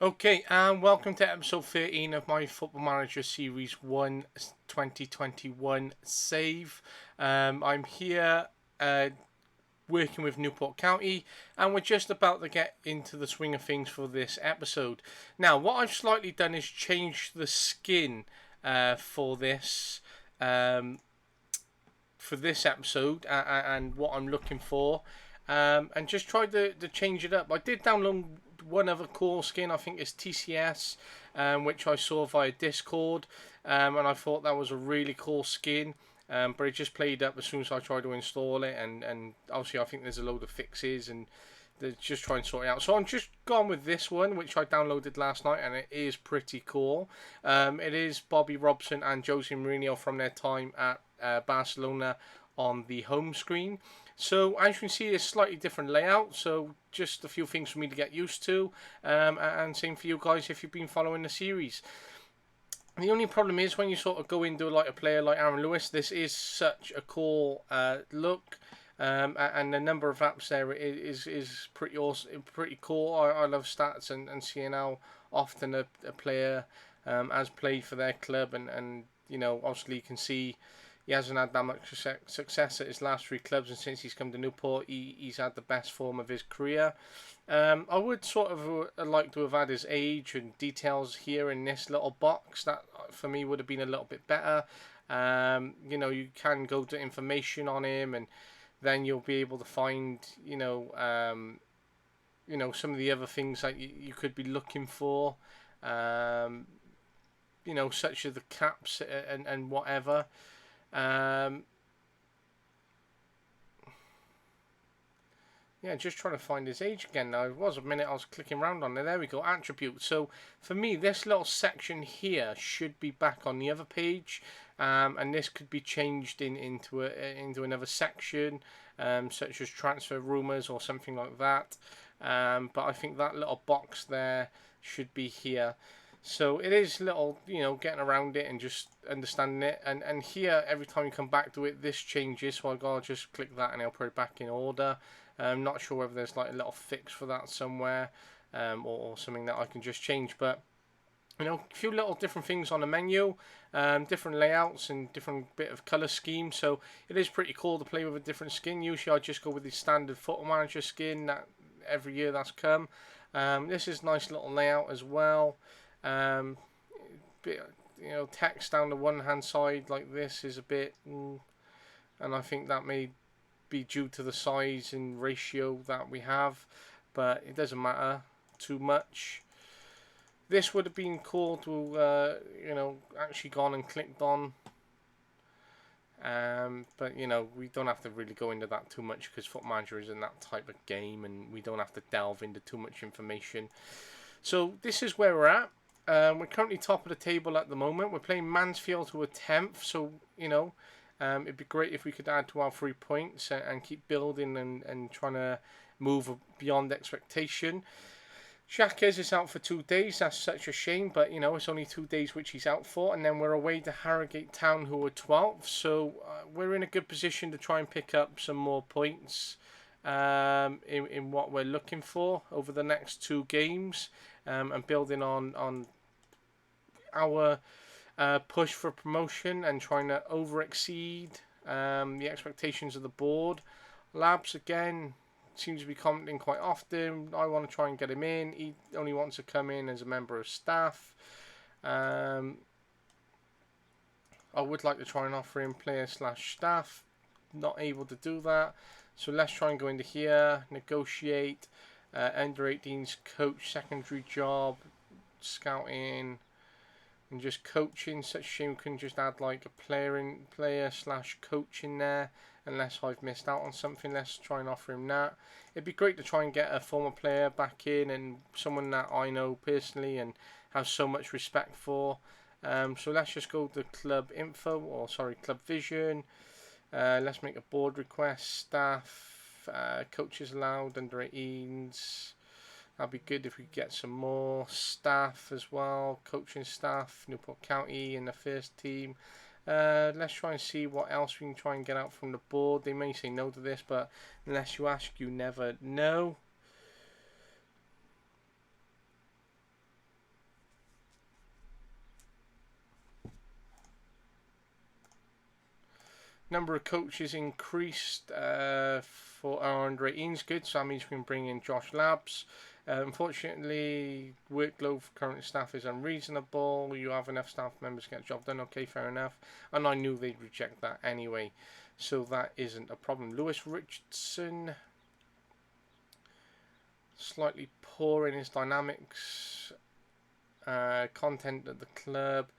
Okay, and welcome to episode 13 of my Football Manager Series 1 2021 save. I'm here working with Newport County, and we're just about to get into the swing of things for this episode. Now, what I've slightly done is change the skin for um, this episode and what I'm looking for, and just tried to change it up. I did download one other core skin, I think it's TCS, which I saw via Discord, and I thought that was a really cool skin. But it just played up as soon as I tried to install it, and obviously I think there's a load of fixes and they're just trying to sort it out. So I'm just gone with this one, which I downloaded last night, and it is pretty cool. It is Bobby Robson and Jose Mourinho from their time at Barcelona on the home screen. So as you can see, it's slightly different layout. So just a few things for me to get used to, and same for you guys if you've been following the series. The only problem is when you sort of go into like a player like Aaron Lewis, this is such a cool look. And the number of apps there is pretty awesome, pretty cool. I love stats and seeing how often a player has played for their club, and obviously you can see he hasn't had that much success at his last three clubs, and since he's come to Newport, he's had the best form of his career. I would sort of like to have had his age and details here in this little box. That for me would have been a little bit better. You can go to information on him, and then you'll be able to find some of the other things that you could be looking for. Um, Such as the caps and whatever. Um, Yeah, just trying to find his age again now. It was a minute I was clicking around on there. There we go, attributes. So for me, this little section here should be back on the other page, and this could be changed into another section, such as transfer rumours or something like that. But I think that little box there should be here. So it is little, getting around it and just understanding it. And here, every time you come back to it, this changes. So I'll go just click that and it'll put it back in order. I'm not sure whether there's like a little fix for that somewhere, or something that I can just change. But a few little different things on the menu, different layouts and different bit of color scheme. So it is pretty cool to play with a different skin. Usually I just go with the standard Football Manager skin that every year that's come. This is a nice little layout as well. Bit, text down the one hand side like this is a bit, and I think that may be due to the size and ratio that we have, but it doesn't matter too much. This would have been cool to actually gone and clicked on, but we don't have to really go into that too much because Foot Manager isn't that type of game, and we don't have to delve into too much information. So this is where we're at. We're currently top of the table at the moment. We're playing Mansfield, who are 10th, so it'd be great if we could add to our 3 points and keep building and trying to move beyond expectation. Jacques is out for 2 days. That's such a shame, but it's only 2 days which he's out for, and then we're away to Harrogate Town, who are 12th. So we're in a good position to try and pick up some more points in what we're looking for over the next 2 games, and building on our push for promotion and trying to over exceed the expectations of the board. Labs again seems to be commenting quite often. I want to try and get him in. He only wants to come in as a member of staff. I would like to try and offer him player/staff. Not able to do that. So let's try and go into here, negotiate, under 18s coach, secondary job, scouting, and just coaching. Such a shame we couldn't just add like a player/coach in there, unless I've missed out on something. Let's try and offer him that. It'd be great to try and get a former player back in, and someone that I know personally and have so much respect for. So let's just go to club info, or sorry, club vision. Let's make a board request. Staff, coaches allowed, under 18s. That'd be good if we could get some more staff as well. Coaching staff, Newport County in the first team. Let's try and see what else we can try and get out from the board. They may say no to this, but unless you ask, you never know. Number of coaches increased for our under 18s. Good, so that means we can bring in Josh Labs. Unfortunately, workload for current staff is unreasonable. You have enough staff members to get the job done. Okay, fair enough. And I knew they'd reject that anyway, so that isn't a problem. Lewis Richardson, slightly poor in his dynamics. Content at the club.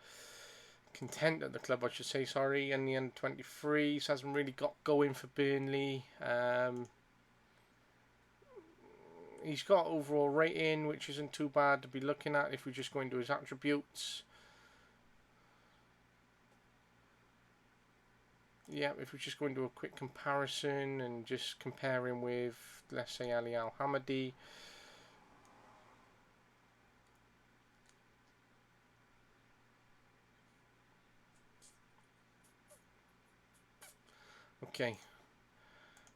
Content at the club, I should say, sorry. And the under 23s hasn't really got going for Burnley. He's got overall rating, which isn't too bad to be looking at if we just go into his attributes. Yeah, if we just go into a quick comparison and just compare him with, let's say, Ali Al-Hamadi. Okay.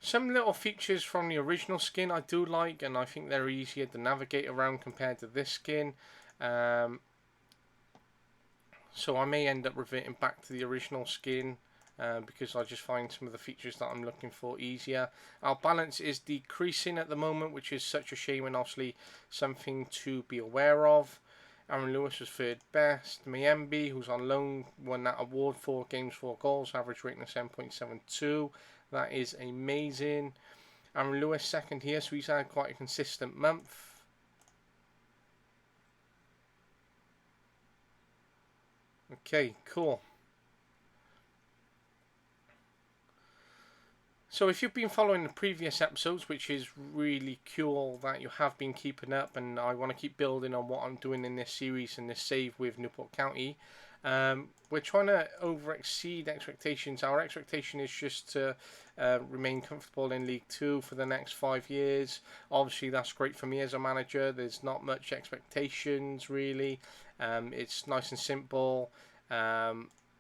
Some little features from the original skin I do like, and I think they're easier to navigate around compared to this skin. So I may end up reverting back to the original skin because I just find some of the features that I'm looking for easier. Our balance is decreasing at the moment, which is such a shame and obviously something to be aware of. Aaron Lewis was third best. Mayembe, who's on loan, won that award, 4 games, 4 goals, average rating of 7.72. That is amazing. Aaron Lewis second here, so he's had quite a consistent month. Okay, cool. So if you've been following the previous episodes, which is really cool that you have been keeping up, and I want to keep building on what I'm doing in this series and this save with Newport County. We're trying to over-exceed expectations. Our expectation is just to remain comfortable in League 2 for the next 5 years. Obviously, that's great for me as a manager. There's not much expectations, really. It's nice and simple.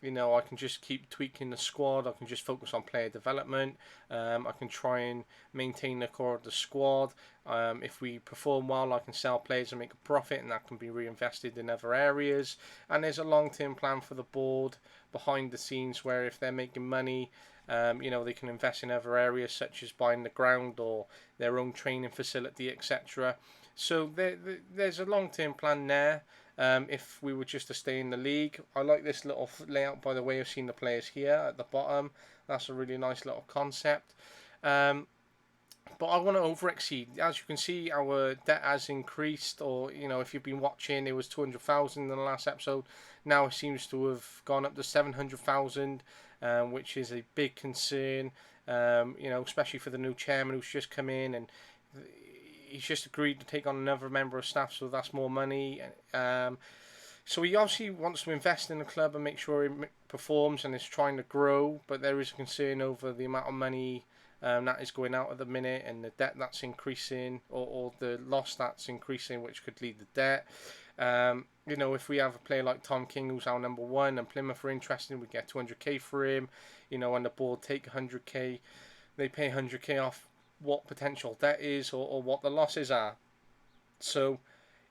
You know, I can just keep tweaking the squad. I can just focus on player development. I can try and maintain the core of the squad. If we perform well, I can sell players and make a profit, and that can be reinvested in other areas. And there's a long-term plan for the board behind the scenes where if they're making money, you know, they can invest in other areas such as buying the ground or their own training facility, etc. So there's a long-term plan there. If we were just to stay in the league. I like this little layout, by the way. I've seen the players here at the bottom. That's a really nice little concept. But I want to over-exceed. As you can see, our debt has increased, or, you know, if you've been watching, it was 200,000 in the last episode. Now it seems to have gone up to 700,000, which is a big concern, you know, especially for the new chairman who's just come in, and he's just agreed to take on another member of staff, so that's more money. So he obviously wants to invest in the club and make sure it performs and is trying to grow, but there is a concern over the amount of money that is going out at the minute, and the debt that's increasing, or the loss that's increasing, which could lead to debt. You know, if we have a player like Tom King, who's our number 1, and Plymouth are interested, we get 200k for him, you know, and the board take 100k, they pay 100k off what potential debt is, or what the losses are. So,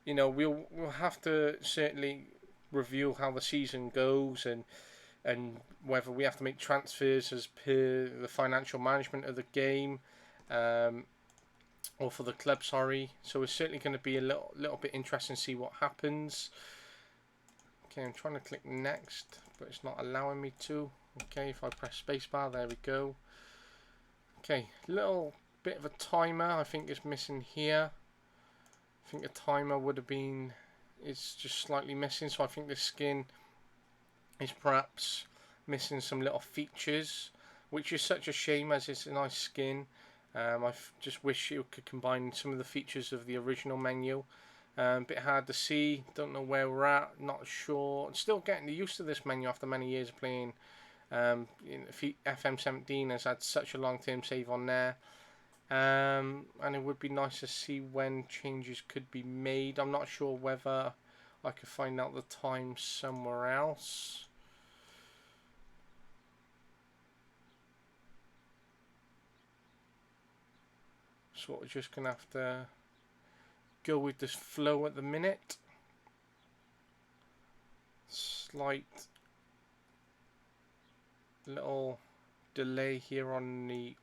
you know, we'll have to certainly review how the season goes, and whether we have to make transfers as per the financial management of the game, or for the club, sorry. So it's certainly going to be a little bit interesting to see what happens. Okay, I'm trying to click next, but it's not allowing me to. Okay, if I press spacebar, there we go. Okay, little bit of a timer I think is missing here. I think a timer would have been, it's just slightly missing, so I think this skin is perhaps missing some little features, which is such a shame as it's a nice skin. I just wish you could combine some of the features of the original menu. A bit hard to see, don't know where we're at, not sure. Still getting used to this menu after many years of playing. FM21 has had such a long-term save on there. And it would be nice to see when changes could be made. I'm not sure whether I could find out the time somewhere else. So we're just going to have to go with this flow at the minute. Slight little delay here on the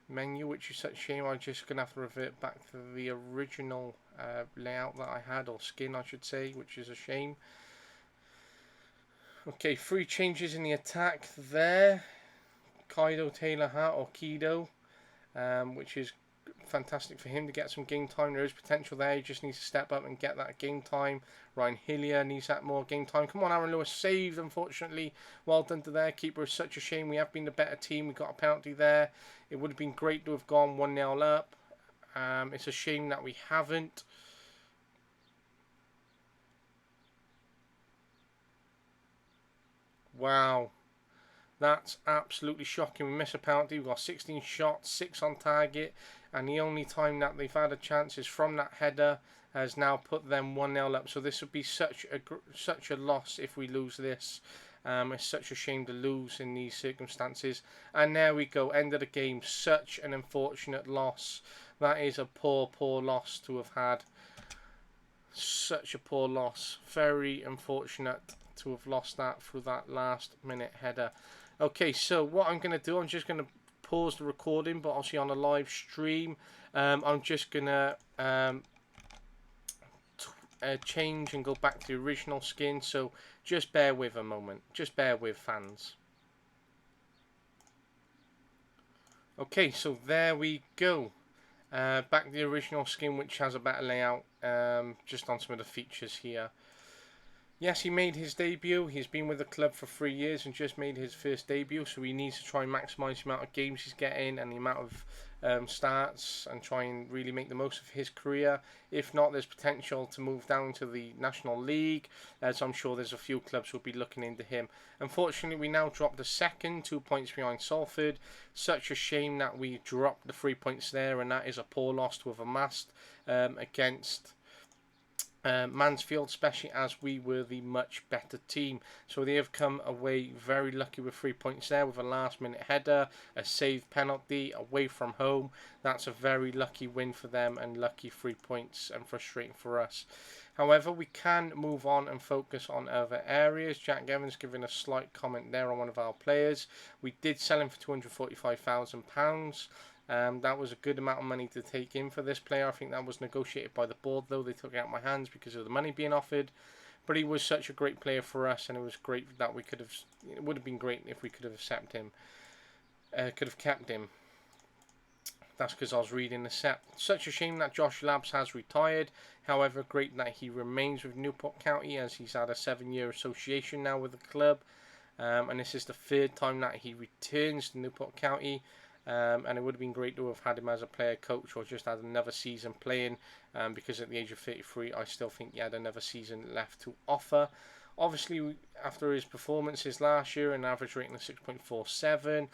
menu, which is such a shame. I'm just going to have to revert back to the original layout that I had, or skin I should say, which is a shame. Okay, 3 changes in the attack there. Kaido Taylor Hart, or Kido, which is fantastic for him to get some game time. There is potential there. He just needs to step up and get that game time. Ryan Hillier needs that more game time. Come on, Aaron Lewis saved, unfortunately. Well done to their keeper. It's such a shame. We have been the better team. We got a penalty there. It would have been great to have gone 1-0 up. It's a shame that we haven't. Wow. That's absolutely shocking. We miss a penalty. We've got 16 shots, 6 on target, and the only time that they've had a chance is from that header, has now put them 1-0 up. So this would be such a loss if we lose this. It's such a shame to lose in these circumstances. And there we go, end of the game. Such an unfortunate loss. That is a poor loss to have had. Such a poor loss. Very unfortunate to have lost that through that last minute header. Okay, so what I'm going to do, I'm just going to pause the recording, but obviously on a live stream, I'm just going to change and go back to the original skin, so just bear with a moment. Just bear with, fans. Okay, so there we go. Back to the original skin, which has a better layout, just on some of the features here. Yes, he made his debut. He's been with the club for 3 years and just made his first debut, so he needs to try and maximise the amount of games he's getting and the amount of starts, and try and really make the most of his career. If not, there's potential to move down to the National League, as I'm sure there's a few clubs who will be looking into him. Unfortunately, we now dropped the second, 2 points behind Salford. Such a shame that we dropped the 3 points there, and that is a poor loss to have amassed against Mansfield, especially as we were the much better team. So they have come away very lucky with 3 points there, with a last minute header, a saved penalty away from home. That's a very lucky win for them, and lucky 3 points, and frustrating for us. However, we can move on and focus on other areas. Jack Evans giving a slight comment there on one of our players. We did sell him for £245,000. That was a good amount of money to take in for this player. I think that was negotiated by the board, though. They took it out of my hands because of the money being offered. But he was such a great player for us, and it was great that we could have. It would have been great if we could have accepted him. Could have kept him. That's because I was reading the set. Such a shame that Josh Labs has retired. However, great that he remains with Newport County, as he's had a 7-year association now with the club. And this is the 3rd time that he returns to Newport County. And it would have been great to have had him as a player coach, or just had another season playing, because at the age of 33 I still think he had another season left to offer. Obviously, after his performances last year, an average rating of 6.47,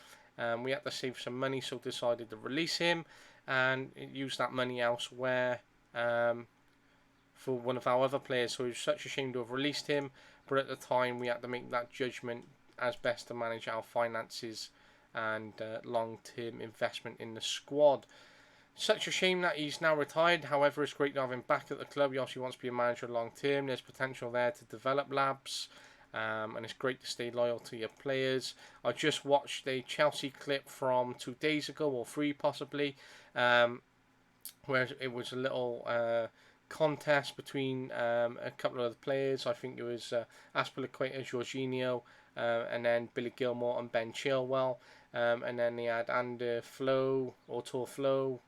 we had to save some money, so decided to release him and use that money elsewhere for one of our other players. So it was such a shame to have released him, but at the time we had to make that judgment as best to manage our finances and long-term investment in the squad. Such a shame that he's now retired. However, it's great to have him back at the club. He also wants to be a manager long-term. There's potential there to develop Labs, and it's great to stay loyal to your players. I just watched a Chelsea clip from 2 days ago, or 3 possibly, where it was a little contest between a couple of the players. I think it was Aspilicueta, Jorginho, and then Billy Gilmore and Ben Chilwell. And then they had Ander Flo, or Tor Flo,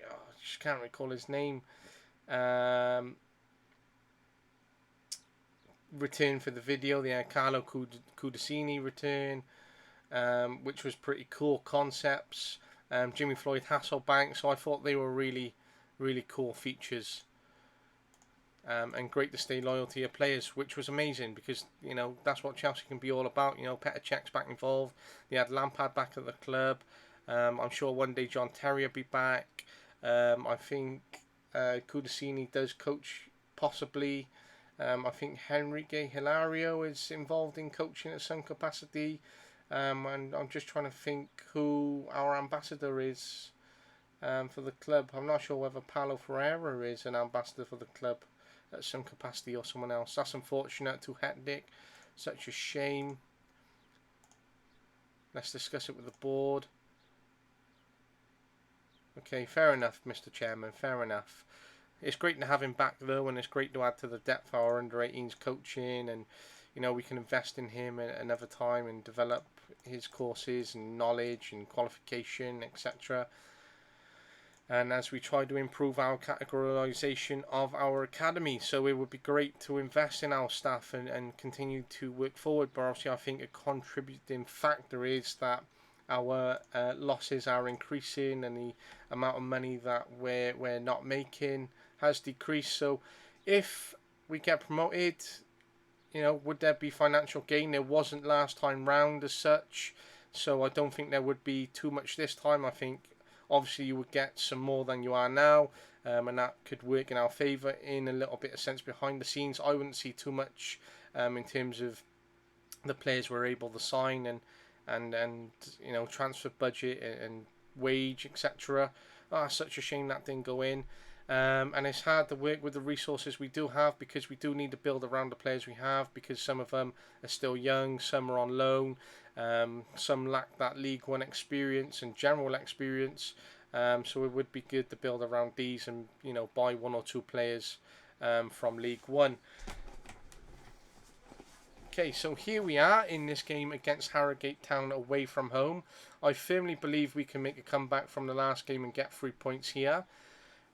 I just can't recall his name, return for the video. They had Carlo Cudicini return, which was pretty cool concepts. Jimmy Floyd Hasselbank, so I thought they were really, really cool features. And great to stay loyal to your players, which was amazing, because you know that's what Chelsea can be all about. You know, Petr Cech's back involved. They had Lampard back at the club. I'm sure one day John Terry will be back. I think Cudicini does coach, possibly. I think Henrique Hilario is involved in coaching at some capacity. And I'm just trying to think who our ambassador is for the club. I'm not sure whether Paulo Ferreira is an ambassador for the club at some capacity, or someone else. That's unfortunate, too hectic, such a shame. Let's discuss it with the board. Okay, fair enough, Mr. Chairman, fair enough. It's great to have him back though, and it's great to add to the depth of our under-18s coaching, and we can invest in him at another time and develop his courses and knowledge and qualification, etc. And as we try to improve our categorization of our academy, so it would be great to invest in our staff and continue to work forward. But obviously, I think a contributing factor is that our losses are increasing, and the amount of money that we're not making has decreased. So if we get promoted, would there be financial gain? There wasn't last time round as such, so I don't think there would be too much this time. I think obviously you would get some more than you are now, and that could work in our favour in a little bit of sense behind the scenes. I wouldn't see too much in terms of the players we're able to sign and transfer budget and wage, etc. Such a shame that didn't go in. And it's hard to work with the resources we do have, because we do need to build around the players we have, because some of them are still young, some are on loan, some lack that League One experience and general experience. So it would be good to build around these and buy one or two players from League One. Okay, so here we are in this game against Harrogate Town away from home. I firmly believe we can make a comeback from the last game and get 3 points here.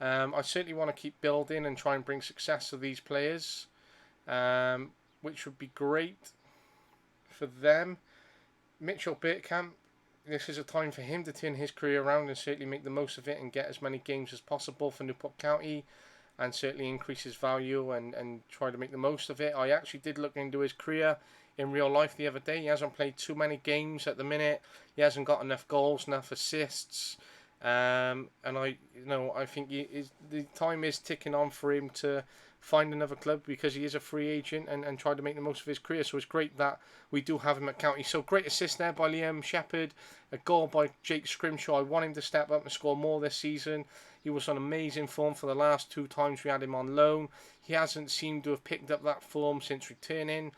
I certainly want to keep building and try and bring success to these players, which would be great for them. Mitchell Bergkamp, this is a time for him to turn his career around and certainly make the most of it and get as many games as possible for Newport County, and certainly increase his value and try to make the most of it. I actually did look into his career in real life the other day. He hasn't played too many games at the minute. He hasn't got enough goals, enough assists. And I think the time is ticking on for him to find another club, because he is a free agent, and try to make the most of his career. So it's great that we do have him at County. So great assist there by Liam Shepherd, a goal by Jake Scrimshaw. I want him to step up and score more this season. He was on amazing form for the last 2 times we had him on loan. He hasn't seemed to have picked up that form since returning.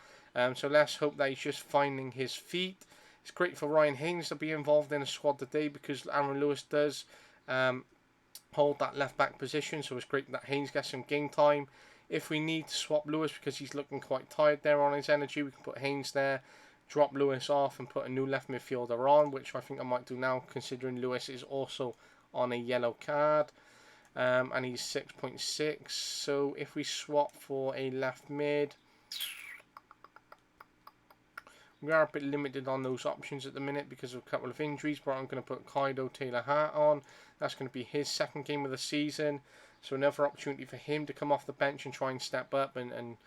So let's hope that he's just finding his feet. It's great for Ryan Haynes to be involved in the squad today, because Aaron Lewis does hold that left back position. So it's great that Haynes gets some game time. If we need to swap Lewis because he's looking quite tired there on his energy, we can put Haynes there, drop Lewis off and put a new left midfielder on, which I think I might do now, considering Lewis is also on a yellow card. And he's 6.6. So if we swap for a left mid, we are a bit limited on those options at the minute because of a couple of injuries, but I'm going to put Kaido Taylor Hart on. That's going to be his second game of the season, so another opportunity for him to come off the bench and try and step up. And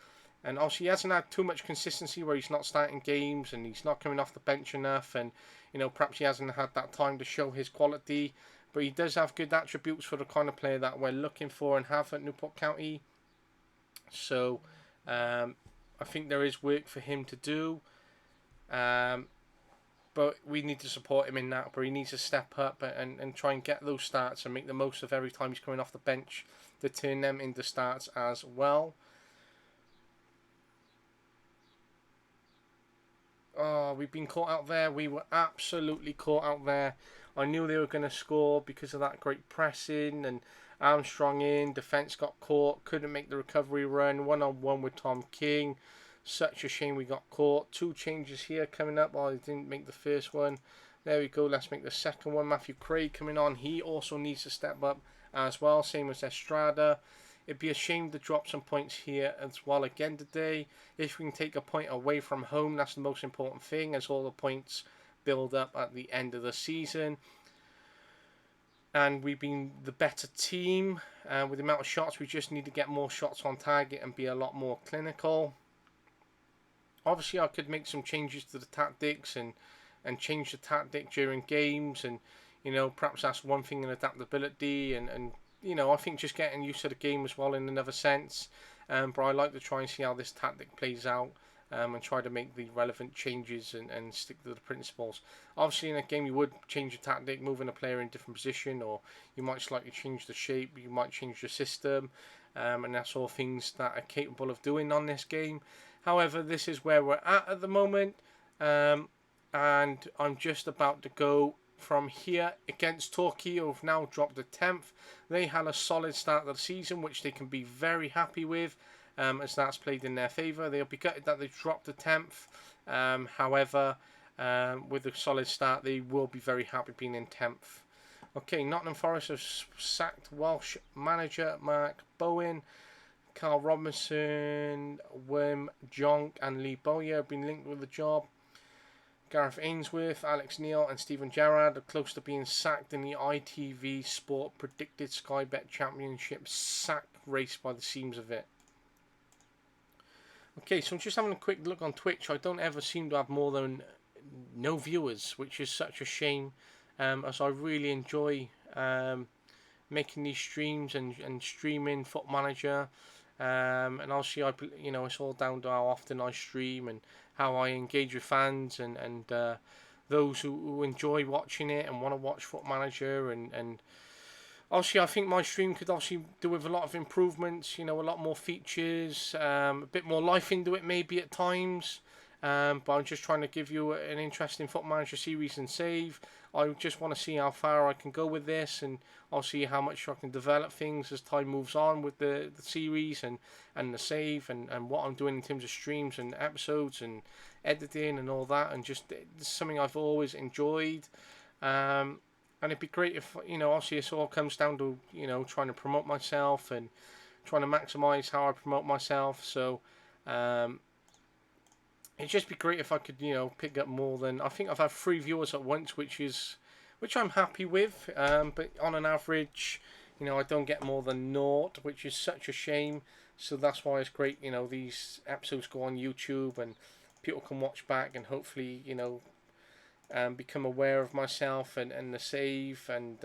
obviously he hasn't had too much consistency where he's not starting games and he's not coming off the bench enough, and perhaps he hasn't had that time to show his quality, but he does have good attributes for the kind of player that we're looking for and have at Newport County. So I think there is work for him to do. But we need to support him in that, but he needs to step up and try and get those starts and make the most of every time he's coming off the bench to turn them into starts as well. Oh, we've been caught out there. We were absolutely caught out there. I knew they were going to score because of that great pressing, and Armstrong in, defence got caught, couldn't make the recovery run, 1-on-1 with Tom King. Such a shame we got caught. 2 changes here coming up. I didn't make the first one. There we go. Let's make the second one. Matthew Craig coming on. He also needs to step up as well. Same as Estrada. It'd be a shame to drop some points here as well again today. If we can take a point away from home, that's the most important thing, as all the points build up at the end of the season. And we've been the better team. With the amount of shots, we just need to get more shots on target and be a lot more clinical. Obviously, I could make some changes to the tactics and change the tactic during games, and perhaps that's one thing in adaptability, and I think just getting used to the game as well in another sense. But I like to try and see how this tactic plays out, and try to make the relevant changes and stick to the principles. Obviously, in a game you would change the tactic, moving a player in a different position, or you might slightly change the shape, you might change the system, and that's all things that are capable of doing on this game. However, this is where we're at the moment. and I'm just about to go from here against Torquay, who've now dropped to 10th. They had a solid start of the season, which they can be very happy with, as that's played in their favour. They'll be gutted that they've dropped to 10th. However, with a solid start, they will be very happy being in 10th. Okay, Nottingham Forest have sacked Welsh manager Mark Bowen. Carl Robinson, Wim Jonk and Lee Bowyer have been linked with the job. Gareth Ainsworth, Alex Neil and Stephen Gerrard are close to being sacked in the ITV Sport predicted Sky Bet Championship sack race by the seams of it. Okay, so I'm just having a quick look on Twitch. I don't ever seem to have more than no viewers, which is such a shame, as I really enjoy making these streams and streaming Foot Manager. And obviously, it's all down to how often I stream and how I engage with fans and those who enjoy watching it and want to watch Foot Manager. And obviously, I think my stream could obviously do with a lot of improvements, a lot more features, a bit more life into it maybe at times. But I'm just trying to give you an interesting Foot Manager series and save. I just want to see how far I can go with this, and I'll see how much I can develop things as time moves on with the series and the save and what I'm doing in terms of streams and episodes and editing and all that, and just it's something I've always enjoyed. And it'd be great if, obviously this all comes down to, trying to promote myself and trying to maximise how I promote myself. So it'd just be great if I could, pick up more than... I think I've had 3 viewers at once, which I'm happy with. But on an average, I don't get more than 0, which is such a shame. So that's why it's great, these episodes go on YouTube and people can watch back and hopefully, become aware of myself and the save, and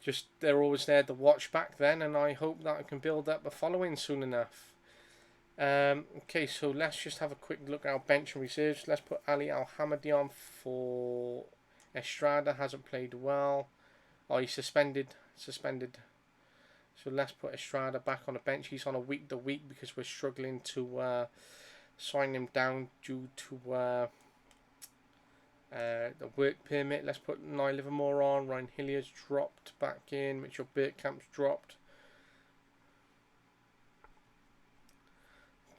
just they're always there to watch back then, and I hope that I can build up a following soon enough. Okay, so let's just have a quick look at our bench and reserves. Let's put Ali Al-Hamadi on for Estrada. Hasn't played well. Oh, he's suspended. So let's put Estrada back on the bench. He's on a week-to-week because we're struggling to sign him down due to the work permit. Let's put Nye Livermore on. Ryan Hillier's dropped back in. Mitchell Bergkamp's dropped.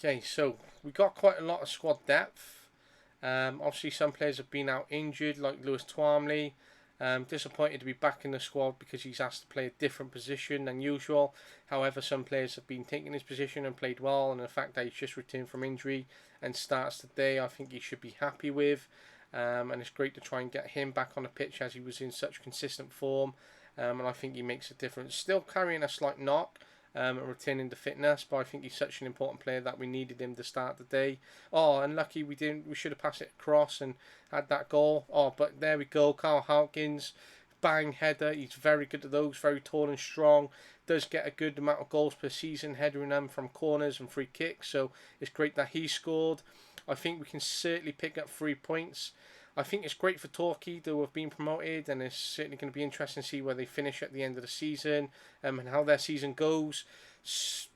Okay, so we got quite a lot of squad depth. Obviously, some players have been out injured, like Lewis Twamley. Disappointed to be back in the squad because he's asked to play a different position than usual. However, some players have been taking his position and played well, and the fact that he's just returned from injury and starts today, I think he should be happy with. And it's great to try and get him back on the pitch as he was in such consistent form. And I think he makes a difference. Still carrying a slight knock. And returning to fitness, but I think he's such an important player that we needed him to start the day. Oh, and lucky we didn't. We should have passed it across and had that goal. Oh, but there we go. Carl Hawkins, bang header. He's very good at those. Very tall and strong. Does get a good amount of goals per season, headering them from corners and free kicks. So it's great that he scored. I think we can certainly pick up 3 points. I think it's great for Torquay to have been promoted, and it's certainly going to be interesting to see where they finish at the end of the season and how their season goes.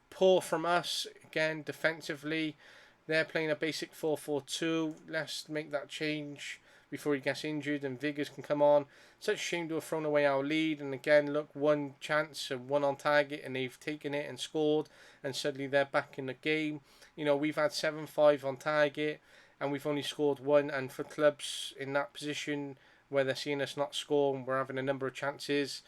Poor from us, again, defensively. They're playing a basic 4-4-2. Let's make that change before he gets injured and Viggers can come on. Such a shame to have thrown away our lead, and again, look, 1 chance and 1 on target, and they've taken it and scored, and suddenly they're back in the game. We've had 7-5 on target, and we've only scored 1, and for clubs in that position where they're seeing us not score and we're having a number of chances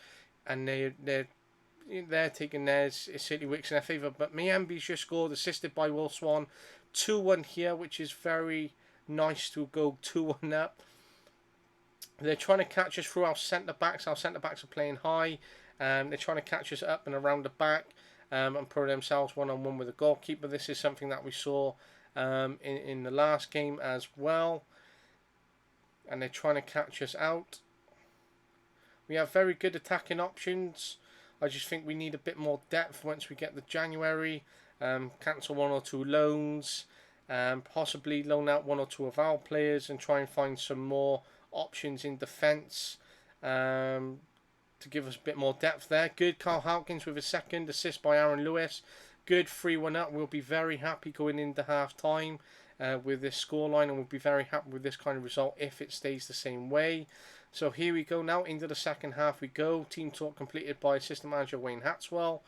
and they're taking theirs, it certainly works in their favour. But Miambi's just scored, assisted by Will Swan, 2-1 here, which is very nice to go 2-1 up. They're trying to catch us through our centre-backs. Our centre-backs are playing high. They're trying to catch us up and around the back and put themselves one-on-one with the goalkeeper. This is something that we saw in the last game as well, and they're trying to catch us out. We have very good attacking options. I just think we need a bit more depth once we get the January. Cancel 1 or 2 loans, possibly loan out 1 or 2 of our players and try and find some more options in defence to give us a bit more depth there. Good, Carl Hawkins with a second assist by Aaron Lewis. Good 3-1 up. We'll be very happy going into half time. with this scoreline, and we'll be very happy with this kind of result if it stays the same way. So here we go now, into the second half we go. Team talk completed by assistant manager Wayne Hatswell.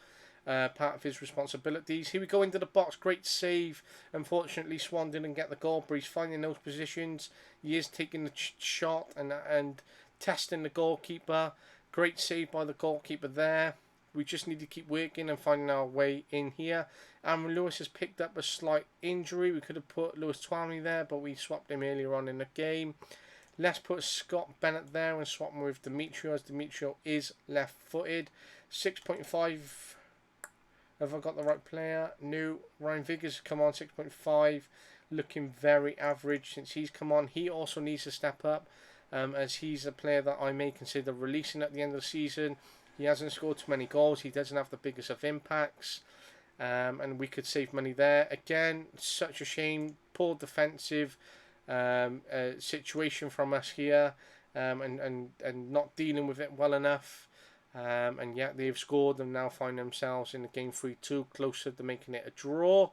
Part of his responsibilities. Here we go into the box. Great save. Unfortunately, Swan didn't get the goal, but he's finding those positions. He is taking the shot and testing the goalkeeper. Great save by the goalkeeper there. We just need to keep working and finding our way in here. Aaron Lewis has picked up a slight injury. We could have put Lewis Twamley there, but we swapped him earlier on in the game. Let's put Scott Bennett there and swap him with Demetrio, as Demetrio is left-footed. 6.5... Have I got the right player? No. Ryan Viggers come on, 6.5. Looking very average since he's come on. He also needs to step up, as he's a player that I may consider releasing at the end of the season. He hasn't scored too many goals. He doesn't have the biggest of impacts. And we could save money there. Again, such a shame. Poor defensive situation from us here. And not dealing with it well enough. And yet they've scored and now find themselves in the game 3-2, closer to making it a draw.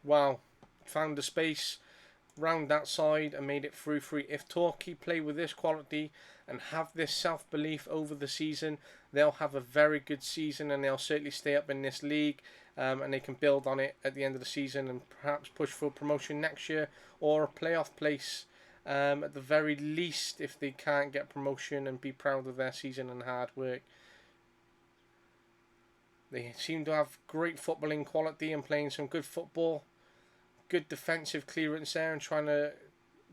Wow, found the space round that side and made it 3-3. If Torquay play with this quality and have this self-belief over the season, they'll have a very good season and they'll certainly stay up in this league. And they can build on it at the end of the season and perhaps push for promotion next year or a playoff place at the very least, if they can't get promotion, and be proud of their season and hard work. They seem to have great footballing quality and playing some good football. Good defensive clearance there and trying to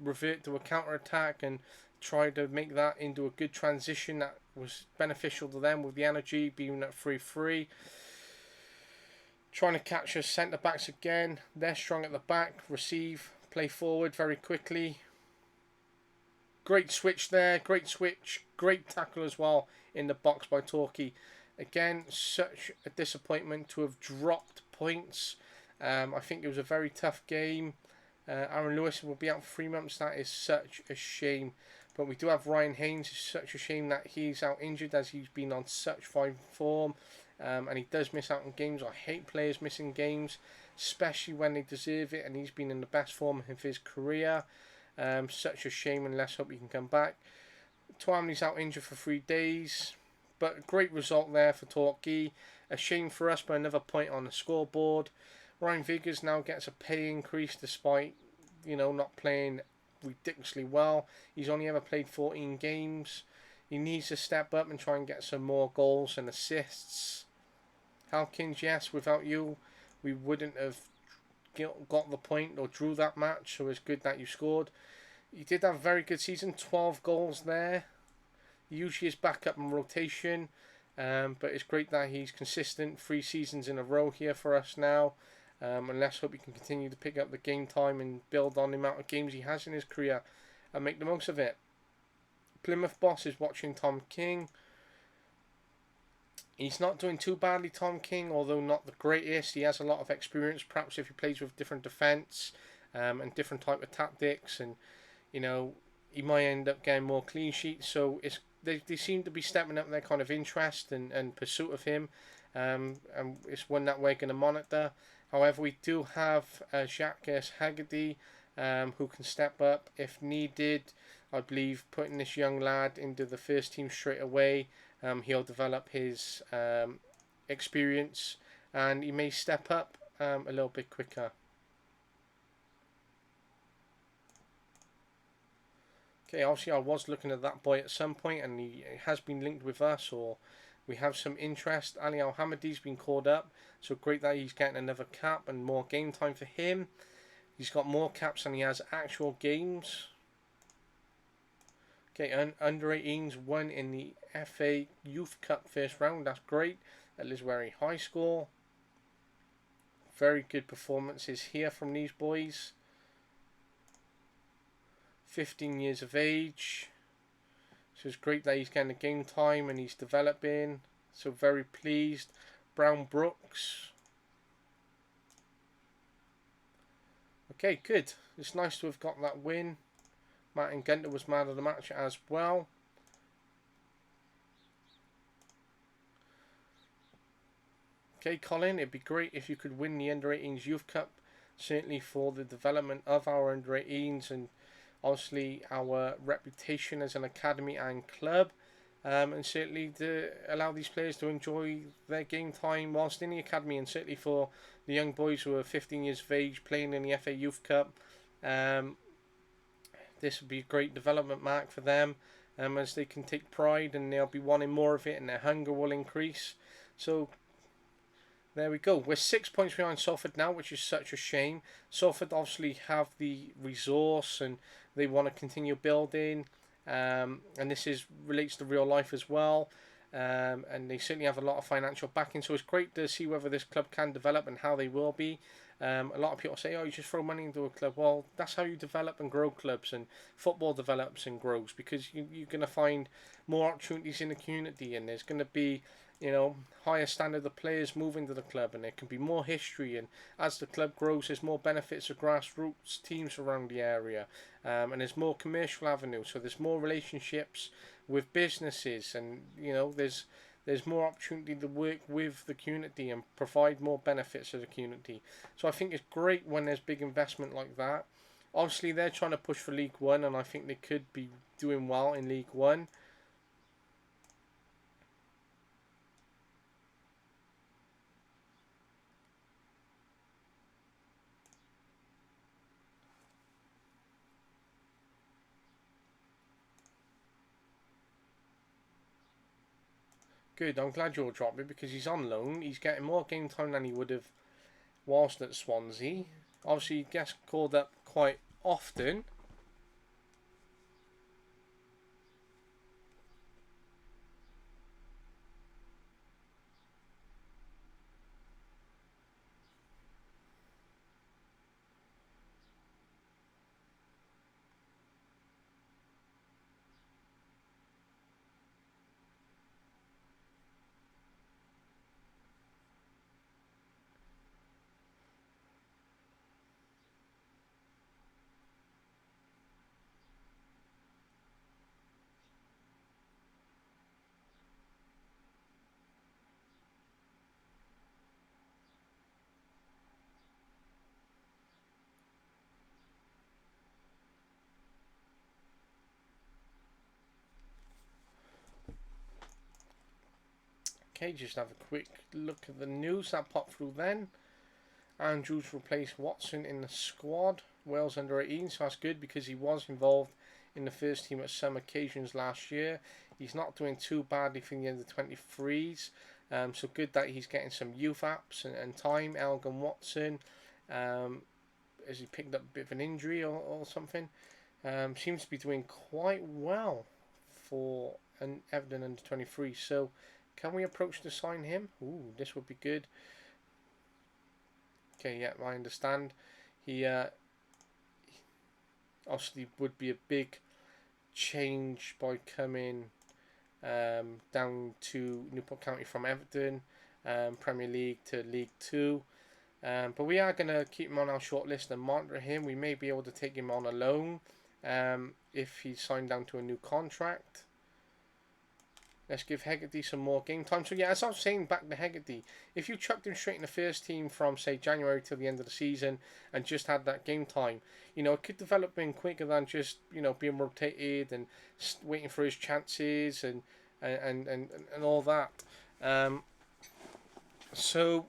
revert to a counter-attack and try to make that into a good transition that was beneficial to them with the energy being at 3-3. Trying to catch us centre-backs again. They're strong at the back. Receive. Play forward very quickly. Great switch there. Great switch. Great tackle as well in the box by Torquay. Again, such a disappointment to have dropped points. I think it was a very tough game. Aaron Lewis will be out for 3 months. That is such a shame. But we do have Ryan Haynes. It's such a shame that he's out injured, as he's been on such fine form. And he does miss out on games. I hate players missing games, especially when they deserve it, and he's been in the best form of his career. Such a shame, and let's hope he can come back. Twamley's out injured for 3 days, but a great result there for Torquay. A shame for us, but another point on the scoreboard. Ryan Viggers now gets a pay increase despite, not playing ridiculously well. He's only ever played 14 games. He needs to step up and try and get some more goals and assists. Halkins, yes, without you, we wouldn't have got the point or drew that match, so it's good that you scored. He did have a very good season, 12 goals there. He usually is back up in rotation, but it's great that he's consistent 3 seasons in a row here for us now. And let's hope he can continue to pick up the game time and build on the amount of games he has in his career and make the most of it. Plymouth boss is watching Tom King. He's not doing too badly, Tom King, although not the greatest. He has a lot of experience, perhaps if he plays with different defence and different type of tactics, and he might end up getting more clean sheets. So they seem to be stepping up their kind of interest and pursuit of him, and it's one that we're going to monitor. However, we do have Jacques Haggerty, who can step up if needed. I believe putting this young lad into the first team straight away, he'll develop his experience and he may step up a little bit quicker. Okay, obviously I was looking at that boy at some point, and he has been linked with us, or we have some interest. Ali Al-Hamadi's been called up, so great that he's getting another cap and more game time for him. He's got more caps than he has actual games. Okay, under 18s won in the FA Youth Cup first round. That's great. That is very high score. Very good performances here from these boys. 15 years of age. So it's great that he's getting the game time and he's developing. So very pleased. Brown Brooks. Okay, good. It's nice to have got that win. Martin Gunter was man of the match as well. Okay, Colin, it'd be great if you could win the Under-18s Youth Cup, certainly for the development of our Under-18s and obviously our reputation as an academy and club, and certainly to allow these players to enjoy their game time whilst in the academy, and certainly for the young boys who are 15 years of age playing in the FA Youth Cup. This would be a great development mark for them, as they can take pride and they'll be wanting more of it and their hunger will increase. So there we go. We're 6 points behind Salford now, which is such a shame. Salford obviously have the resource and they want to continue building, and this relates to real life as well. And they certainly have a lot of financial backing, so it's great to see whether this club can develop and how they will be. A lot of people say, oh, you just throw money into a club. Well, that's how you develop and grow clubs, and football develops and grows, because you're going to find more opportunities in the community, and there's going to be, higher standard of players moving to the club, and there can be more history, and as the club grows there's more benefits of grassroots teams around the area, and there's more commercial avenues, so there's more relationships with businesses, and there's more opportunity to work with the community and provide more benefits to the community. So I think it's great when there's big investment like that. Obviously they're trying to push for League One, and I think they could be doing well in League One. Good, I'm glad you'll drop it, because he's on loan. He's getting more game time than he would have whilst at Swansea. Obviously, he gets called up quite often. Okay, just have a quick look at the news that popped through then. Andrews replaced Watson in the squad. Wales under 18, so that's good, because he was involved in the first team at some occasions last year. He's not doing too badly for the under 23s, so good that he's getting some youth apps and time. Elgin Watson, as he picked up a bit of an injury or something, seems to be doing quite well for an Everton under 23. So can we approach to sign him? Ooh, this would be good. Okay, yeah, I understand. He obviously would be a big change by coming down to Newport County from Everton, Premier League to League 2. But we are going to keep him on our short list and monitor him. We may be able to take him on a loan if he's signed down to a new contract. Let's give Hegarty some more game time. So yeah, as I was saying back to Hegarty, if you chucked him straight in the first team from, say, January till the end of the season and just had that game time, it could develop in quicker than just, being rotated and waiting for his chances and all that. So,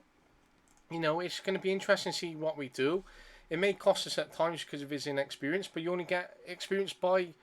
it's going to be interesting to see what we do. It may cost us at times because of his inexperience, but you only get experience by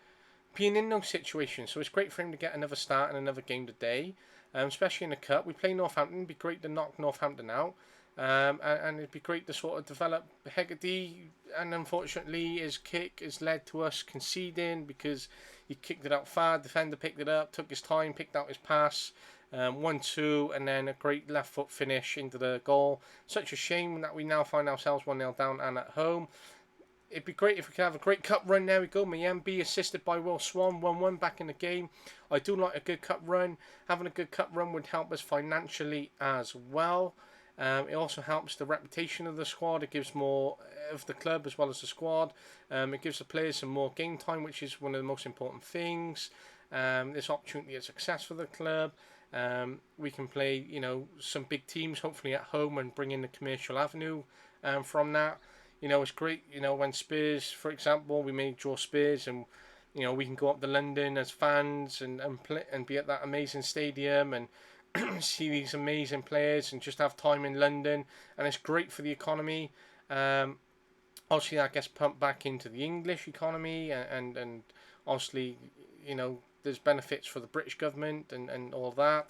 being in those situations, so it's great for him to get another start and another game today, especially in the cup. We play Northampton. It'd be great to knock Northampton out, and it'd be great to sort of develop Hegarty. And unfortunately, his kick has led to us conceding because he kicked it out far. Defender picked it up, took his time, picked out his pass, 1-2, and then a great left foot finish into the goal. Such a shame that we now find ourselves 1-0 down and at home. It'd be great if we could have a great cup run. There we go. Mayembe assisted by Will Swan. 1-1 back in the game. I do like a good cup run. Having a good cup run would help us financially as well. It also helps the reputation of the squad. It gives more of the club as well as the squad. It gives the players some more game time, which is one of the most important things. This opportunity of success for the club. We can play, some big teams, hopefully at home, and bring in the commercial avenue from that. It's great, when Spurs, for example, we may draw Spurs, and we can go up to London as fans and play and be at that amazing stadium and see these amazing players and just have time in London, and it's great for the economy. Obviously, that gets pumped back into the English economy, and obviously, there's benefits for the British government and all that.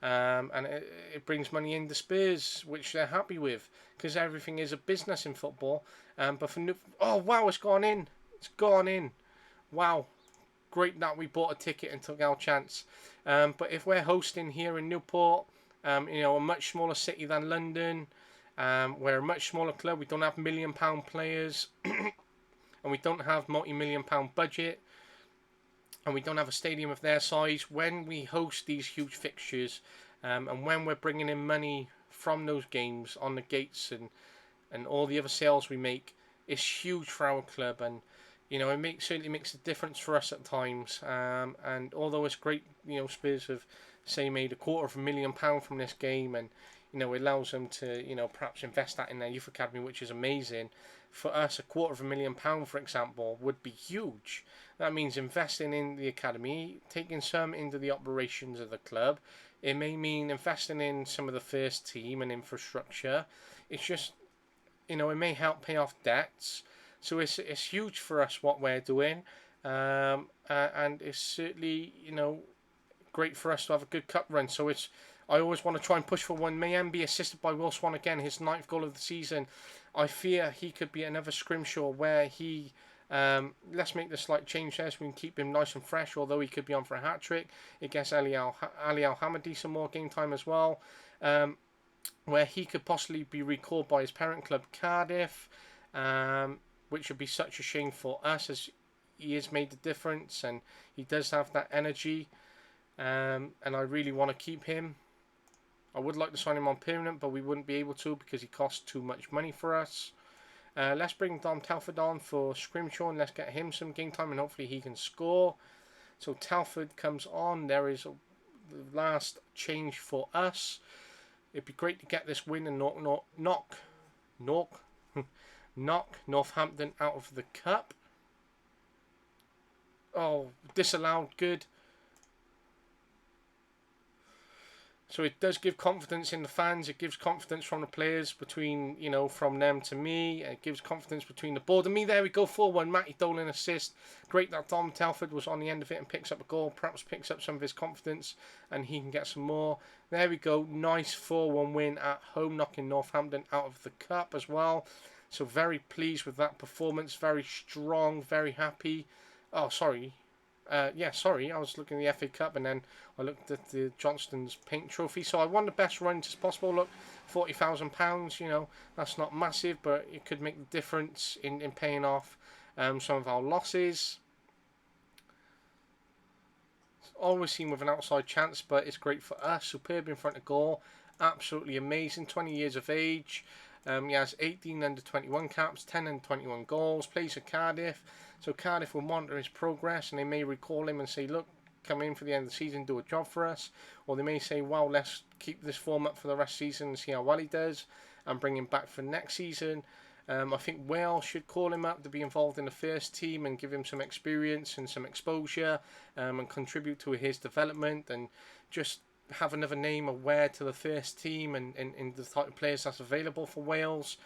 And it brings money in the Spurs, which they're happy with, because everything is a business in football. But oh wow, it's gone in! It's gone in! Wow, great that we bought a ticket and took our chance. But if we're hosting here in Newport, a much smaller city than London, we're a much smaller club. We don't have £1 million players, and we don't have multi-million-pound budget, and we don't have a stadium of their size. When we host these huge fixtures, and when we're bringing in money from those games on the gates and all the other sales we make, it's huge for our club, and it certainly makes a difference for us at times. And although it's great, Spurs have say made £250,000 from this game, and it allows them to perhaps invest that in their youth academy, which is amazing. For us, £250,000, for example, would be huge. That means investing in the academy, taking some into the operations of the club. It may mean investing in some of the first team and infrastructure. It's just, it may help pay off debts. So it's huge for us what we're doing, and it's certainly great for us to have a good cup run. So I always want to try and push for one. Mayhem be assisted by Will Swan again, his 9th goal of the season. I fear he could be another scrimshaw where he let's make the slight change there so we can keep him nice and fresh, although he could be on for a hat-trick. It gets Ali Al-Hamadi some more game time as well, where he could possibly be recalled by his parent club Cardiff, which would be such a shame for us, as he has made the difference and he does have that energy, and I really want to keep him. I would like to sign him on permanent, but we wouldn't be able to because he costs too much money for us. Let's bring Dom Telford on for Scrimshaw and let's get him some game time and hopefully he can score. So Telford comes on. There is the last change for us. It'd be great to get this win and knock Northampton out of the cup. Oh, disallowed, good. So it does give confidence in the fans. It gives confidence from the players between, from them to me. It gives confidence between the board and me. There we go, 4-1. Matty Dolan assist. Great that Dom Telford was on the end of it and picks up a goal. Perhaps picks up some of his confidence and he can get some more. There we go. Nice 4-1 win at home, knocking Northampton out of the cup as well. So very pleased with that performance. Very strong, very happy. Oh, sorry. I was looking at the FA Cup and then I looked at the Johnston's Paint Trophy. So I won the best runs as possible. Look, £40,000, that's not massive, but it could make the difference in paying off some of our losses. It's always seen with an outside chance, but it's great for us. Superb in front of goal. Absolutely amazing. 20 years of age. He has 18 under-21 caps, 10 under-21 goals, plays at Cardiff. So Cardiff will monitor his progress and they may recall him and say, look, come in for the end of the season, do a job for us. Or they may say, well, let's keep this form up for the rest of the season and see how well he does and bring him back for next season. I think Wales should call him up to be involved in the first team and give him some experience and some exposure and contribute to his development and just have another name aware to the first team and the type of players that's available for Wales.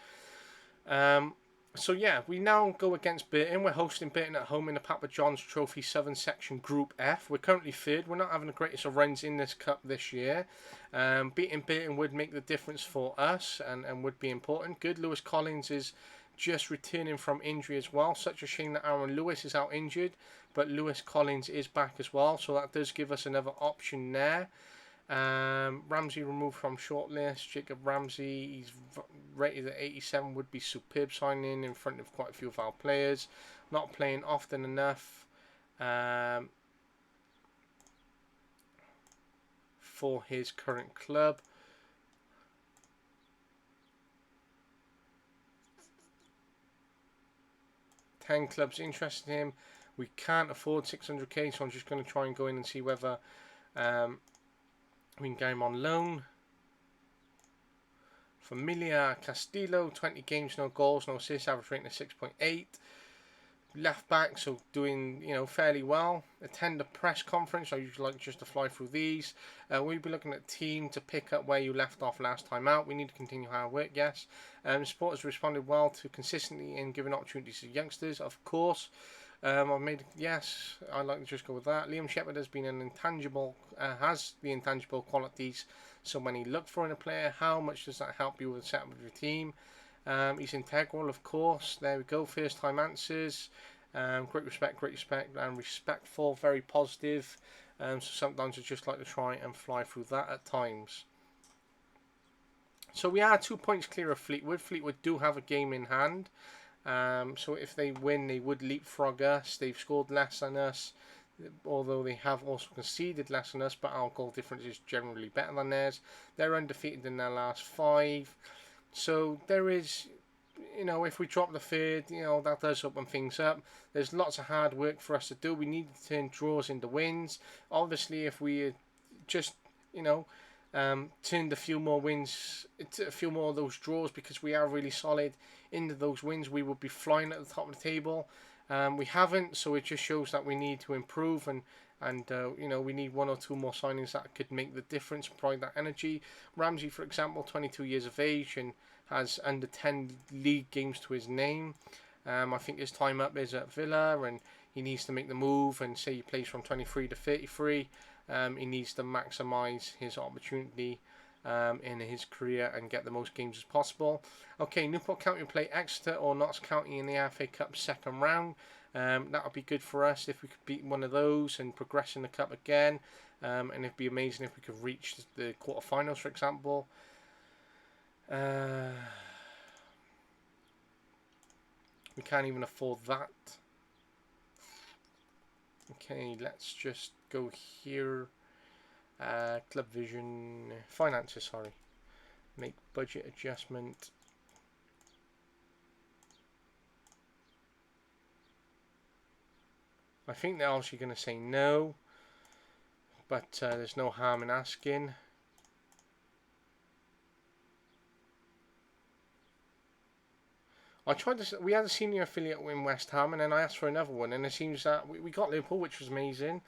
So yeah, we now go against Burton. We're hosting Burton at home in the Papa John's Trophy Southern Section Group F. We're currently third. We're not having the greatest of runs in this cup this year. Beating Burton would make the difference for us and would be important. Good. Lewis Collins is just returning from injury as well. Such a shame that Aaron Lewis is out injured, but Lewis Collins is back as well. So that does give us another option there. Ramsey removed from shortlist. Jacob Ramsey, he's rated at 87, would be superb signing in front of quite a few of our players. Not playing often enough for his current club. Ten clubs interested in him. We can't afford 600k, so I'm just going to try and go in and see whether We can get him on loan. Familia Castillo, 20 games, no goals, no assists, average rating of 6.8. Left back, so doing fairly well. Attend a press conference. I usually like just to fly through these. We'll be looking at team to pick up where you left off last time out. We need to continue hard work, yes. Supporters responded well to consistently in giving opportunities to youngsters, of course. I've made yes. I like to just go with that. Liam Shepherd has been has the intangible qualities so many look for in a player. How much does that help you with the setup of your team? He's integral, of course. There we go. First time answers. Great respect, and respectful. Very positive. So sometimes I just like to try and fly through that at times. So we are 2 points clear of Fleetwood. Fleetwood do have a game in hand. So if they win, they would leapfrog us. They've scored less than us, although they have also conceded less than us, but our goal difference is generally better than theirs. They're undefeated in their last 5. So there is, if we drop the third, that does open things up. There's lots of hard work for us to do. We need to turn draws into wins. Obviously, if we just, turned a few more wins, a few more of those draws, because we are really solid into those wins, we would be flying at the top of the table. We haven't, so it just shows that we need to improve, and we need 1 or 2 more signings that could make the difference, provide that energy. Ramsey, for example, 22 years of age and has under 10 league games to his name. I think his time up is at Villa, and he needs to make the move, and say he plays from 23 to 33. He needs to maximise his opportunity in his career and get the most games as possible. Okay, Newport County will play Exeter or Notts County in the FA Cup second round. That would be good for us if we could beat one of those and progress in the cup again. And it'd be amazing if we could reach the quarterfinals, for example. We can't even afford that. Okay, let's just go here. Club vision, finances, sorry. Make budget adjustment. I think they're obviously going to say no, but there's no harm in asking. We had a senior affiliate in West Ham, and then I asked for another one, and it seems that we got Liverpool, which was amazing.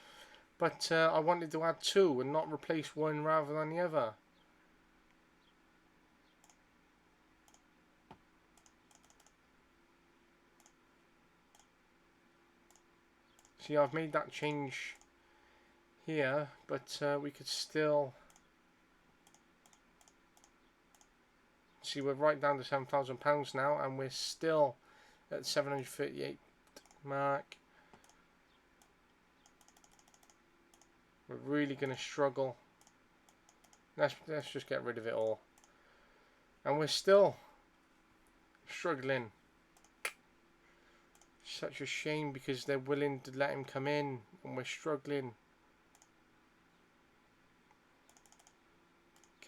But I wanted to add 2 and not replace one rather than the other. See, I've made that change here, but we could still... See, we're right down to £7,000 now, and we're still at 738 mark. We're really going to struggle. Let's just get rid of it all. And we're still struggling. Such a shame, because they're willing to let him come in and we're struggling.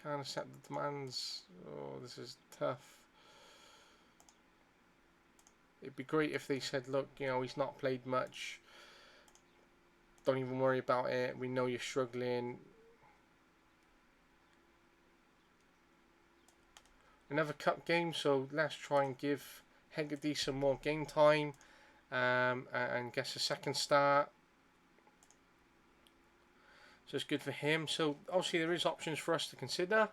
Can't accept the demands. Oh, this is tough. It'd be great if they said, look, he's not played much. Don't even worry about it. We know you're struggling. Another cup game, so let's try and give Hegarty some more game time and guess a second start. So it's good for him. So obviously there is options for us to consider.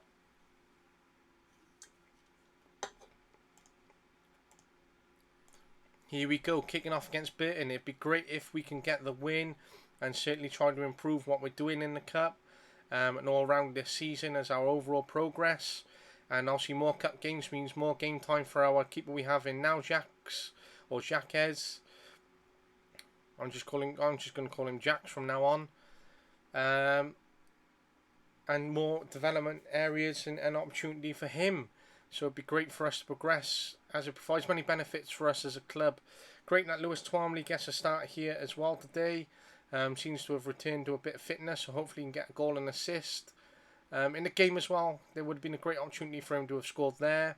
Here we go, kicking off against Burton. It'd be great if we can get the win, and certainly try to improve what we're doing in the cup and all around this season as our overall progress. And obviously more cup games means more game time for our keeper we have in now, Jax or Jaquez. I'm just going to call him Jax from now on. And more development areas and opportunity for him. So it'd be great for us to progress, as it provides many benefits for us as a club. Great that Lewis Twomley gets a start here as well today. Seems to have returned to a bit of fitness, so hopefully he can get a goal and assist. In the game as well, there would have been a great opportunity for him to have scored there.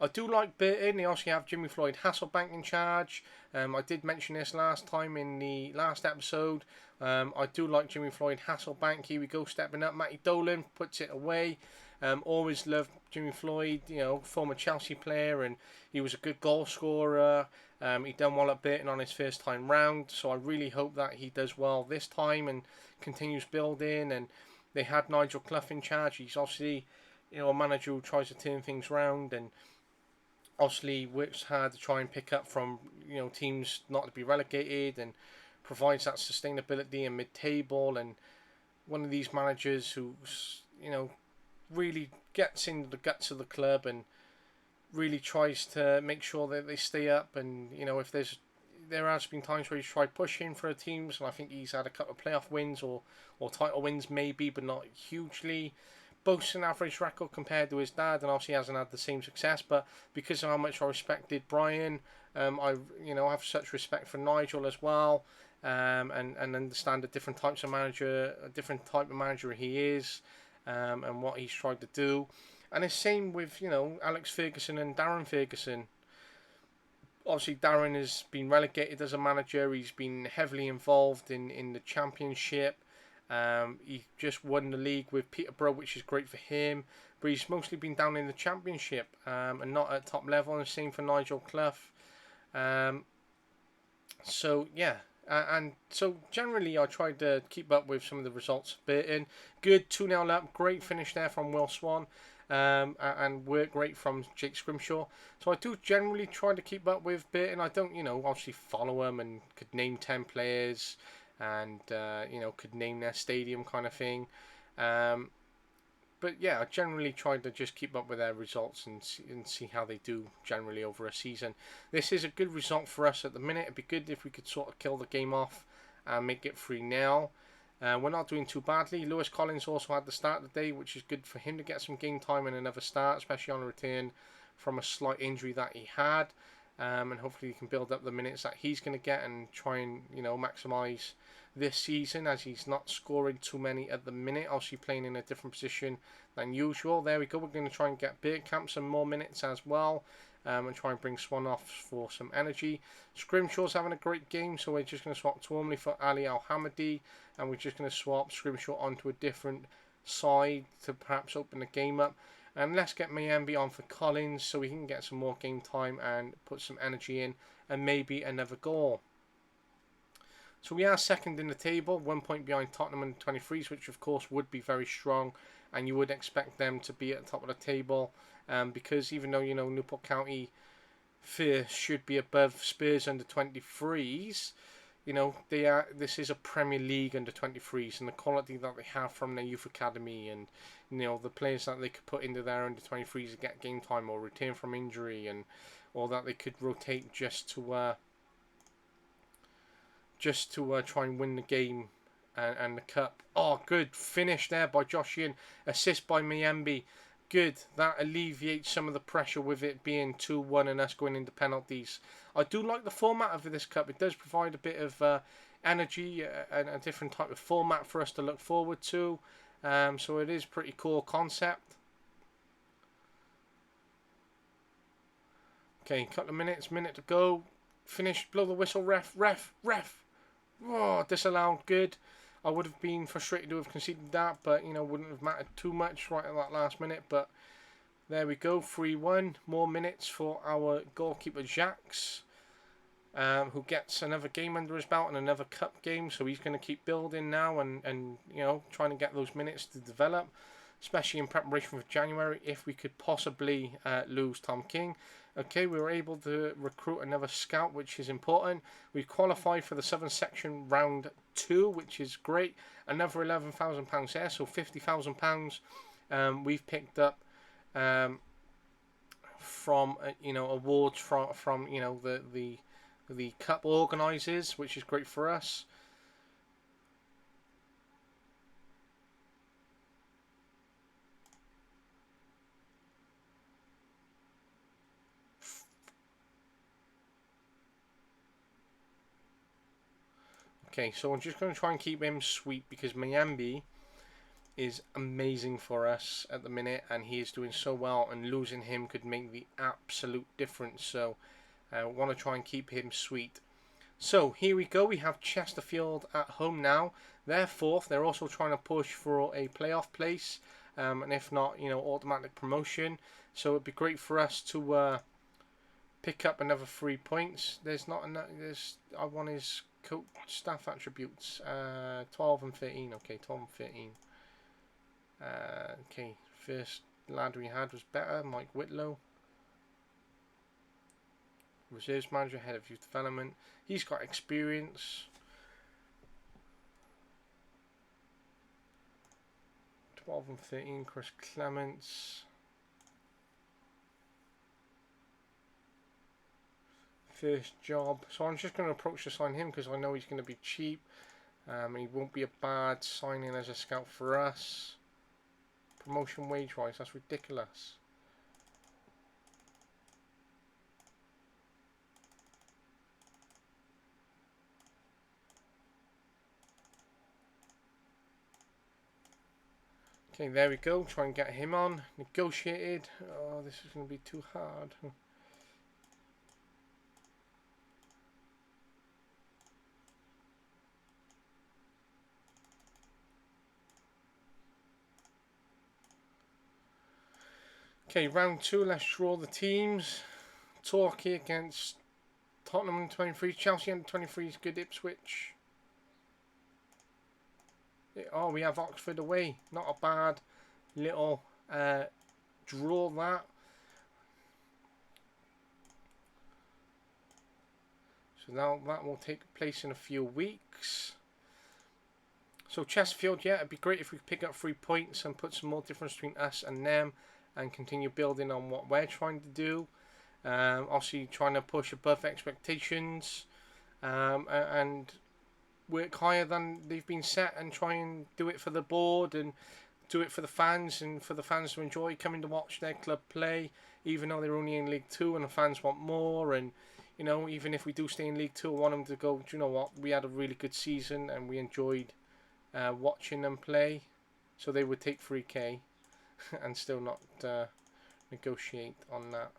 I do like Burton. They also have Jimmy Floyd Hasselbank in charge. I did mention this last time in the last episode. I do like Jimmy Floyd Hasselbank. Here we go, stepping up. Matty Dolan puts it away. Always loved Jimmy Floyd, former Chelsea player, and he was a good goal scorer. He done well at Burton on his first time round, so I really hope that he does well this time and continues building. And they had Nigel Clough in charge. He's obviously, a manager who tries to turn things round and obviously works hard to try and pick up from teams not to be relegated and provides that sustainability in mid-table. And one of these managers who's really gets into the guts of the club and really tries to make sure that they stay up. And if there has been times where he's tried pushing for teams, and I think he's had a couple of playoff wins or title wins maybe, but not hugely. Boasts an average record compared to his dad, and obviously hasn't had the same success. But because of how much I respected Brian, I have such respect for Nigel as well, and understand the different types of manager, a different type of manager he is, and what he's tried to do. And the same with Alex Ferguson and Darren Ferguson. Obviously, Darren has been relegated as a manager. He's been heavily involved in the Championship. He just won the league with Peterborough, which is great for him. But he's mostly been down in the Championship and not at top level. And the same for Nigel Clough. So generally I tried to keep up with some of the results. Burton, good 2-0 up, great finish there from Will Swan. And work rate from Jake Scrimshaw. So I do generally try to keep up with Burton. I don't, obviously follow them and could name 10 players and, could name their stadium kind of thing. But yeah, I generally try to just keep up with their results and see how they do generally over a season. This is a good result for us at the minute. It'd be good if we could sort of kill the game off and make it 3-0. We're not doing too badly. Lewis Collins also had the start of the day, which is good for him to get some game time and another start, especially on a return from a slight injury that he had. And hopefully he can build up the minutes that he's going to get and try and maximise this season, as he's not scoring too many at the minute, obviously playing in a different position than usual. There we go. We're going to try and get Bergkamp some more minutes as well. And try and bring Swan off for some energy. Scrimshaw's having a great game, so we're just going to swap Twormley for Ali Al-Hamadi, and we're just going to swap Scrimshaw onto a different side to perhaps open the game up. And let's get Mayembe on for Collins so we can get some more game time and put some energy in and maybe another goal. So we are second in the table, 1 point behind Tottenham and 23s, which of course would be very strong, and you would expect them to be at the top of the table. Because even though Newport County first should be above Spurs under 23s, they are. This is a Premier League under 23s, and the quality that they have from their youth academy, and the players that they could put into their under 23s to get game time or return from injury, and or that they could rotate just to try and win the game and the cup. Oh, good finish there by Josh Ian, assist by Mayembe. Good. That alleviates some of the pressure with it being 2-1 and us going into penalties. I do like the format of this cup. It does provide a bit of energy and a different type of format for us to look forward to. So it is a pretty cool concept. Okay, couple of minute to go. Finish, blow the whistle, ref. Oh, disallowed, good. I would have been frustrated to have conceded that, but, wouldn't have mattered too much right at that last minute. But there we go, 3-1. More minutes for our goalkeeper, Jacques, who gets another game under his belt and another cup game. So he's going to keep building now and trying to get those minutes to develop, especially in preparation for January, if we could possibly lose Tom King. Okay, we were able to recruit another scout, which is important. We qualified for the Southern Section Round 2, which is great. Another £11,000 there, so £50,000 we've picked up from awards from the cup organisers, which is great for us. Okay, so I'm just going to try and keep him sweet because Mayembe is amazing for us at the minute, and he is doing so well, and losing him could make the absolute difference. So I want to try and keep him sweet. So here we go. We have Chesterfield at home now. They're fourth. They're also trying to push for a playoff place, and if not, automatic promotion. So it'd be great for us to pick up another 3 points. There's not enough. I want his coach staff attributes. 12 and 13. Okay, 12 and 13. Okay, first lad we had was better. Mike Whitlow. Reserves manager, head of youth development. He's got experience. 12 and 13. Chris Clements. First job. So I'm just going to approach to sign him because I know he's going to be cheap. He won't be a bad signing as a scout for us. Promotion wage wise, that's ridiculous. Okay, there we go. Try and get him on. Negotiated. Oh, this is going to be too hard. Okay, round 2. Let's draw the teams. Torquay against Tottenham under 23. Chelsea under 23 is good. Ipswich. Oh, we have Oxford away. Not a bad little draw that. So now that will take place in a few weeks. So Chesterfield, yeah, it'd be great if we could pick up 3 points and put some more difference between us and them and continue building on what we're trying to do. Obviously trying to push above expectations and work higher than they've been set, and try and do it for the board and do it for the fans, and for the fans to enjoy coming to watch their club play, even though they're only in League 2 and the fans want more. And even if we do stay in League 2, I want them to go, do you know what, we had a really good season and we enjoyed watching them play. So they would take 3k and still not negotiate on that.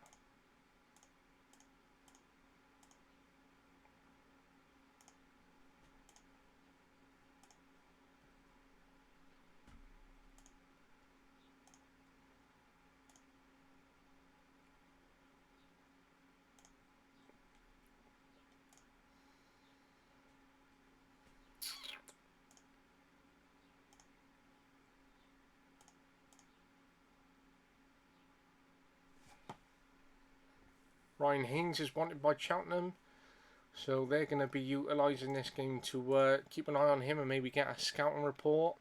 Ryan Haynes is wanted by Cheltenham, so they're going to be utilising this game to keep an eye on him and maybe get a scouting report.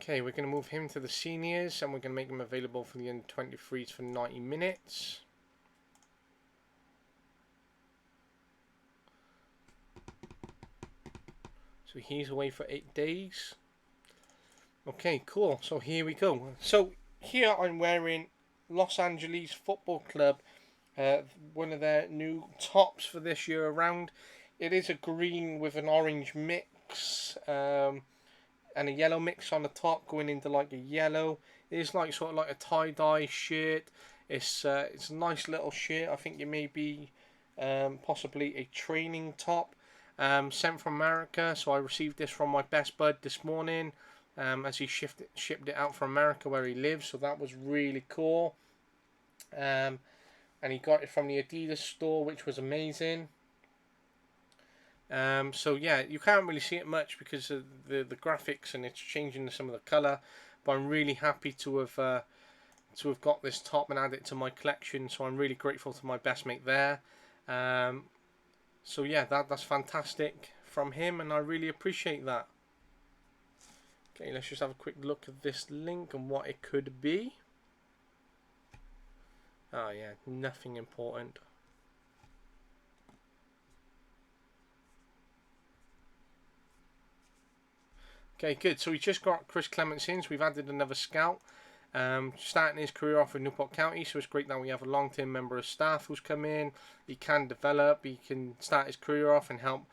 Okay, we're going to move him to the seniors, and we're going to make him available for the under-23s for 90 minutes. So he's away for 8 days. Okay, cool. So here we go. So here I'm wearing Los Angeles Football Club, one of their new tops for this year around. It is a green with an orange mix, and a yellow mix on the top, going into like a yellow. It is like sort of like a tie-dye shirt. It's a nice little shirt. I think it may be possibly a training top. Sent from America, so I received this from my best bud this morning, as he shipped it out from America where he lives. So that was really cool. And he got it from the Adidas store, which was amazing. So yeah, you can't really see it much because of the graphics, and it's changing some of the colour. But I'm really happy to have got this top and add it to my collection. So I'm really grateful to my best mate there. So yeah, that's fantastic from him, and I really appreciate that. Okay, let's just have a quick look at this link and what it could be. Oh yeah, nothing important. Okay, good. So we just got Chris Clements in, so we've added another scout. Starting his career off in Newport County, so it's great that we have a long-term member of staff who's come in. He can develop, he can start his career off and help,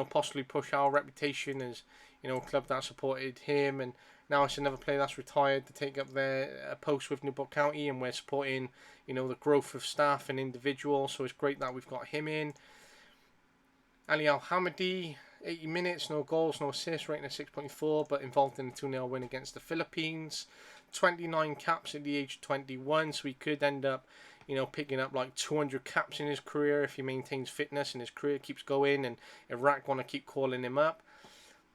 possibly push our reputation as, a club that supported him. And now it's another player that's retired to take up their post with Newport County, and we're supporting, the growth of staff and individuals. So it's great that we've got him in. Ali Al-Hamadi, 80 minutes, no goals, no assists, rating of 6.4, but involved in a 2-0 win against the Philippines. 29 caps at the age of 21, so he could end up, picking up like 200 caps in his career if he maintains fitness and his career keeps going, and Iraq want to keep calling him up.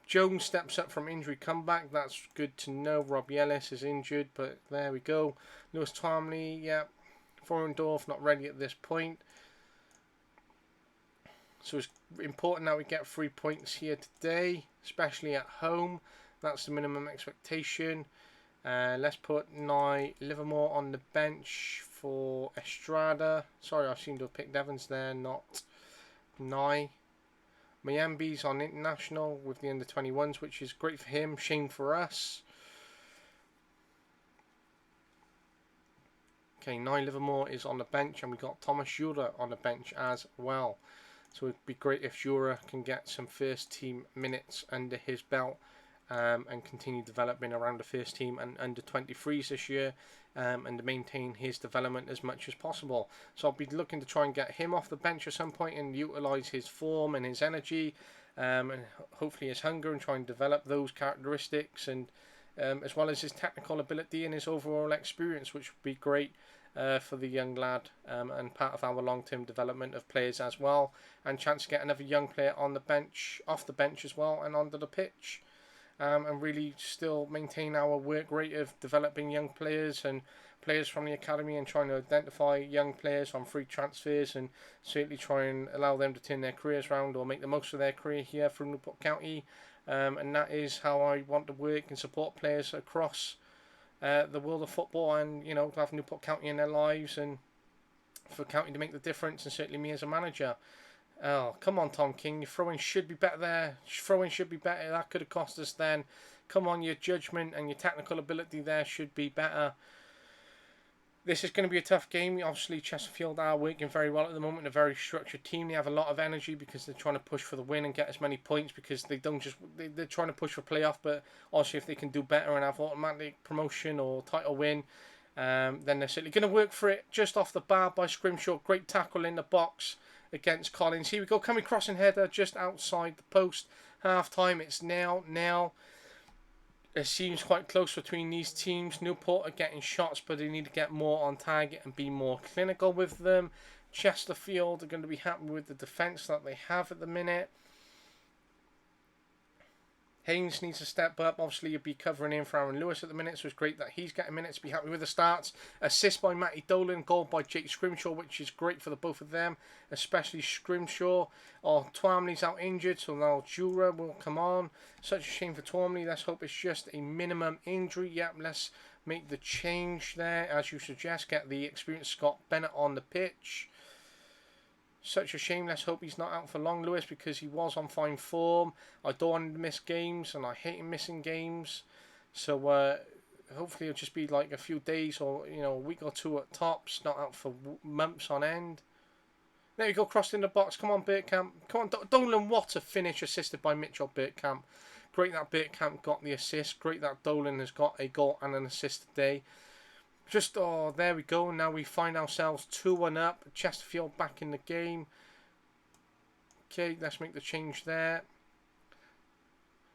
Jones steps up from injury comeback, that's good to know. Robbie Ellis is injured, but there we go. Lewis Twomley, yeah. Vorendorf not ready at this point. So it's important that we get 3 points here today, especially at home. That's the minimum expectation. Let's put Nye Livermore on the bench for Estrada. Sorry, I seem to have picked Evans there, not Nye. Mayambi's on international with the under-21s, which is great for him, shame for us. Okay, Nye Livermore is on the bench, and we got Thomas Jura on the bench as well. So it'd be great if Jura can get some first team minutes under his belt. And continue developing around the first team and under 23s this year, and to maintain his development as much as possible. So I'll be looking to try and get him off the bench at some point and utilise his form and his energy, and hopefully his hunger, and try and develop those characteristics, and as well as his technical ability and his overall experience, which would be great for the young lad, and part of our long-term development of players as well, and chance to get another young player on the bench, off the bench as well, and onto the pitch. And really still maintain our work rate of developing young players and players from the academy, and trying to identify young players on free transfers, and certainly try and allow them to turn their careers around or make the most of their career here from Newport County. And that is how I want to work and support players across the world of football, and to have Newport County in their lives, and for County to make the difference, and certainly me as a manager. Oh, come on, Tom King. Your throwing should be better there. Throwing should be better. That could have cost us then. Come on, your judgment and your technical ability there should be better. This is going to be a tough game. Obviously, Chesterfield are working very well at the moment. A very structured team. They have a lot of energy because they're trying to push for the win and get as many points, because they don't just... They're trying to push for playoff, but also if they can do better and have automatic promotion or title win, then they're certainly going to work for it. Just off the bar by Scrimshaw. Great tackle in the box against Collins. Here we go, coming crossing header just outside the post. Half time, it's now. It seems quite close between these teams. Newport are getting shots, but they need to get more on target and be more clinical with them. Chesterfield are going to be happy with the defence that they have at the minute. Haynes needs to step up. Obviously, you'll be covering in for Aaron Lewis at the minute, so it's great that he's getting minutes. Be happy with the starts. Assist by Matty Dolan, goal by Jake Scrimshaw, which is great for the both of them, especially Scrimshaw. Oh, Twomley's out injured, so now Jura will come on. Such a shame for Twomley. Let's hope it's just a minimum injury. Yep, let's make the change there, as you suggest. Get the experienced Scott Bennett on the pitch. Such a shame. Let's hope he's not out for long, Lewis, because he was on fine form. I don't want him to miss games, and I hate him missing games. So hopefully it'll just be like a few days, or a week or two at tops, not out for months on end. There you go, crossed in the box. Come on, Bergkamp. Come on, Dolan. What a finish, assisted by Mitchell Bergkamp. Great that Bergkamp got the assist. Great that Dolan has got a goal and an assist today. There we go. Now we find ourselves 2-1 up. Chesterfield back in the game. Okay, let's make the change there.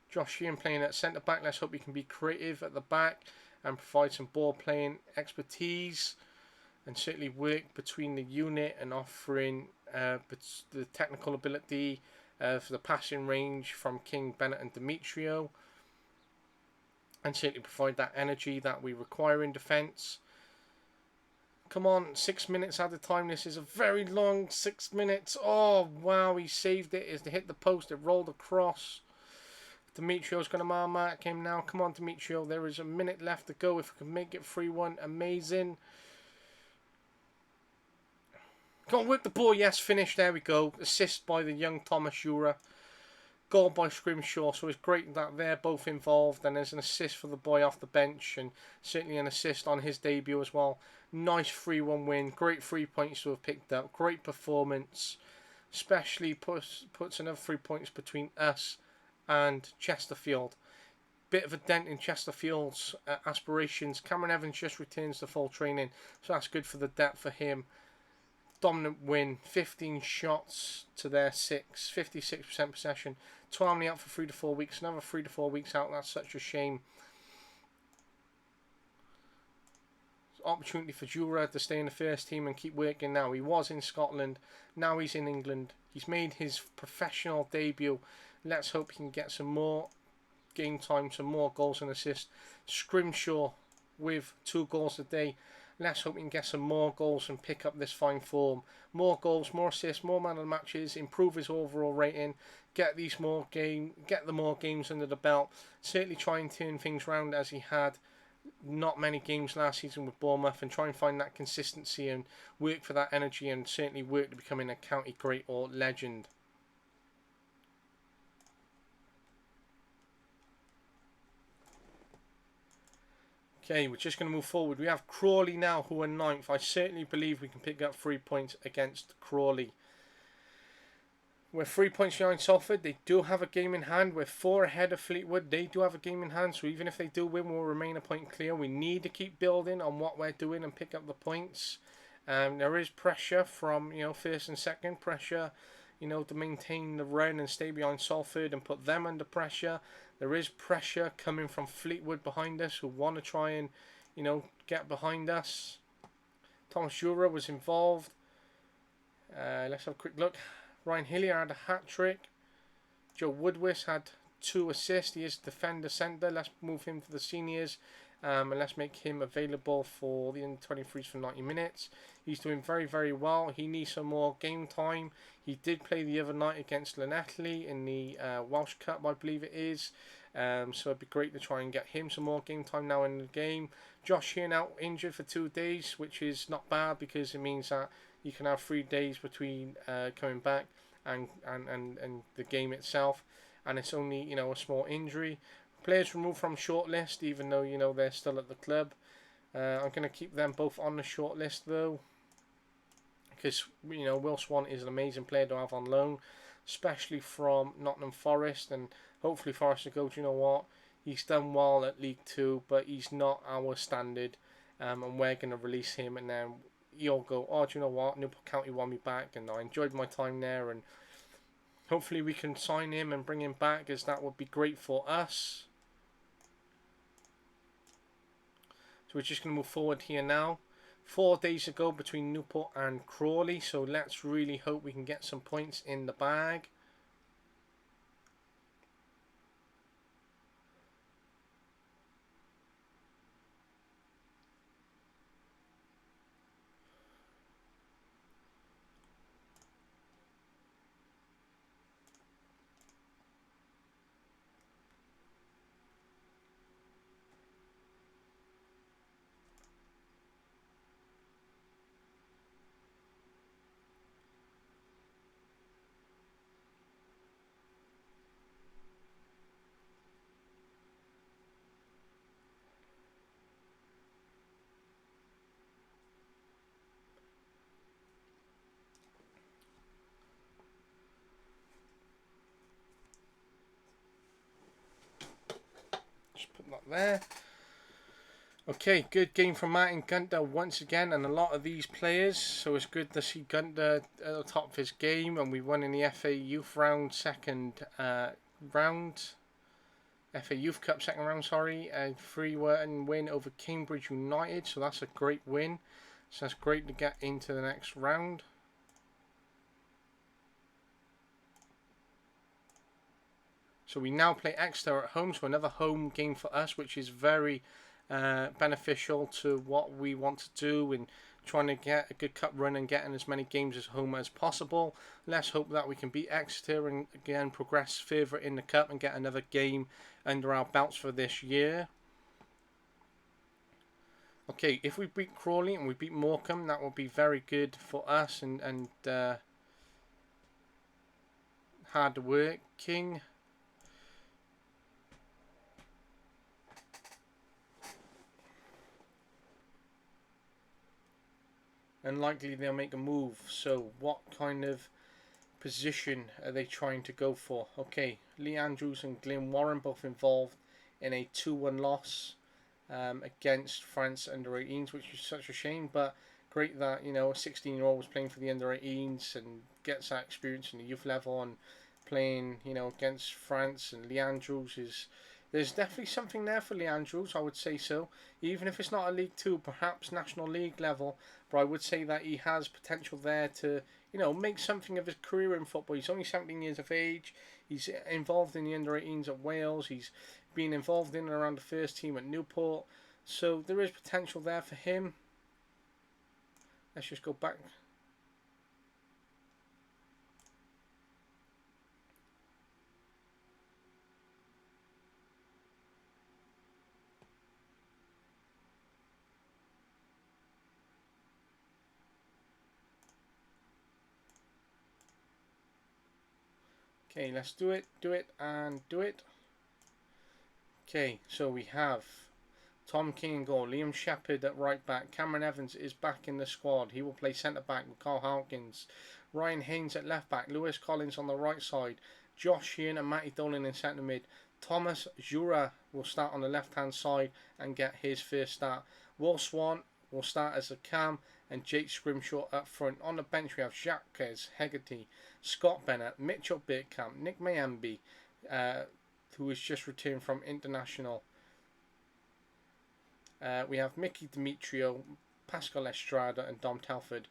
Josh Sheehan playing at centre-back. Let's hope he can be creative at the back and provide some ball-playing expertise, and certainly work between the unit and offering the technical ability for the passing range from King, Bennett and Demetrio, and certainly provide that energy that we require in defence. Come on, 6 minutes at a time. This is a very long 6 minutes. Oh, wow, he saved it. It hit the post. It rolled across. Demetrio's going to mark him now. Come on, Demetrio. There is a minute left to go. If we can make it 3-1, amazing. Come on, whip the ball. Yes, finish. There we go. Assist by the young Thomas Jura. Goal by Scrimshaw, so it's great that they're both involved, and there's an assist for the boy off the bench, and certainly an assist on his debut as well. Nice 3-1 win, great 3 points to have picked up, great performance, especially puts another 3 points between us and Chesterfield. Bit of a dent in Chesterfield's aspirations. Cameron Evans just returns to full training, so that's good for the depth for him. Dominant win, 15 shots to their 6, 56% possession. Twamley out for 3 to 4 weeks, another 3 to 4 weeks out. That's such a shame. Opportunity for Jura to stay in the first team and keep working now. He was in Scotland, now he's in England. He's made his professional debut. Let's hope he can get some more game time, some more goals and assists. Scrimshaw with 2 goals a day. Let's hope he can get some more goals and pick up this fine form. More goals, more assists, more man of the matches, improve his overall rating, get the more games under the belt. Certainly try and turn things around as he had not many games last season with Bournemouth, and try and find that consistency and work for that energy, and certainly work to becoming a county great or legend. Okay, we're just going to move forward. We have Crawley now, who are 9th. I certainly believe we can pick up 3 points against Crawley. We're 3 points behind Salford. They do have a game in hand. We're 4 ahead of Fleetwood. They do have a game in hand, so even if they do win, we'll remain a point clear. We need to keep building on what we're doing and pick up the points. There is pressure from, first and second. Pressure, to maintain the run and stay behind Salford and put them under pressure. There is pressure coming from Fleetwood behind us, who want to try and, get behind us. Thomas Jura was involved. Let's have a quick look. Ryan Hillier had a hat-trick. Joe Woodwiss had 2 assists. He is defender centre. Let's move him to the seniors. And let's make him available for the under-23s for 90 minutes. He's doing very, very well. He needs some more game time. He did play the other night against Llanelli in the Welsh Cup, I believe it is. So it'd be great to try and get him some more game time now in the game. Josh here now injured for 2 days, which is not bad because it means that you can have 3 days between coming back and the game itself, and it's only a small injury. Players removed from shortlist, even though they're still at the club. I'm going to keep them both on the shortlist though, because Will Swan is an amazing player to have on loan, especially from Nottingham Forest, and hopefully Forest will go, do you know what, he's done well at League 2, but he's not our standard, and we're going to release him, and then you'll go, oh, do you know what, Newport County want me back, and I enjoyed my time there, and hopefully we can sign him and bring him back, as that would be great for us. So we're just going to move forward here now. 4 days ago between Newport and Crawley, so let's really hope we can get some points in the bag. Put that there. Okay, good game from Martin Gunter once again, and a lot of these players, so it's good to see Gunter at the top of his game, and we won in the FA Youth round, FA Youth Cup second round, sorry, a 3-1 win over Cambridge United, so that's a great win, so that's great to get into the next round. So we now play Exeter at home, so another home game for us, which is very beneficial to what we want to do in trying to get a good cup run and getting as many games at home as possible. Let's hope that we can beat Exeter and again progress further in the cup and get another game under our belts for this year. Okay, if we beat Crawley and we beat Morecambe, that will be very good for us and hard working. and likely they'll make a move. So what kind of position are they trying to go for? Okay, Lee Andrews and Glenn Warren both involved in a 2-1 loss against France under 18s, which is such a shame, but great that, you know, a 16-year-old was playing for the under 18s and gets that experience in the youth level, and playing, you know, against France. And Lee Andrews is, there's definitely something there for Lee Andrews, I would say so. Even if it's not a League Two, perhaps National League level, but I would say that he has potential there to, you know, make something of his career in football. He's only 17 years of age. He's involved in the under 18s at Wales. He's been involved in and around the first team at Newport. So there is potential there for him. Let's just go back. Okay, let's do it, and do it. Okay, so we have Tom King in goal, Liam Shepherd at right back, Cameron Evans is back in the squad. He will play centre back with Carl Hawkins. Ryan Haynes at left back, Lewis Collins on the right side, Josh Sheehan and Matty Dolan in centre mid. Thomas Jura will start on the left hand side and get his first start. Will Swan will start as a cam, and Jake Scrimshaw up front. On the bench we have Jacques Hegarty, Scott Bennett, Mitchell Birkamp, Nick Mayembe, who has just returned from international. We have Mickey Demetrio, Pascal Estrada and Dom Telford.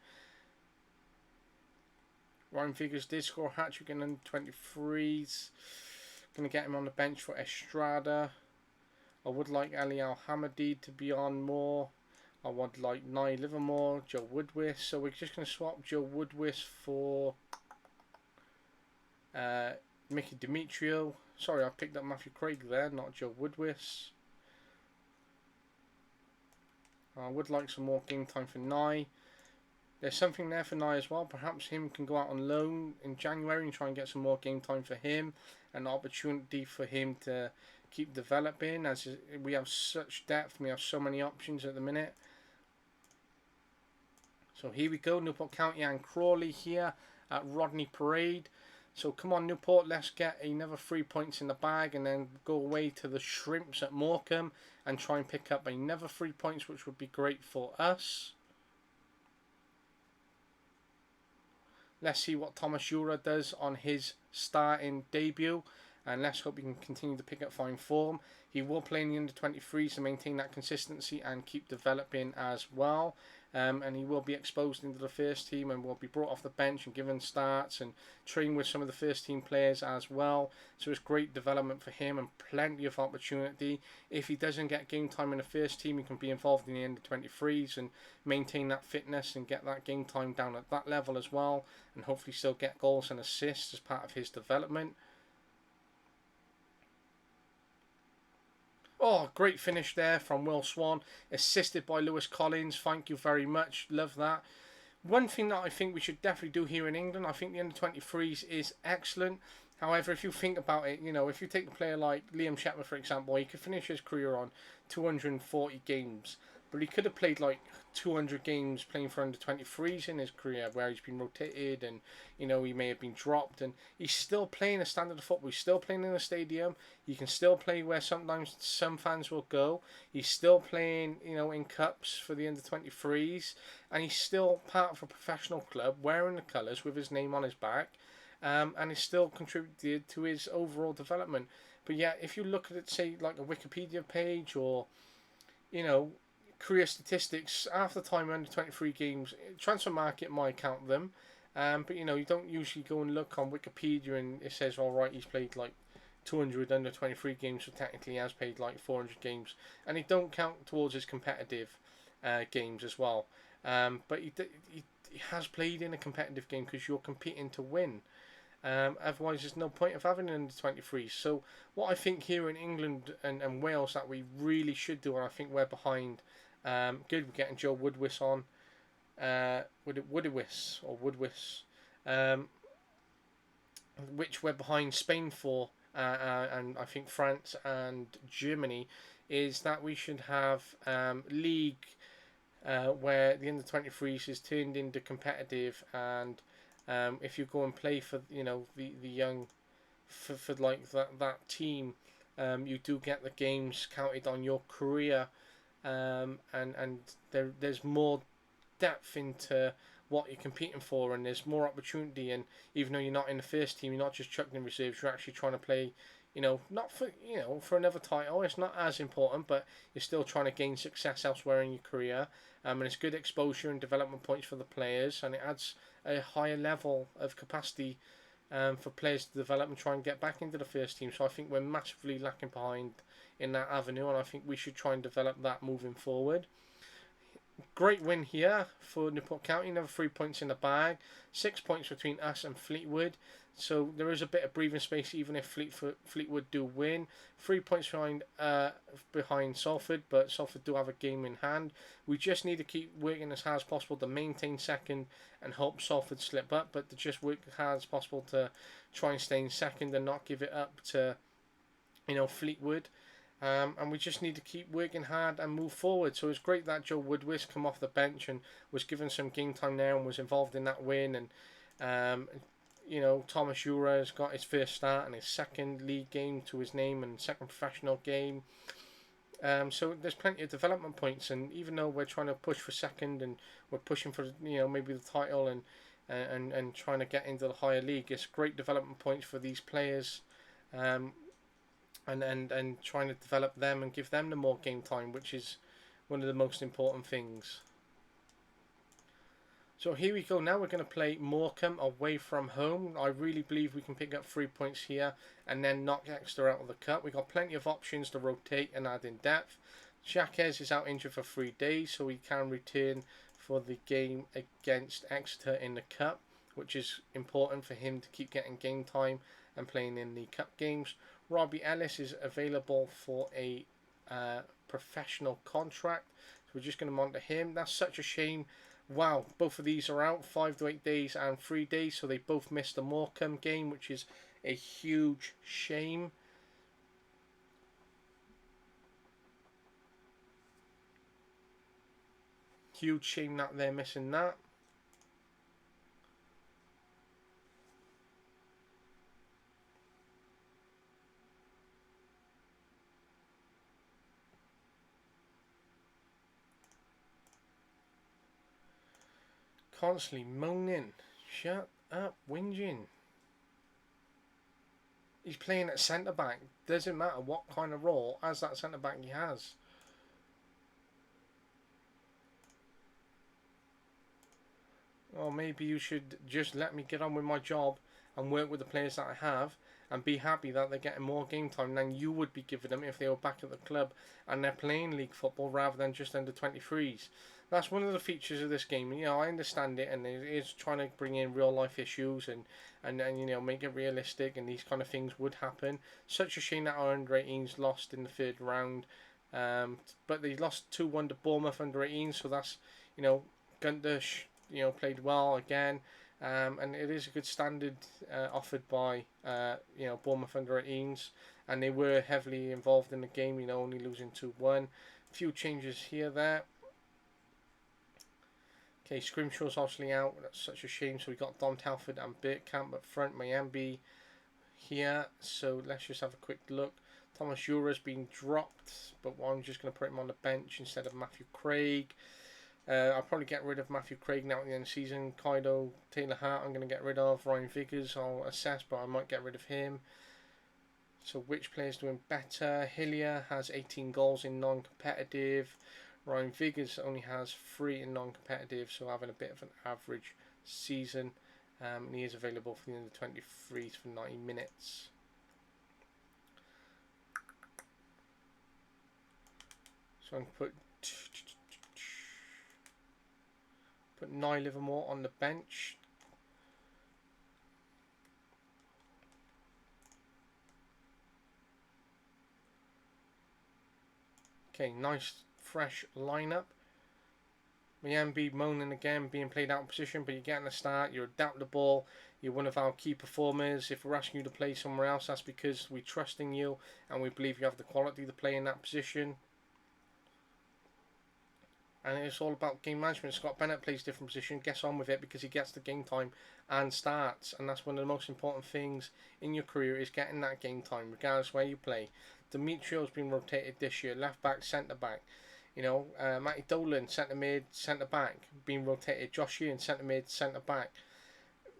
Ryan Figures did score a hat-trick in under 23s. Going to get him on the bench for Estrada. I would like Ali Al-Hamadi to be on more. I would like Nye Livermore, Joe Woodwis. So we're just going to swap Joe Woodwis for Mickey Demetrio. Sorry, I picked up Matthew Craig there, not Joe Woodwis. I would like some more game time for Nye. There's something there for Nye as well. Perhaps him can go out on loan in January and try and get some more game time for him. An opportunity for him to keep developing, as we have such depth. We have so many options at the minute. So here we go, Newport County and Crawley here at Rodney Parade. So come on Newport, let's get another 3 points in the bag and then go away to the Shrimps at Morecambe and try and pick up another 3 points, which would be great for us. Let's see what Thomas Jura does on his starting debut, and let's hope he can continue to pick up fine form. He will play in the under 23s to maintain that consistency and keep developing as well. And he will be exposed into the first team and will be brought off the bench and given starts and train with some of the first team players as well. So it's great development for him and plenty of opportunity. If he doesn't get game time in the first team, he can be involved in the under 23s and maintain that fitness and get that game time down at that level as well, and hopefully still get goals and assists as part of his development. Oh, great finish there from Will Swan, assisted by Lewis Collins. Thank you very much. Love that. One thing that I think we should definitely do here in England, I think the under-23s is excellent. However, if you think about it, you know, if you take a player like Liam Shepherd, for example, he could finish his career on 240 games. But he could have played like 200 games playing for under-23s in his career, where he's been rotated and, you know, he may have been dropped. And he's still playing a standard of football. He's still playing in a stadium. He can still play where sometimes some fans will go. He's still playing, you know, in cups for the under-23s. And he's still part of a professional club, wearing the colours with his name on his back. And he's still contributed to his overall development. But yeah, if you look at it, say, like a Wikipedia page or, you know, career statistics, half the time under 23 games, Transfer Market might count them, but you know, you don't usually go and look on Wikipedia and it says, all right, he's played like 200 under 23 games, so technically he has played like 400 games, and he don't count towards his competitive games as well. But he has played in a competitive game because you're competing to win. Otherwise there's no point of having an under 23s. So what I think here in England and Wales that we really should do, and I think we're behind. Good, we're getting Joe Woodwis on. Woodwis, which we're behind Spain for, and I think France and Germany, is that we should have league where the under 23s is turned into competitive, and if you go and play for the young for like that team, you do get the games counted on your career, and there's more depth into what you're competing for, and there's more opportunity. And even though you're not in the first team, you're not just chucking in reserves. You're actually trying to play, not for for another title. It's not as important, but you're still trying to gain success elsewhere in your career. And it's good exposure and development points for the players, and it adds a higher level of capacity for players to develop and try and get back into the first team. So I think we're massively lacking behind in that avenue, and I think we should try and develop that moving forward. Great win here for Newport County. Another 3 points in the bag. 6 points between us and Fleetwood. So there is a bit of breathing space even if Fleetwood do win. 3 points behind Salford, but Salford do have a game in hand. We just need to keep working as hard as possible to maintain second and hope Salford slip up, but to just work as hard as possible to try and stay in second and not give it up to Fleetwood. And we just need to keep working hard and move forward. So it's great that Joe Woodwis come off the bench and was given some game time there and was involved in that win. And Thomas Jura has got his first start and his second league game to his name and second professional game. So there's plenty of development points, and even though we're trying to push for second and we're pushing for maybe the title and trying to get into the higher league, it's great development points for these players. And trying to develop them and give them the more game time, which is one of the most important things. So here we go. Now we're going to play Morecambe away from home. I really believe we can pick up 3 points here and then knock Exeter out of the cup. We've got plenty of options to rotate and add in depth. Jacques is out injured for 3 days, so he can return for the game against Exeter in the cup, which is important for him to keep getting game time and playing in the cup games. Robbie Ellis is available for a professional contract, so we're just going to monitor him. That's such a shame. Wow, both of these are out, 5 to 8 days and 3 days, so they both missed the Morecambe game, which is a huge shame. Huge shame that they're missing that. Constantly moaning. Shut up, whinging. He's playing at centre back. Doesn't matter what kind of role as that centre back he has. Or maybe you should just let me get on with my job and work with the players that I have and be happy that they're getting more game time than you would be giving them if they were back at the club and they're playing league football rather than just under 23s. That's one of the features of this game. I understand it, and it is trying to bring in real life issues and make it realistic, and these kind of things would happen. Such a shame that our under 18s lost in the third round, but they lost 2-1 to Bournemouth under 18s, so that's Gunter played well again, and it is a good standard offered by Bournemouth under 18s, and they were heavily involved in the game. Only losing 2-1. A few changes here there. Okay, Scrimshaw's obviously out. That's such a shame. So we got Dom Telford and Bergkamp up front. Mayambi here. So let's just have a quick look. Thomas Jura's been dropped, but I'm just going to put him on the bench instead of Matthew Craig. I'll probably get rid of Matthew Craig now at the end of the season. Kaido, Taylor Hart I'm going to get rid of. Ryan Vickers I'll assess, but I might get rid of him. So which player's doing better? Hillier has 18 goals in non-competitive. Ryan Vickers only has 3 in non-competitive, so having a bit of an average season. And he is available for the under 23s for 90 minutes. So I'm going to put Nye Livermore on the bench. Okay, nice fresh lineup. Mayambi moaning again, being played out of position, but you're getting a start, you're adaptable, you're one of our key performers. If we're asking you to play somewhere else, that's because we trust in you and we believe you have the quality to play in that position. And it's all about game management. Scott Bennett plays different position, gets on with it because he gets the game time and starts. And that's one of the most important things in your career is getting that game time, regardless where you play. Dimitrio's been rotated this year, left back, centre back. Matty Dolan, centre mid, centre back, being rotated. Josh Ian, centre mid, centre back.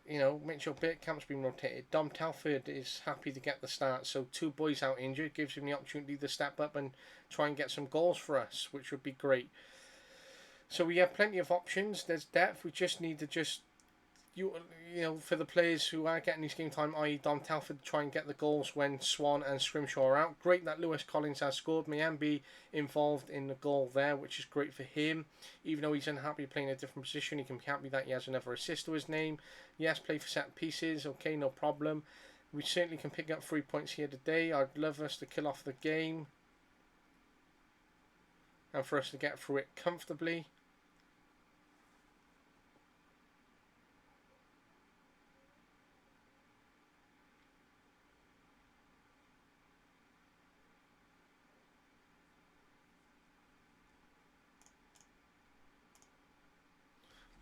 Mitchell Bergkamp's been rotated. Dom Telford is happy to get the start. So 2 boys out injured gives him the opportunity to step up and try and get some goals for us, which would be great. So we have plenty of options. There's depth. We just need to for the players who are getting this game time, i.e. Dom Telford, to try and get the goals when Swan and Scrimshaw are out. Great that Lewis Collins has scored. Mayambi involved in the goal there, which is great for him. Even though he's unhappy playing a different position, he can be happy that he has another assist to his name. Yes, play for set pieces. Okay, no problem. We certainly can pick up 3 points here today. I'd love us to kill off the game and for us to get through it comfortably.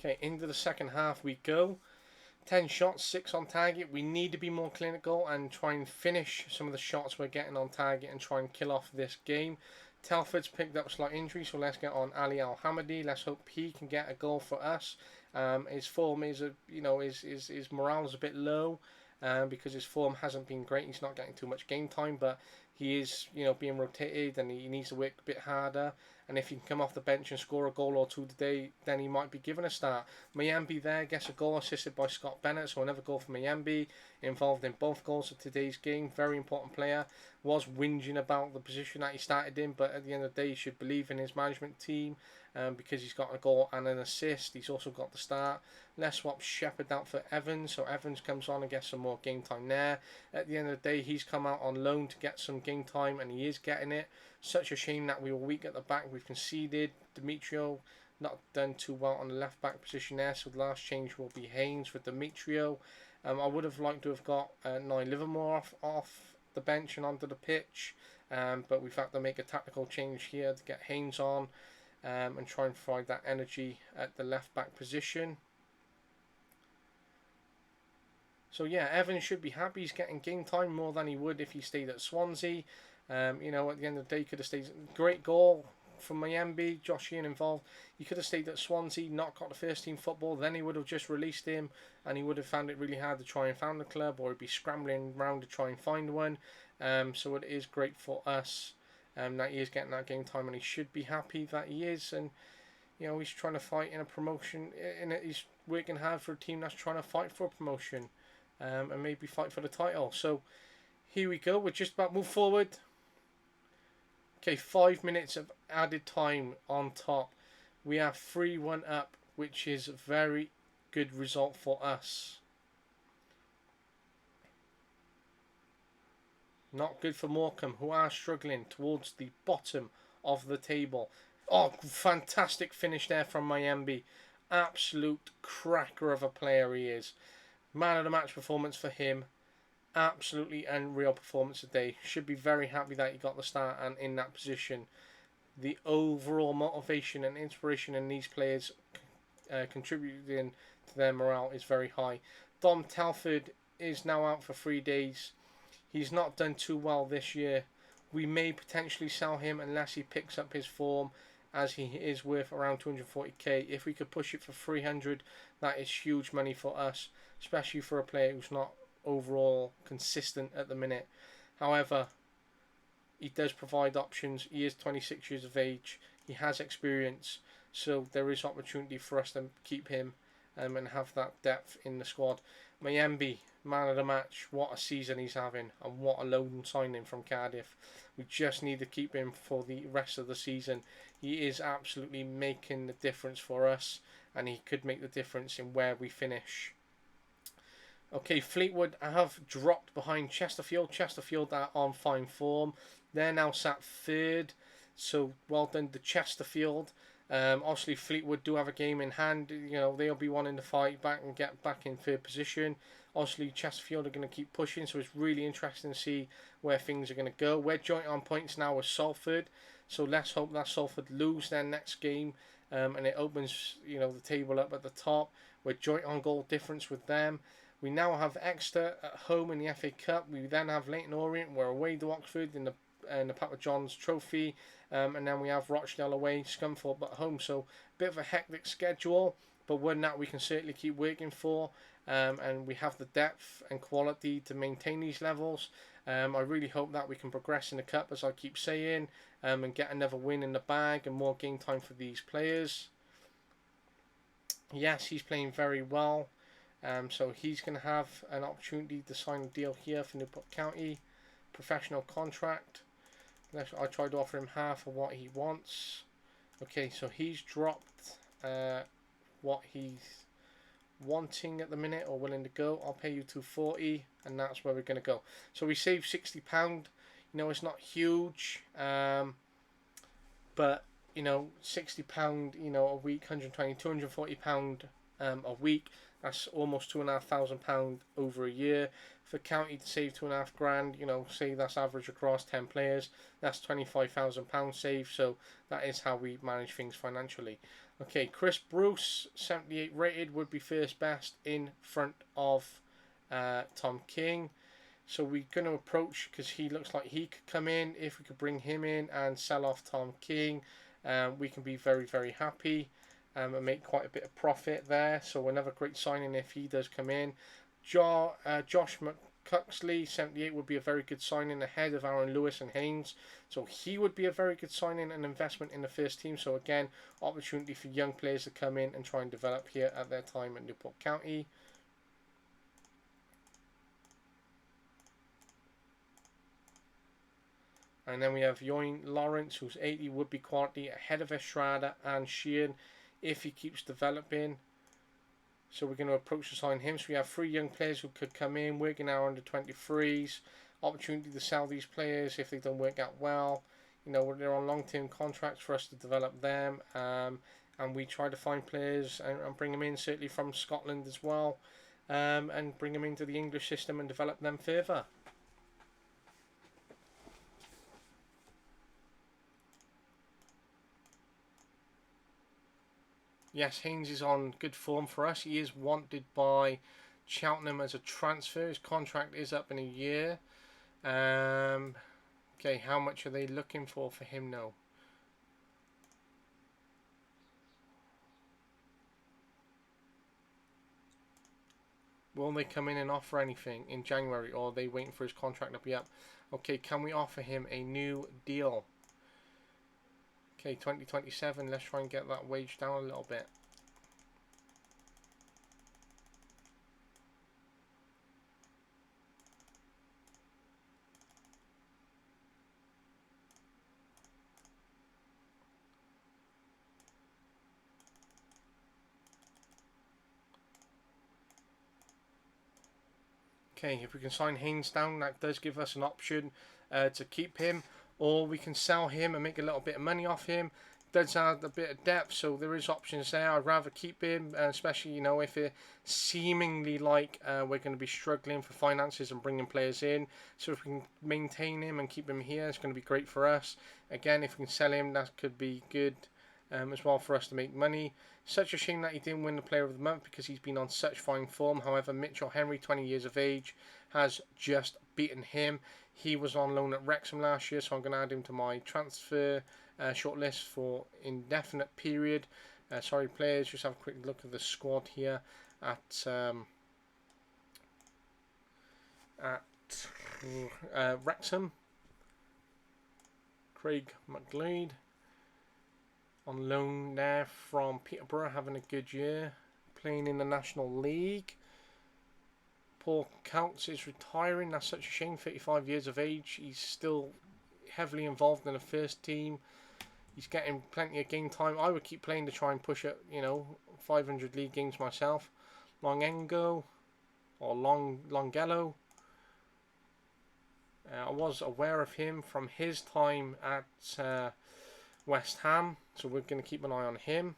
Okay, into the second half we go. 10 shots, 6 on target. We need to be more clinical and try and finish some of the shots we're getting on target and try and kill off this game. Telford's picked up a slight injury, so let's get on Ali Al-Hamadi. Let's hope he can get a goal for us. His form is, his morale is a bit low because his form hasn't been great. He's not getting too much game time, but he is, being rotated and he needs to work a bit harder. And if he can come off the bench and score a goal or two today, then he might be given a start. Mayambi there gets a goal assisted by Scott Bennett, so another goal for Mayambi, involved in both goals of today's game. Very important player. Was whinging about the position that he started in, but at the end of the day, he should believe in his management team because he's got a goal and an assist. He's also got the start. Let's swap Shepherd out for Evans, so Evans comes on and gets some more game time there. At the end of the day, he's come out on loan to get some game time, and he is getting it. Such a shame that we were weak at the back. We've conceded. Demetrio not done too well on the left back position there, so the last change will be Haynes for Demetrio. I would have liked to have got Nye Livermore off the bench and onto the pitch, but we've had to make a tactical change here to get Haynes on and try and provide that energy at the left back position. So yeah, Evans should be happy. He's getting game time more than he would if he stayed at Swansea. At the end of the day, could have stayed. Great goal from Mayambi, Josh Ian involved. He could have stayed at Swansea, not got the first team football. Then he would have just released him, and he would have found it really hard to try and find the club, or he'd be scrambling around to try and find one. So it is great for us that he is getting that game time, and he should be happy that he is. And he's trying to fight in a promotion. He's working hard for a team that's trying to fight for a promotion, and maybe fight for the title. So here we go. We're just about to move forward. Okay, 5 minutes of added time on top. We are 3-1 up, which is a very good result for us. Not good for Morecambe, who are struggling towards the bottom of the table. Oh, fantastic finish there from Mayambi. Absolute cracker of a player he is. Man of the match performance for him. Absolutely unreal performance today. Should be very happy that he got the start and in that position. The overall motivation and inspiration in these players contributing to their morale is very high. Dom Telford is now out for 3 days. He's not done too well this year. We may potentially sell him unless he picks up his form, as he is worth around 240k. If we could push it for 300, that is huge money for us, especially for a player who's not overall consistent at the minute. However, he does provide options. He is 26 years of age. He has experience, so there is opportunity for us to keep him and have that depth in the squad. Mayambi, man of the match. What a season he's having, and what a loan signing from Cardiff. We just need to keep him for the rest of the season. He is absolutely making the difference for us, and he could make the difference in where we finish. Okay, Fleetwood have dropped behind Chesterfield. Chesterfield are on fine form. They're now sat third, so well done to Chesterfield. Obviously, Fleetwood do have a game in hand. They'll be wanting to fight back and get back in third position. Obviously, Chesterfield are going to keep pushing, so it's really interesting to see where things are going to go. We're joint on points now with Salford, so let's hope that Salford lose their next game and it opens, you know, the table up at the top. We're joint on goal difference with them. We now have Exeter at home in the FA Cup. We then have Leyton Orient. We're away to Oxford in the Papa John's Trophy, and then we have Rochdale away, Scunthorpe at home. So a bit of a hectic schedule, but one that we can certainly keep working for. And we have the depth and quality to maintain these levels. I really hope that we can progress in the cup, as I keep saying, and get another win in the bag and more game time for these players. Yes, he's playing very well. So he's going to have an opportunity to sign a deal here for Newport County. Professional contract. I tried to offer him half of what he wants. Okay, so he's dropped what he's wanting at the minute or willing to go. I'll pay you $240, and that's where we're going to go. So we saved £60. You know, it's not huge, but you know, £60, you know, a week, £120, £240 a week. That's almost £2,500 over a year. For county to save £2,500, you know, say that's average across 10 players, that's £25,000 saved. So that is how we manage things financially. Okay, Chris Bruce, 78 rated, would be first best in front of Tom King. So we're going to approach, because he looks like he could come in. If we could bring him in and sell off Tom King, we can be very, very happy and make quite a bit of profit there. So another great signing if he does come in. Josh McCuxley, 78, would be a very good signing ahead of Aaron Lewis and Haynes. So he would be a very good signing and investment in the first team. So again, opportunity for young players to come in and try and develop here at their time at Newport County. And then we have Yoin Lawrence, who's 80, would be quality ahead of Estrada and Sheehan if he keeps developing. So we're going to approach to sign him. So we have 3 young players who could come in, working our under 23s. Opportunity to sell these players if they don't work out well. You know, they're on long-term contracts for us to develop them. And we try to find players and bring them in, certainly from Scotland as well. And bring them into the English system and develop them further. Yes, Haynes is on good form for us. He is wanted by Cheltenham as a transfer. His contract is up in a year. Okay, how much are they looking for him now? Will they come in and offer anything in January, or are they waiting for his contract to be up? Okay, can we offer him a new deal? Okay, 2027. Let's try and get that wage down a little bit. Okay, if we can sign Haynes down, that does give us an option to keep him, or we can sell him and make a little bit of money off him. Does add a bit of depth, so there is options there. I'd rather keep him, especially, you know, if it seemingly like we're going to be struggling for finances and bringing players in. So if we can maintain him and keep him here, it's going to be great for us. Again, if we can sell him, that could be good as well for us to make money. Such a shame that he didn't win the Player of the Month, because he's been on such fine form. However, Mitchell Henry, 20 years of age, has just beaten him. He was on loan at Wrexham last year, so I'm going to add him to my transfer shortlist for indefinite period. Sorry, players, just have a quick look at the squad here at Wrexham. Craig McGlade on loan there from Peterborough, having a good year, playing in the National League. Paul Counts is retiring. That's such a shame. 35 years of age. He's still heavily involved in the first team. He's getting plenty of game time. I would keep playing to try and push it, you know, 500 league games myself. Longengo or Longello. I was aware of him from his time at West Ham, so we're going to keep an eye on him.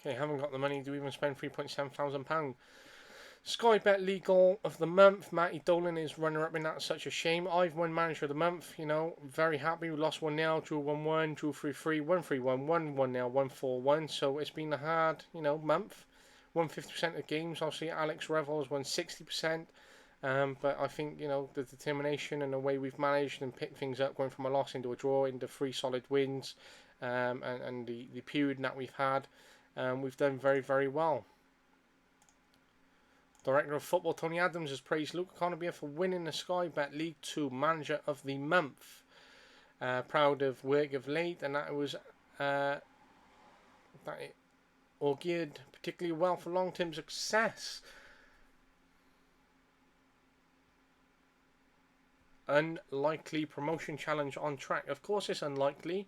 Okay, haven't got the money to even spend £3,700. Sky Bet Legal of the Month. Matty Dolan is runner-up in that. Such a shame. I've won Manager of the Month. Very happy. We lost 1-0, drew 1-1, drew 3-3, 1-3-1, 1-1-0, 1-4-1. So it's been a hard, month. Won 50% of games. Obviously, Alex Revels won 60%. But I think, the determination and the way we've managed and picked things up, going from a loss into a draw, into 3 solid wins, and the period that we've had, we've done very, very well. Director of Football Tony Adams has praised Luke Economia for winning the Sky Bet League 2 Manager of the Month. Proud of work of late, and that was that it augured particularly well for long-term success. Unlikely promotion challenge on track. Of course it's unlikely,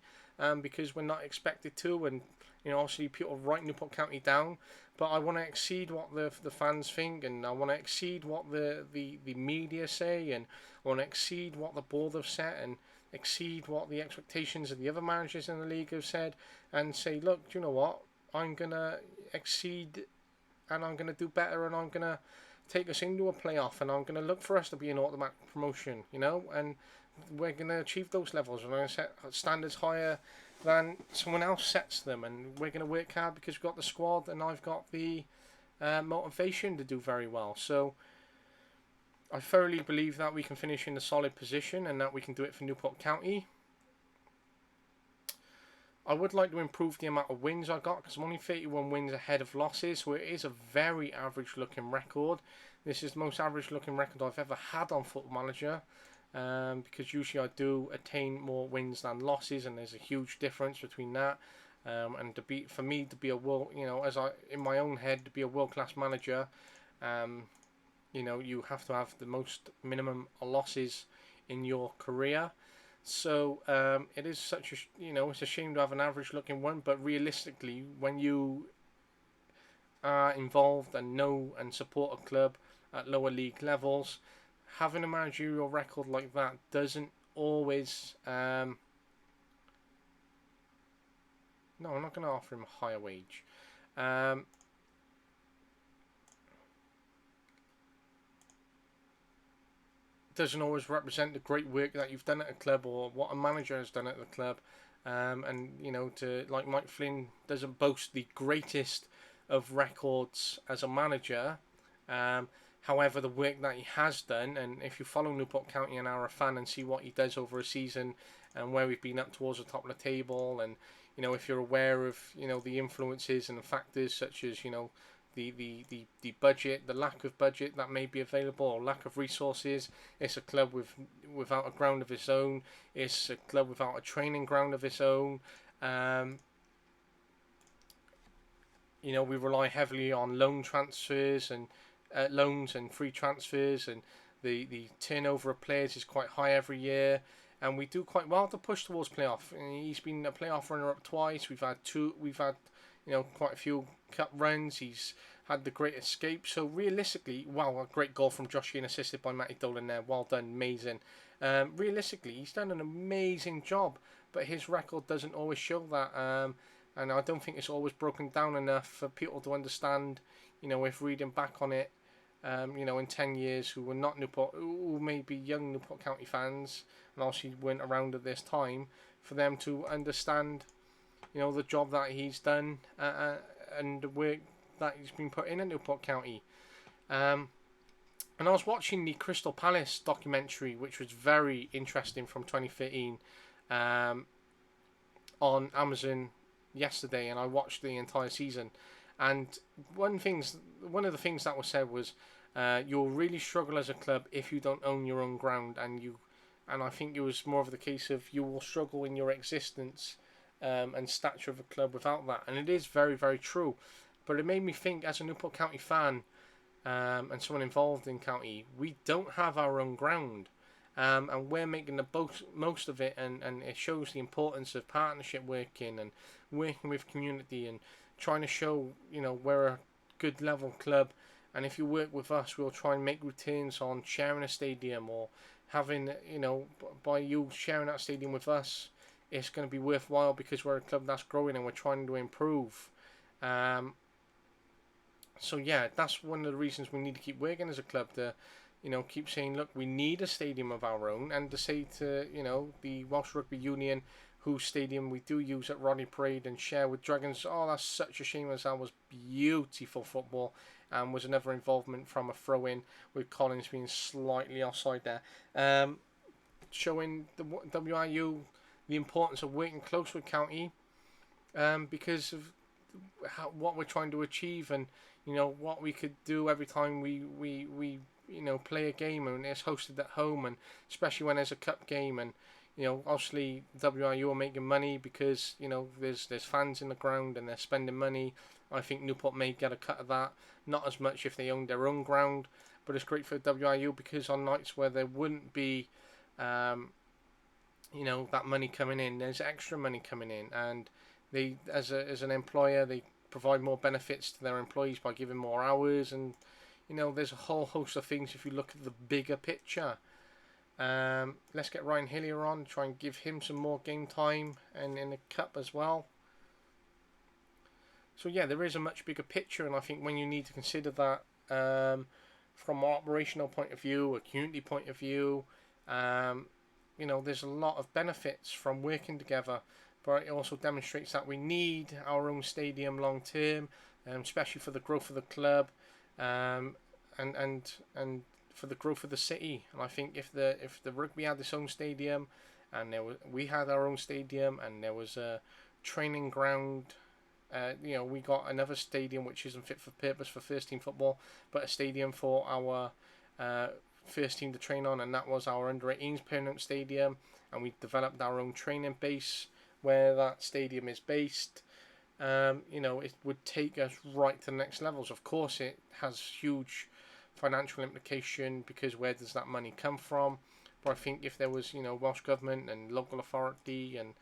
because we're not expected to, and obviously people write Newport County down, but I want to exceed what the fans think, and I want to exceed what the media say, and I want to exceed what the board have set, and exceed what the expectations of the other managers in the league have said, and say, look, do you know what, I'm going to exceed, and I'm going to do better, and I'm going to take us into a playoff, and I'm going to look for us to be an automatic promotion, and we're going to achieve those levels, and I'm going to set standards higher than someone else sets them, and we're going to work hard because we've got the squad, and I've got the motivation to do very well. So I thoroughly believe that we can finish in a solid position, and that we can do it for Newport County. I would like to improve the amount of wins I got, because I'm only 31 wins ahead of losses, so it is a very average looking record. This is the most average looking record I've ever had on Football Manager, because usually I do attain more wins than losses, and there's a huge difference between that. And for me to be a world, in my own head, to be a world-class manager, you have to have the most minimum losses in your career. So it is such a, it's a shame to have an average looking one, but realistically, when you are involved and know and support a club at lower league levels, having a managerial record like that doesn't always, no, I'm not going to offer him a higher wage. Doesn't always represent the great work that you've done at a club, or what a manager has done at the club. And like Mike Flynn doesn't boast the greatest of records as a manager. However, the work that he has done, and if you follow Newport County and are a fan and see what he does over a season, and where we've been up towards the top of the table, and if you're aware of the influences and the factors such as the budget, the lack of budget that may be available, or lack of resources. It's a club without a ground of its own. It's a club without a training ground of its own. We rely heavily on loan transfers and loans and free transfers, and the turnover of players is quite high every year. And we do quite well to push towards playoff. And he's been a playoff runner-up twice. We've had quite a few cup runs. He's had the great escape. So realistically, wow, a great goal from Josh Ian, assisted by Matty Dolan there. Well done, amazing. Realistically, he's done an amazing job, but his record doesn't always show that. And I don't think it's always broken down enough for people to understand, if reading back on it, in 10 years, who were not Newport, who may be young Newport County fans, and obviously weren't around at this time, for them to understand, the job that he's done, and the work that he's been put in at Newport County. And I was watching the Crystal Palace documentary, which was very interesting, from 2013, on Amazon yesterday, and I watched the entire season. And one of the things that was said was, you'll really struggle as a club if you don't own your own ground, and I think it was more of the case of you will struggle in your existence and stature of a club without that. And it is very, very true. But it made me think, as a Newport County fan, and someone involved in county, we don't have our own ground, and we're making the most of it, and it shows the importance of partnership working and working with community, and trying to show we're a good level club, and if you work with us, we'll try and make returns on sharing a stadium, or having by you sharing that stadium with us, it's going to be worthwhile, because we're a club that's growing and we're trying to improve. Um, so yeah, that's one of the reasons we need to keep working as a club to, keep saying, look, we need a stadium of our own, and to say to, the Welsh Rugby Union, whose stadium we do use at Rodney Parade and share with Dragons. Oh, that's such a shame, as that was beautiful football, and was another involvement from a throw-in with Collins being slightly offside there, showing the WIU the importance of working close with County, because of what we're trying to achieve, and what we could do every time we play a game and it's hosted at home, and especially when there's a cup game, and obviously WIU are making money because there's fans in the ground and they're spending money. I think Newport may get a cut of that, not as much if they owned their own ground, but it's great for WIU because on nights where there wouldn't be that money coming in, there's extra money coming in, and they, as an employer, they provide more benefits to their employees by giving more hours, and there's a whole host of things if you look at the bigger picture. Let's get Ryan Hillier on, try and give him some more game time and in the cup as well. So yeah, there is a much bigger picture, and I think when you need to consider that from an operational point of view, a community point of view, there's a lot of benefits from working together. But it also demonstrates that we need our own stadium long term, especially for the growth of the club, and for the growth of the city. And I think if the rugby had its own stadium, and we had our own stadium, and there was a training ground, we got another stadium which isn't fit for purpose for first team football, but a stadium for our first team to train on, and that was our under-18s permanent stadium, and we developed our own training base where that stadium is based. It would take us right to the next levels. Of course, it has huge financial implication because where does that money come from? But I think if there was, Welsh Government and local authority and,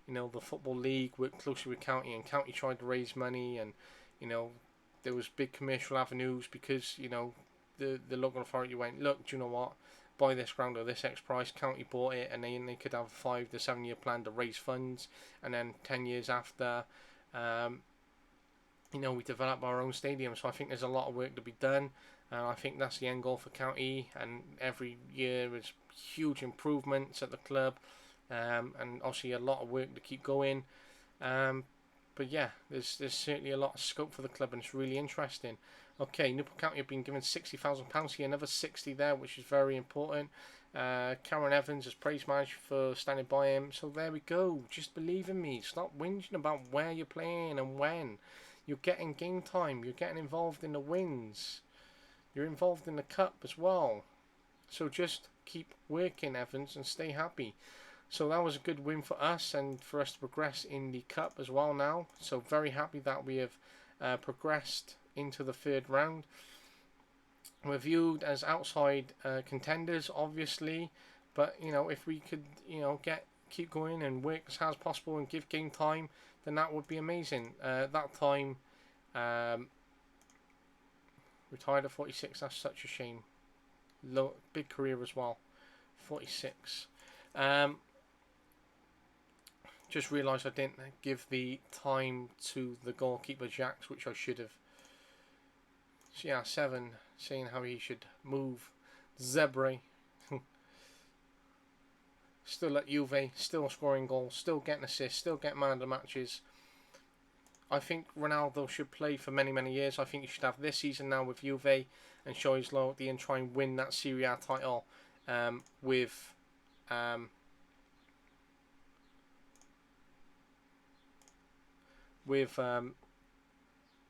the Football League worked closely with County, and County tried to raise money, and, there was big commercial avenues because, the local authority went, look, do you know what? Buy this ground at this X price. County bought it, and then they could have a 5 to 7 year plan to raise funds, and then 10 years after, we develop our own stadium. So I think there's a lot of work to be done, and I think that's the end goal for County. And every year there's huge improvements at the club, and obviously a lot of work to keep going. But yeah, there's certainly a lot of scope for the club, and it's really interesting. Okay, Newport County have been given £60,000 here, another 60 there, which is very important. Cameron Evans has praised manager for standing by him. So there we go. Just believe in me. Stop whinging about where you're playing and when. You're getting game time. You're getting involved in the wins. You're involved in the cup as well. So just keep working, Evans, and stay happy. So that was a good win for us and for us to progress in the cup as well now. So very happy that we have progressed into the third round. We're viewed as outside contenders, obviously, but if we could keep going and work as hard as possible and give game time, then that would be amazing. That time, retired at 46. That's such a shame. Big career as well. 46. Just realised I didn't give the time to the goalkeeper Jacks, which I should have. So yeah, 7, saying how he should move. Zebre. Still at Juve, still scoring goals, still getting assists, still getting man of the matches. I think Ronaldo should play for many, many years. I think he should have this season now with Juve and show his loyalty and try and win that Serie A title with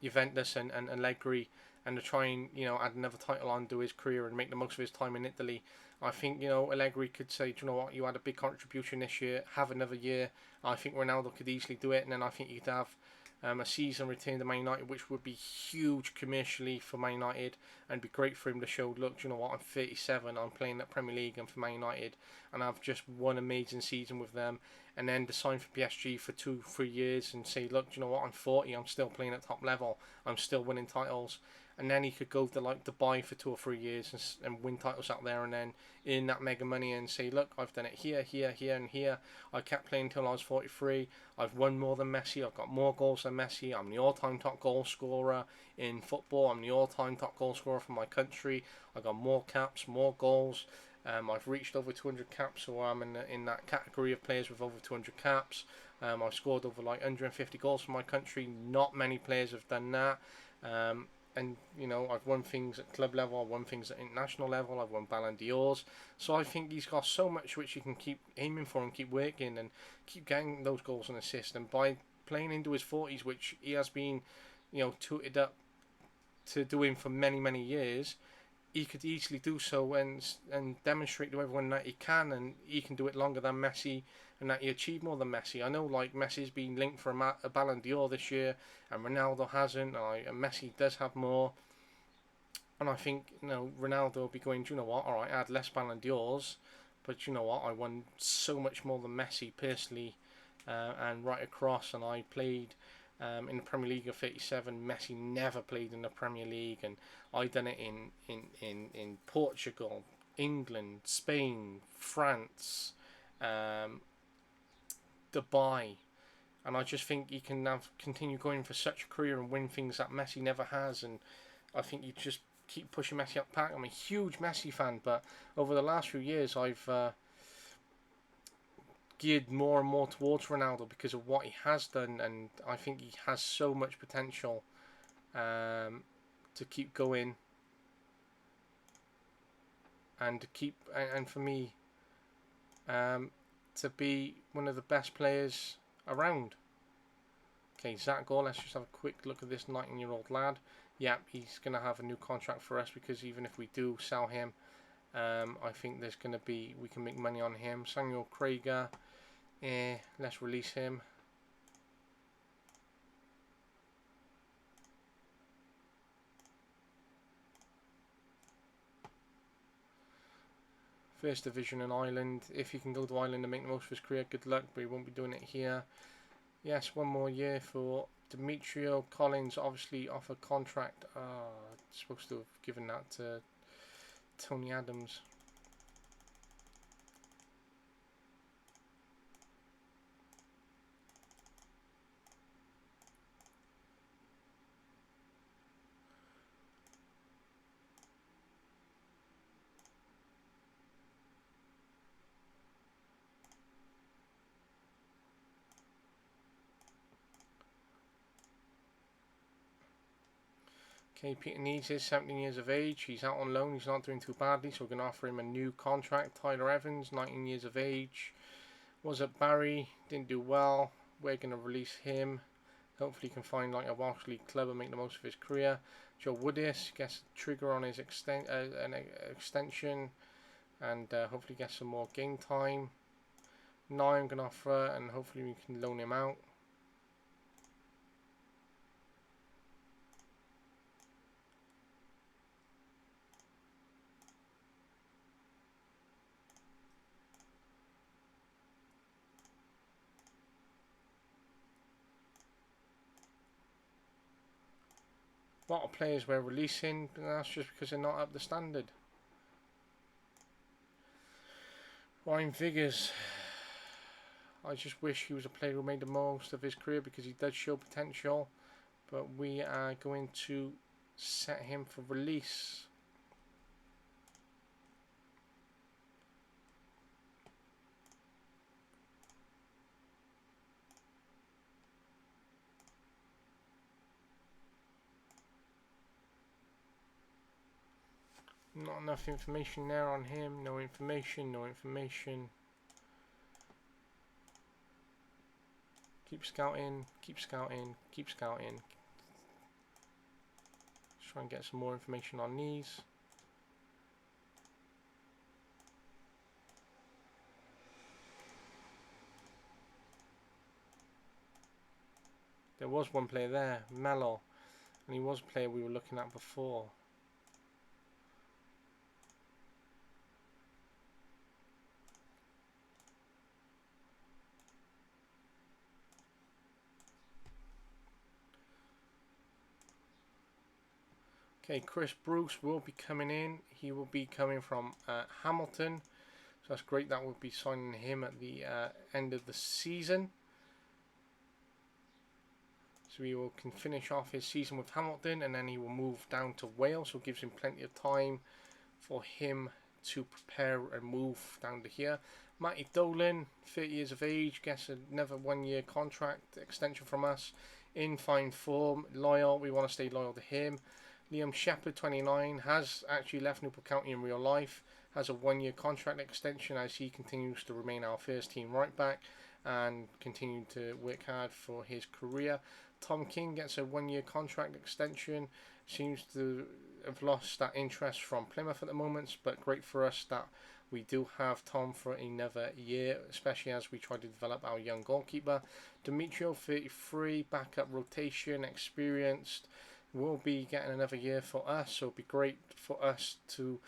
Juventus and Allegri, and to try and add another title on to his career and make the most of his time in Italy. I think Allegri could say, do you know what, you had a big contribution this year, have another year. I think Ronaldo could easily do it, and then I think you could have a season return to Man United, which would be huge commercially for Man United, and be great for him to show, look, do you know what, I'm 37, I'm playing at Premier League and for Man United, and I've just one amazing season with them, and then to sign for PSG for 2-3 years and say, look, do you know what, I'm 40, I'm still playing at top level, I'm still winning titles. and then he could go to like Dubai for 2 or 3 years and win titles out there, and then earn that mega money and say, look, I've done it here, here, here, and here. I kept playing until I was 43. I've won more than Messi. I've got more goals than Messi. I'm the all-time top goal scorer in football. I'm the all-time top goal scorer for my country. I got more caps, more goals. I've reached over 200 caps, so I'm in that category of players with over 200 caps. I've scored over like 150 goals for my country. Not many players have done that. And you know, I've won things at club level, I've won things at international level, I've won Ballon d'Ors. So I think he's got so much which he can keep aiming for and keep working and keep getting those goals and assists. And by playing into his 40s, which he has been, you know, tooted up to doing for many, many years, he could easily do so and demonstrate to everyone that he can, and he can do it longer than Messi, and that he achieved more than Messi. I know like Messi's been linked for a Ballon d'Or this year, and Ronaldo hasn't, and Messi does have more. And I think, you know, Ronaldo will be going, do you know what, alright, I had less Ballon d'Ors, but you know what, I won so much more than Messi personally, and right across, and I played in the Premier League of 37. Messi never played in the Premier League, and I done it in Portugal, England, Spain, France, Dubai, and I just think he can continue going for such a career and win things that Messi never has. And I think you just keep pushing Messi up the pack. I'm a huge Messi fan, but over the last few years I've geared more and more towards Ronaldo because of what he has done, and I think he has so much potential to keep going and to keep, and for me to be one of the best players around. Okay, Zach Gore, let's just have a quick look at this 19-year-old lad. Yep, he's going to have a new contract for us, because even if we do sell him, I think there's going to be, we can make money on him. Samuel Krieger, let's release him. First division in Ireland. If he can go to Ireland and make the most of his career, good luck, but he won't be doing it here. Yes, one more year for Demetrio Collins, obviously off a contract. Supposed to have given that to Tony Adams. Okay, Peter Needs is 17 years of age. He's out on loan. He's not doing too badly, so we're going to offer him a new contract. Tyler Evans, 19 years of age. Was at Barry, didn't do well. We're going to release him. Hopefully he can find like a Welsh League club and make the most of his career. Joe Woodis gets a trigger on his extension, and hopefully get some more game time. Now I'm going to offer, and hopefully we can loan him out. A lot of players we're releasing, but that's just because they're not up to standard. Ryan Viggers, I just wish he was a player who made the most of his career, because he does show potential, but we are going to set him for release. Not enough information there on him. No information, no information. Keep scouting, keep scouting, keep scouting. Let's try and get some more information on these. There was one player there, Mello, and he was a player we were looking at before. Okay, Chris Bruce will be coming in. He will be coming from Hamilton. So that's great. That will be signing him at the end of the season. So he can finish off his season with Hamilton, and then he will move down to Wales. So it gives him plenty of time for him to prepare and move down to here. Matty Dolan, 30 years of age, gets another 1-year contract extension from us. In fine form, loyal. We want to stay loyal to him. Liam Shepherd, 29, has actually left Newport County in real life. Has a 1-year contract extension as he continues to remain our first team right back and continue to work hard for his career. Tom King gets a 1-year contract extension. Seems to have lost that interest from Plymouth at the moment, but great for us that we do have Tom for another year, especially as we try to develop our young goalkeeper. Demetrio, 33, backup rotation, experienced, will be getting another year for us, so it'll be great for us to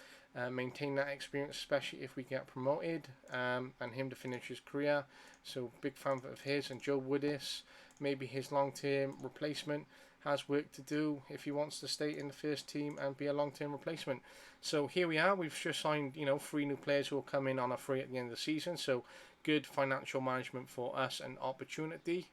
maintain that experience, especially if we get promoted, and him to finish his career. So big fan of his. And Joe Woodis, maybe his long-term replacement, has work to do if he wants to stay in the first team and be a long-term replacement. So here we are. We've just signed 3 new players who will come in on a free at the end of the season. So good financial management for us and opportunity.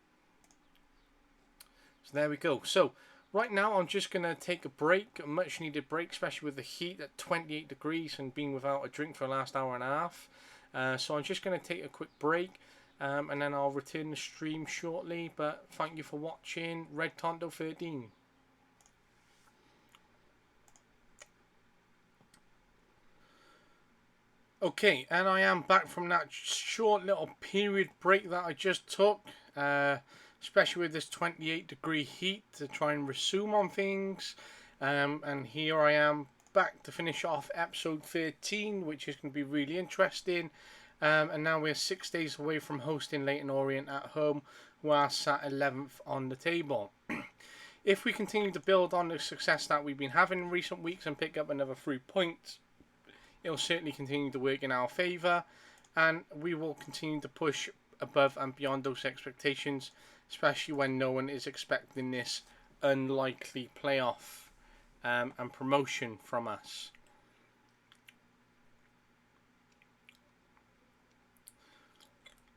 So there we go. So right now I'm just going to take a break, a much needed break, especially with the heat at 28 degrees and being without a drink for the last hour and a half. So I'm just going to take a quick break. And then I'll return the stream shortly, but thank you for watching. Red Tonto 13. Okay, and I am back from that short little period break that I just took, especially with this 28-degree heat, to try and resume on things. And here I am back to finish off episode 13, which is going to be really interesting. And now we're 6 days away from hosting Leyton Orient at home, who are sat 11th on the table. If we continue to build on the success that we've been having in recent weeks and pick up another 3 points, it'll certainly continue to work in our favour, and we will continue to push above and beyond those expectations, especially when no one is expecting this unlikely playoff and promotion from us.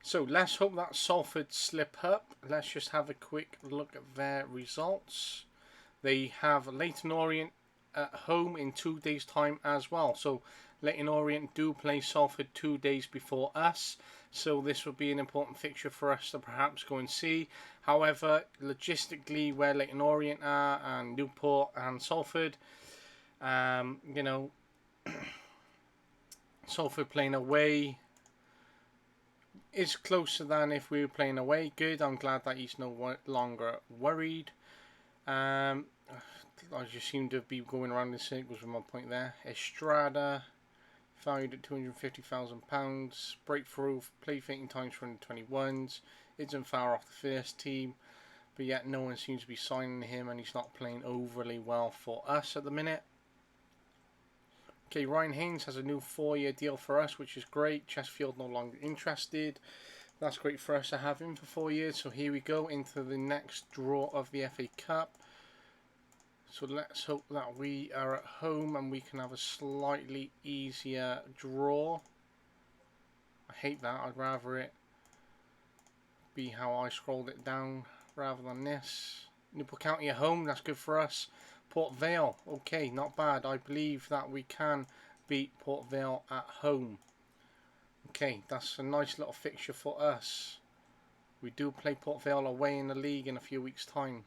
So let's hope that Salford slip up. Let's just have a quick look at their results. They have Leyton Orient at home in 2 days' time as well. So Leyton Orient do play Salford 2 days before us. So this will be an important fixture for us to perhaps go and see. However, logistically, where Leyton Orient are and Newport and Salford, Salford playing away is closer than if we were playing away. Good, I'm glad that he's no longer worried. I just seem to be going around in circles with my point there. Estrada, valued at £250,000. Breakthrough, played 18 times for the 21s. Isn't far off the first team, but yet no one seems to be signing him, and he's not playing overly well for us at the minute. Okay, Ryan Haynes has a new 4-year deal for us, which is great. Chesterfield no longer interested. That's great for us to have him for 4 years. So here we go into the next draw of the FA Cup. So let's hope that we are at home and we can have a slightly easier draw. I hate that. I'd rather it be how I scrolled it down rather than this. Newport County at home, that's good for us. Port Vale, okay, not bad. I believe that we can beat Port Vale at home. Okay, that's a nice little fixture for us. We do play Port Vale away in the league in a few weeks' time.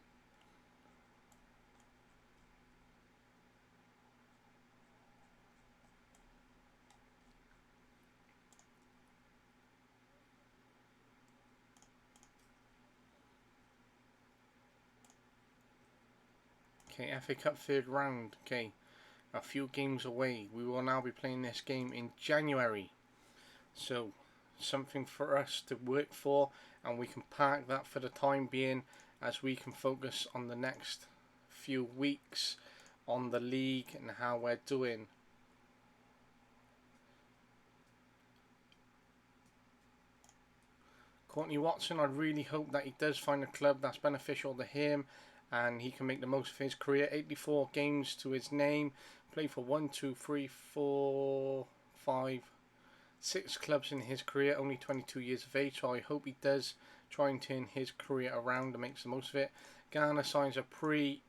Okay, FA Cup 3rd round. Okay, a few games away. We will now be playing this game in January. So, something for us to work for, and we can park that for the time being as we can focus on the next few weeks on the league and how we're doing. Courtney Watson, I really hope that he does find a club that's beneficial to him and he can make the most of his career. 84 games to his name, played for 1, 2, 3, 4, 5, 6 clubs in his career, only 22 years of age, so I hope he does try and turn his career around and makes the most of it. Ghana signs a pre-contract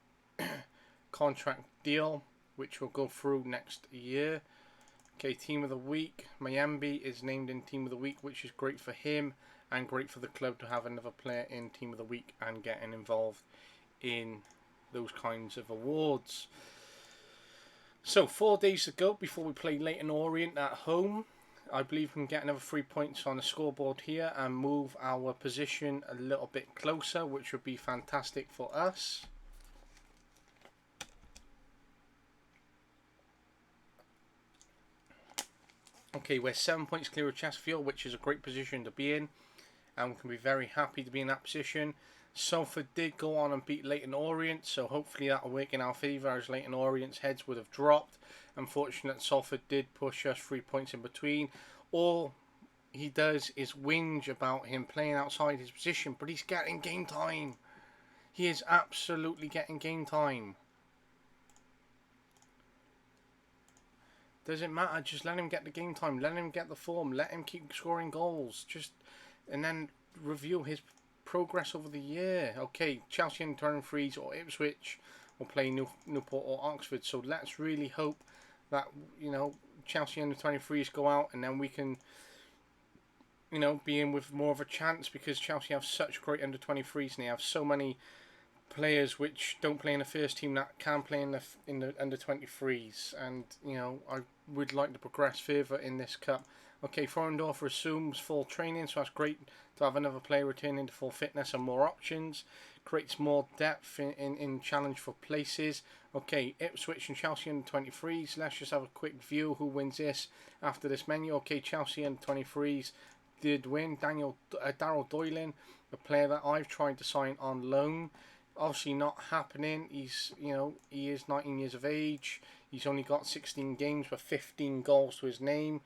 deal, which will go through next year. Okay, Team of the Week. Mayambi is named in Team of the Week, which is great for him and great for the club to have another player in Team of the Week and getting involved in those kinds of awards. So 4 days to go before we play Leyton Orient at home. I believe we can get another 3 points on the scoreboard here and move our position a little bit closer, which would be fantastic for us. Okay, we're 7 points clear of Chesterfield, which is a great position to be in, and we can be very happy to be in that position. Salford did go on and beat Leyton Orient, so hopefully that will work in our favour, as Leyton Orient's heads would have dropped. Unfortunately, Salford did push us 3 points in between. All he does is whinge about him playing outside his position, but he's getting game time. He is absolutely getting game time. Doesn't matter, just let him get the game time, let him get the form, let him keep scoring goals, and then review his progress over the year. Okay, Chelsea in turn freeze or Ipswich will play Newport or Oxford, so let's really hope that, you know, Chelsea under 23s go out and then we can, you know, be in with more of a chance, because Chelsea have such great under 23s and they have so many players which don't play in the first team that can play in the under 23s, and you know, I would like to progress further in this cup. Okay, Forendorf resumes full training, so that's great to have another player returning to full fitness and more options. Creates more depth in challenge for places. Okay, Ipswich and Chelsea under 23s. Let's just have a quick view who wins this after this menu. Okay, Chelsea under 23s did win. Daryl Doylan, a player that I've tried to sign on loan. Obviously not happening. He's, you know, he is 19 years of age. He's only got 16 games but 15 goals to his name.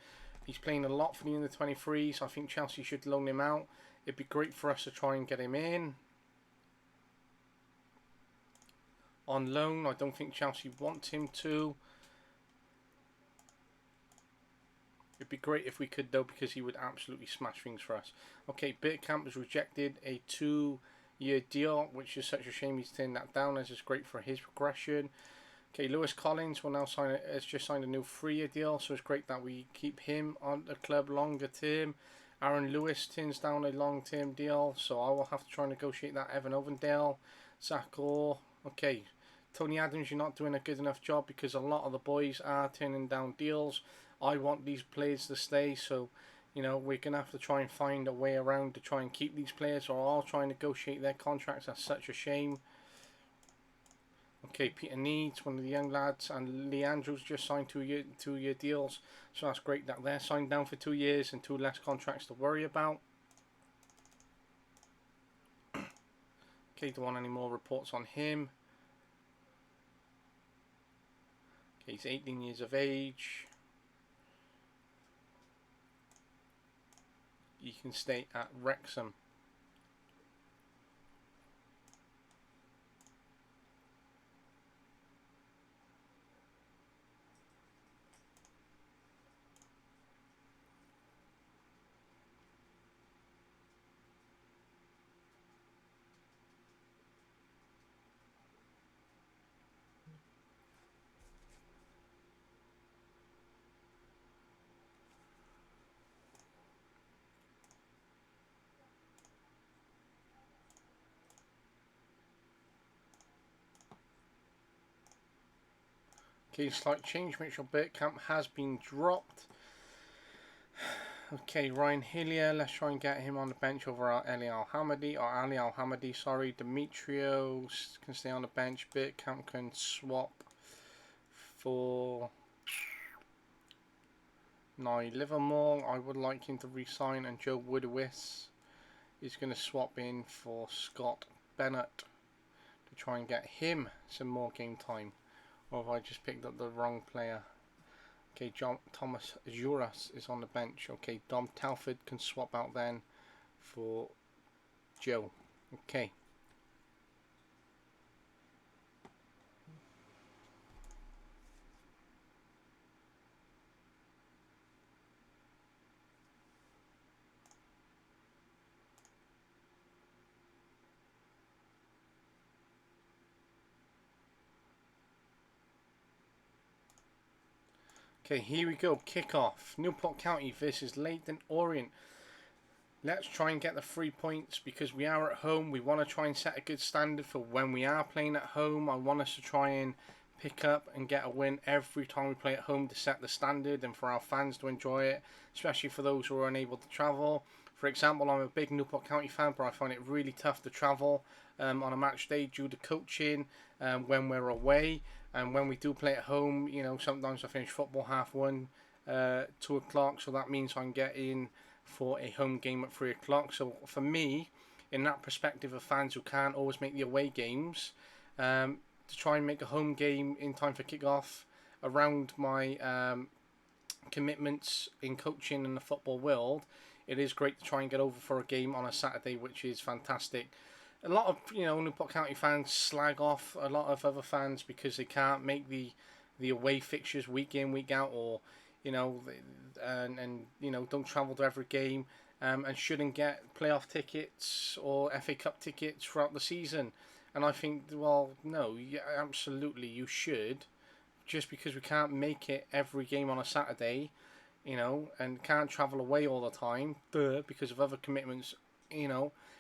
He's playing a lot for the under 23s. I think Chelsea should loan him out. It'd be great for us to try and get him in on loan. I don't think Chelsea want him to. It'd be great if we could though, because he would absolutely smash things for us. Okay, Bergkamp has rejected a 2-year deal, which is such a shame he's turned that down, as it's great for his progression. Okay, Lewis Collins will now has just signed a new 3-year deal, so it's great that we keep him on the club longer term. Aaron Lewis turns down a long-term deal, so I will have to try and negotiate that. Evan Ovendale, Zach Orr. Okay, Tony Adams, you're not doing a good enough job, because a lot of the boys are turning down deals. I want these players to stay, so you know, we're going to have to try and find a way around to try and keep these players, or I'll try and negotiate their contracts. That's such a shame. Okay, Peter Needs, one of the young lads, and Lee Andrews just signed 2-year deals, so that's great that they're signed down for 2 years and 2 less contracts to worry about. Okay, don't want any more reports on him. Okay, he's 18 years of age. He can stay at Wrexham. Okay, slight change. Mitchell Bergkamp has been dropped. Okay, Ryan Hillier, let's try and get him on the bench over our Ali Al-Hamadi, sorry. Demetrios can stay on the bench. Bergkamp can swap for Nye Livermore. I would like him to resign, and Joe Woodwis is going to swap in for Scott Bennett to try and get him some more game time. Or have I just picked up the wrong player? Okay, Thomas Juras is on the bench. Okay, Dom Telford can swap out then for Joe. Okay. Okay, here we go. Kick-off. Newport County versus Leyton Orient. Let's try and get the 3 points because we are at home. We want to try and set a good standard for when we are playing at home. I want us to try and pick up and get a win every time we play at home to set the standard and for our fans to enjoy it, especially for those who are unable to travel. For example, I'm a big Newport County fan, but I find it really tough to travel on a match day due to coaching when we're away. And when we do play at home, you know, sometimes I finish football 1:30, 2 o'clock, so that means I'm getting for a home game at 3 o'clock. So for me, in that perspective of fans who can't always make the away games, to try and make a home game in time for kick-off around my commitments in coaching in the football world, it is great to try and get over for a game on a Saturday, which is fantastic. A lot of Newport County fans slag off a lot of other fans because they can't make the away fixtures week in week out, or and don't travel to every game, and shouldn't get playoff tickets or FA Cup tickets throughout the season. And I think, well, no, absolutely you should. Just because we can't make it every game on a Saturday, and can't travel away all the time, because of other commitments,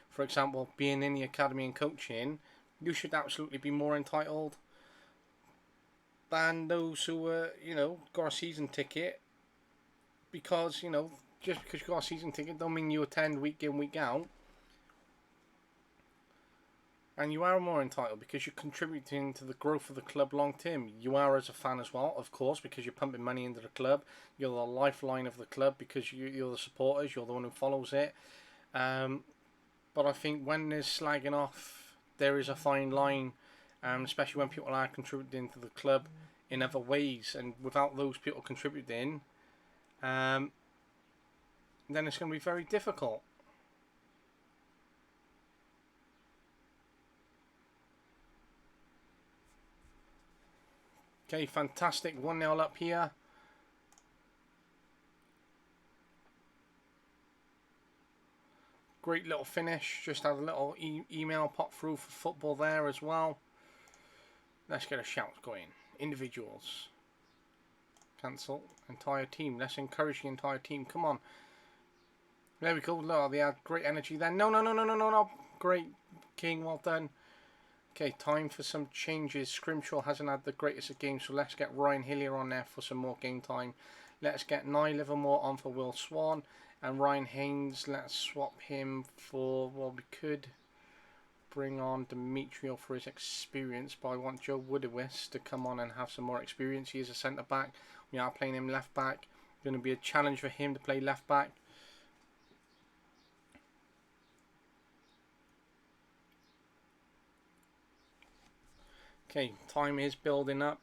for example, being in the academy and coaching, you should absolutely be more entitled than those who got a season ticket. Because just because you got a season ticket don't mean you attend week in week out, and you are more entitled because you're contributing to the growth of the club long term. You are as a fan as well, of course, because you're pumping money into the club. You're the lifeline of the club because you're the supporters. You're the one who follows it. But I think when there's slagging off, there is a fine line, especially when people are contributing to the club in other ways. And without those people contributing, then it's going to be very difficult. Okay, fantastic. 1-0 up here. Great little finish. Just had a little email pop through for football there as well. Let's get a shout going. Individuals. Cancel. Entire team. Let's encourage the entire team. Come on. There we go. Look, they had great energy there. No. Great. King, well done. Okay, time for some changes. Scrimshaw hasn't had the greatest of games, so let's get Ryan Hillier on there for some more game time. Let's get Nye Livermore on for Will Swan. And Ryan Haynes, let's swap him for, well, we could bring on Demetrio for his experience, but I want Joe Woodowis to come on and have some more experience. He is a centre-back. We are playing him left-back. Going to be a challenge for him to play left-back. Okay, time is building up.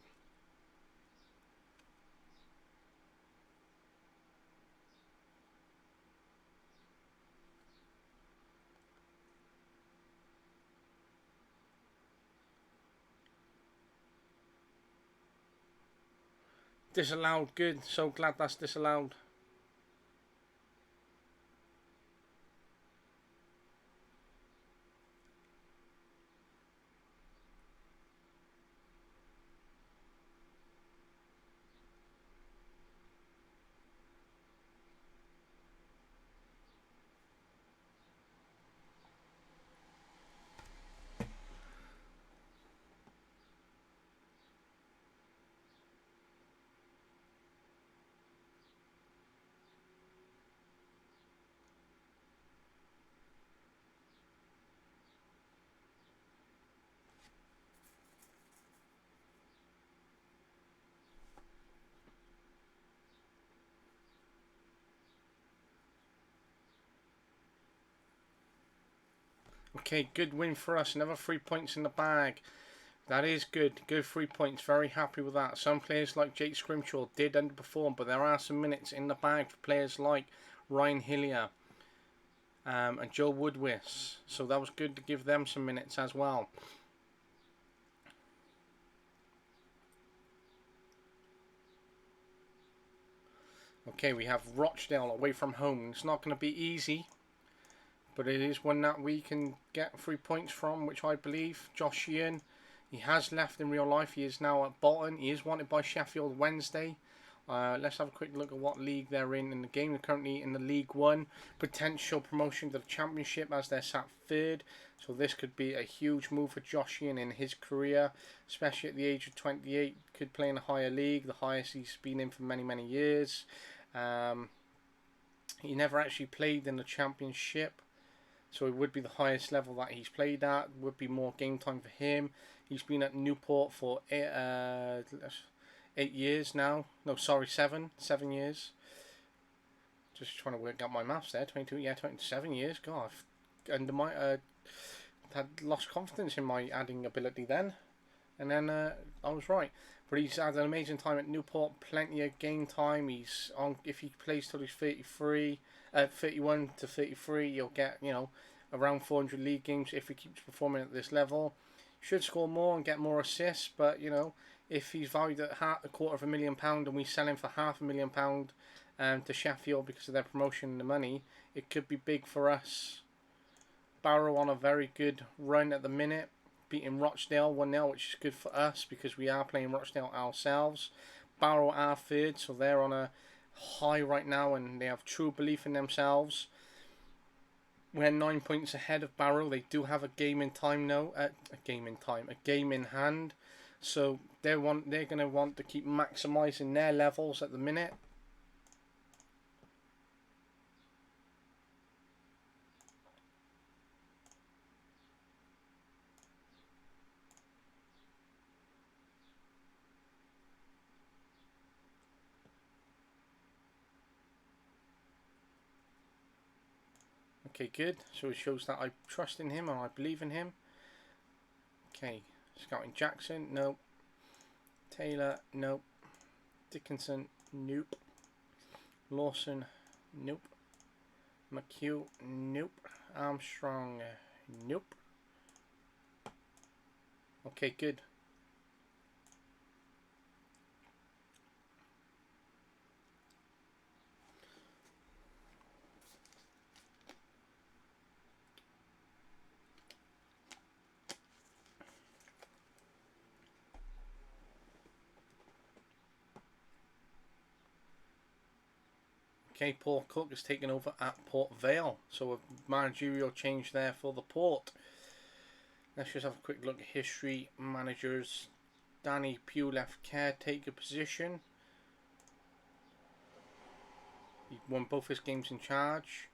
Disallowed, good. So glad that's disallowed. Okay, good win for us. Another 3 points in the bag. That is good. Good 3 points. Very happy with that. Some players like Jake Scrimshaw did underperform, but there are some minutes in the bag for players like Ryan Hillier and Joe Woodwis. So that was good to give them some minutes as well. Okay, we have Rochdale away from home. It's not going to be easy, but it is one that we can get 3 points from, which I believe. Josh Sheehan, he has left in real life. He is now at Bolton. He is wanted by Sheffield Wednesday. Let's have a quick look at what league they're in the game. They're currently in the League One. Potential promotion to the Championship as they're sat third. So this could be a huge move for Josh Ian in his career, especially at the age of 28. Could play in a higher league, the highest he's been in for many, many years. He never actually played in the Championship, so it would be the highest level that he's played at. Would be more game time for him. He's been at Newport for 8 years now. No, sorry, 7 years. Just trying to work out my maths there. 22, yeah, 27 years. God, and my had lost confidence in my adding ability then, and then I was right. But he's had an amazing time at Newport. Plenty of game time. He's on. If he plays till he's 33, 31 to 33, you'll get around 400 league games if he keeps performing at this level. Should score more and get more assists, but if he's valued at £250,000 and we sell him for £500,000 to Sheffield because of their promotion and the money, it could be big for us. Barrow on a very good run at the minute, beating Rochdale 1-0, which is good for us because we are playing Rochdale ourselves. Barrow are third, so they're on a high right now and they have true belief in themselves. We're 9 points ahead of Barrow. They do have a game in time now. A game in hand. So they're going to want to keep maximising their levels at the minute. Okay, good. So it shows that I trust in him and I believe in him. Okay, Scouting Jackson, nope. Taylor, nope. Dickinson, nope. Lawson, nope. McHugh, nope. Armstrong, nope. Okay, good. Okay, Paul Cook has taken over at Port Vale. So a managerial change there for the Port. Let's just have a quick look at history. Managers. Danny Pugh left caretaker position. He won both his games in charge.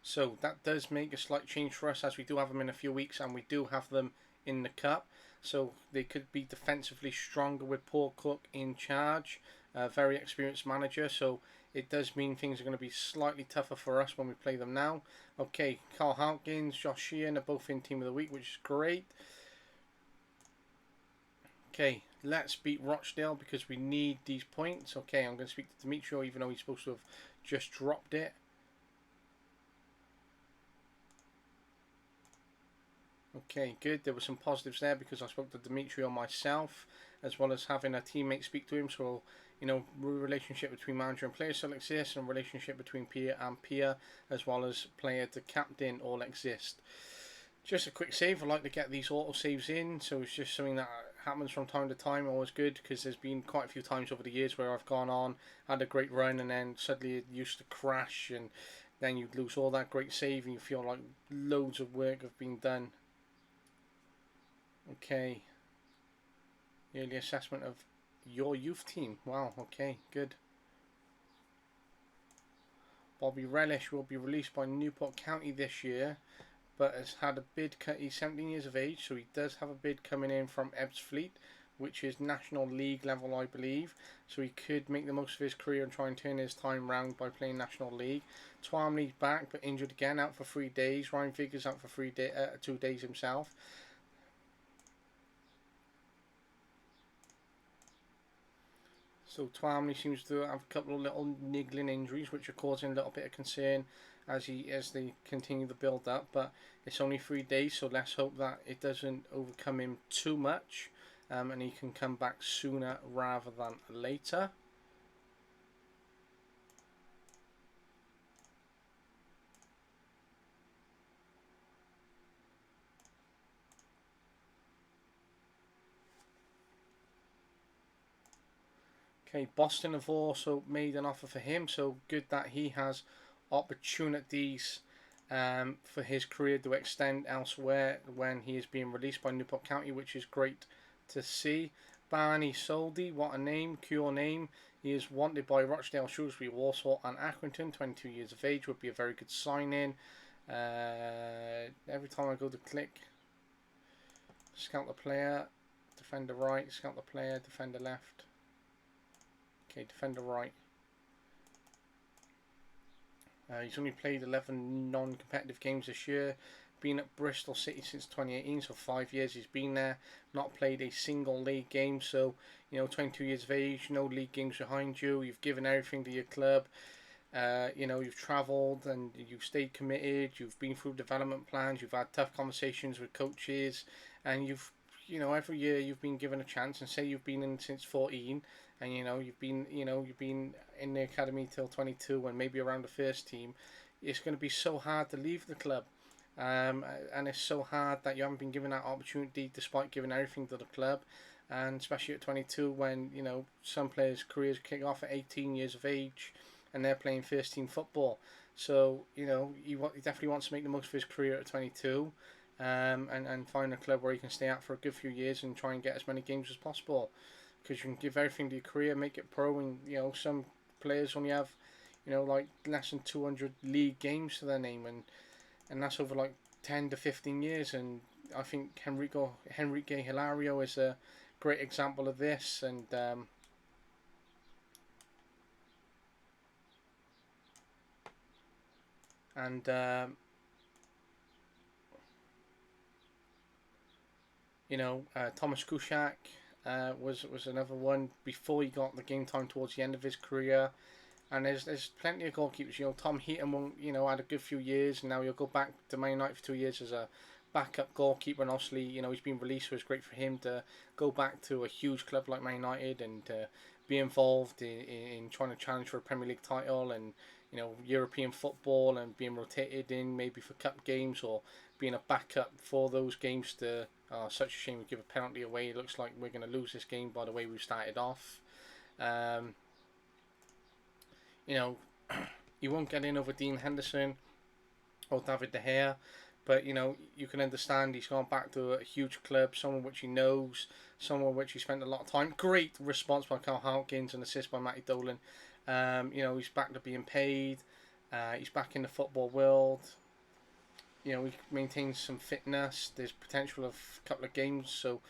So that does make a slight change for us as we do have them in a few weeks and we do have them in the cup. So they could be defensively stronger with Paul Cook in charge. A very experienced manager. So it does mean things are going to be slightly tougher for us when we play them now. Okay, Carl Hawkins, Josh Sheehan are both in Team of the Week, which is great. Okay, let's beat Rochdale because we need these points. Okay, I'm going to speak to Demetrio even though he's supposed to have just dropped it. Okay, good. There were some positives there because I spoke to Demetrio myself, as well as having a teammate speak to him. So, relationship between manager and player still exists, and relationship between peer and peer, as well as player to captain, all exist. Just a quick save. I like to get these auto saves in, so it's just something that happens from time to time. Always good because there's been quite a few times over the years where I've gone on, had a great run, and then suddenly it used to crash, and then you lose all that great save, and you feel like loads of work have been done. Okay. Yearly assessment of your youth team. Wow, okay, good. Bobby Relish will be released by Newport County this year, but has had a bid. He's 17 years of age, so he does have a bid coming in from Ebbsfleet, which is National League level, I believe. So he could make the most of his career and try and turn his time round by playing National League. Twamley's back, but injured again, out for 3 days. Ryan Figures out for 2 days himself. So Twamley seems to have a couple of little niggling injuries which are causing a little bit of concern as they continue the build up, but it's only 3 days, so let's hope that it doesn't overcome him too much and he can come back sooner rather than later. Okay, Boston have also made an offer for him, so good that he has opportunities for his career to extend elsewhere when he is being released by Newport County, which is great to see. Barney Soldi, what a name, cool name. He is wanted by Rochdale, Shrewsbury, Walsall and Accrington. 22 years of age, would be a very good sign-in. Every time I go to click, scout the player, defender right, scout the player, defender left. Okay, defender right. He's only played 11 non-competitive games this year. Been at Bristol City since 2018, so 5 years he's been there. Not played a single league game, so 22 years of age, no league games behind you. You've given everything to your club. You've travelled and you've stayed committed. You've been through development plans. You've had tough conversations with coaches, and every year you've been given a chance. And say you've been in since 14. And you've been in the academy till 22 and maybe around the first team. It's going to be so hard to leave the club, and it's so hard that you haven't been given that opportunity despite giving everything to the club, and especially at 22 when some players' careers kick off at 18 years of age, and they're playing first team football. So he definitely wants to make the most of his career at 22, and find a club where he can stay at for a good few years and try and get as many games as possible. Because you can give everything to your career, make it pro, and some players only have like less than 200 league games to their name, and that's over like 10 to 15 years. And I think Henrique Hilario is a great example of this. And Thomas Kuszak was another one before he got the game time towards the end of his career. And there's plenty of goalkeepers. Tom Heaton won't, had a good few years, and now he'll go back to Man United for 2 years as a backup goalkeeper. And obviously, he's been released, so it's great for him to go back to a huge club like Man United and be involved in trying to challenge for a Premier League title and European football, and being rotated in maybe for cup games or being a backup for those games. Such a shame we give a penalty away. It looks like we're going to lose this game by the way we started off. You won't get in over Dean Henderson or David De Gea, but you can understand he's gone back to a huge club, someone which he knows, someone which he spent a lot of time. Great response by Carl Hawkins and assist by Matty Dolan. He's back to being paid. He's back in the football world. He maintains some fitness. There's potential of a couple of games. So,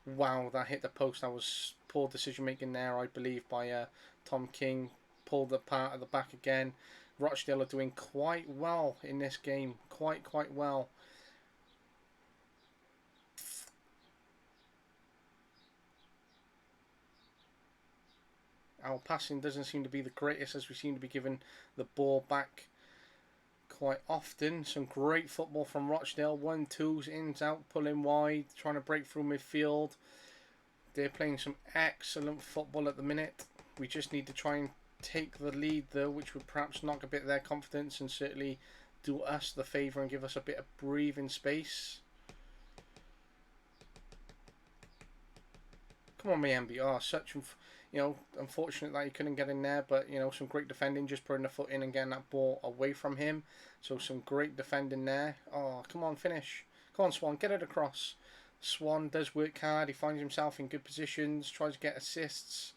wow, that hit the post. That was poor decision making there, I believe, by Tom King. Pulled the part at the back again. Rochdale are doing quite well in this game. Quite well. Our passing doesn't seem to be the greatest, as we seem to be giving the ball back quite often. Some great football from Rochdale. 1-2s, ins out, pulling wide, trying to break through midfield. They're playing some excellent football at the minute. We just need to try and take the lead though, which would perhaps knock a bit of their confidence and certainly do us the favour and give us a bit of breathing space. Come on, Mayembe. Unfortunate that he couldn't get in there, but some great defending, just putting the foot in and getting that ball away from him. So some great defending there. Oh, come on, finish. Come on, Swan, get it across. Swan does work hard. He finds himself in good positions, tries to get assists.